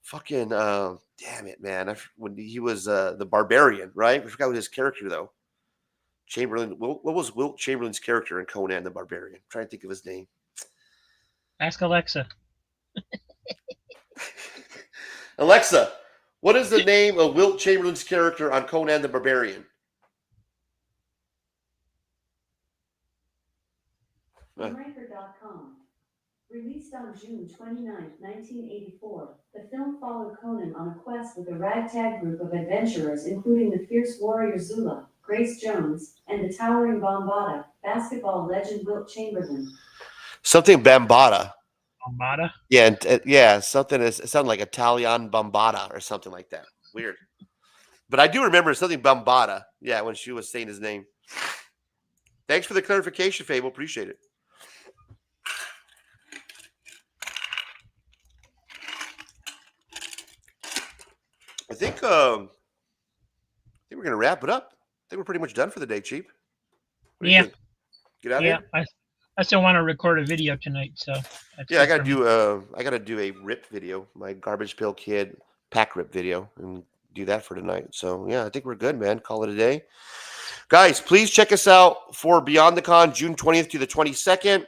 Fucking damn it, man! When he was the Barbarian, right? I forgot what his character though. Chamberlain. What was Wilt Chamberlain's character in Conan the Barbarian? I'm trying to think of his name. Ask Alexa. Alexa, what is the name of Wilt Chamberlain's character on Conan the Barbarian? Ranker.com. Released on June 29, 1984, the film followed Conan on a quest with a ragtag group of adventurers, including the fierce warrior Zula, Grace Jones, and the towering Bombada, basketball legend Wilt Chamberlain. Something Bambata. Bombada? Yeah, something it sounded like Italian Bombada or something like that. Weird. But I do remember something Bombada. Yeah, when she was saying his name. Thanks for the clarification, Fable. Appreciate it. I think we're gonna wrap it up. I think we're pretty much done for the day, Cheap. What do you think? Get out of here. I still want to record a video tonight, so I gotta do a rip video, my Garbage Pail Kid pack rip video, and do that for tonight. So yeah, I think we're good, man. Call it a day. Guys, please check us out for Beyond the Con, June 20th to the 22nd.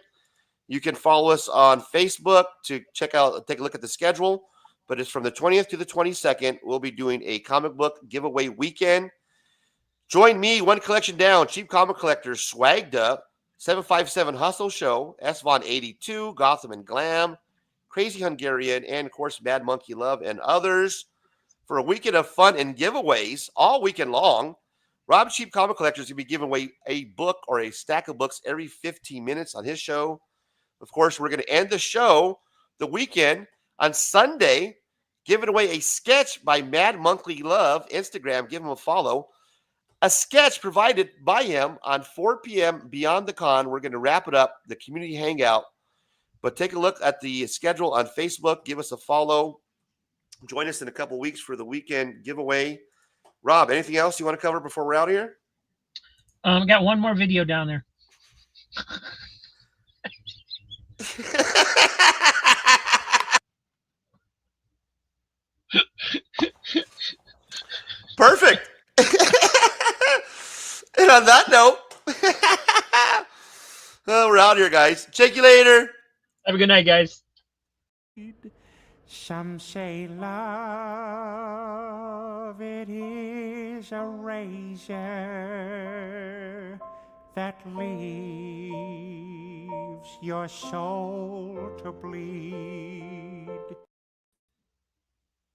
You can follow us on Facebook to take a look at the schedule. But it's from the 20th to the 22nd. We'll be doing a comic book giveaway weekend. Join me, one collection down, Cheap Comic Collectors, Swagged Up, 757 Hustle Show, S-Von 82, Gotham and Glam, Crazy Hungarian, and of course, Mad Monkey Love and others for a weekend of fun and giveaways all weekend long. Rob Cheap Comic Collectors will be giving away a book or a stack of books every 15 minutes on his show. Of course, we're going to end the show, the weekend, on Sunday, giving away a sketch by Mad Monkey Love. Instagram, give him a follow. A sketch provided by him on 4 p.m. Beyond the Con. We're going to wrap it up, the community hangout. But take a look at the schedule on Facebook. Give us a follow. Join us in a couple weeks for the weekend giveaway. Rob, anything else you want to cover before we're out of here? Got one more video down there. Perfect. And on that note, we're out here, guys. Check you later. Have a good night, guys. Some say love, it is a razor that leaves your soul to bleed.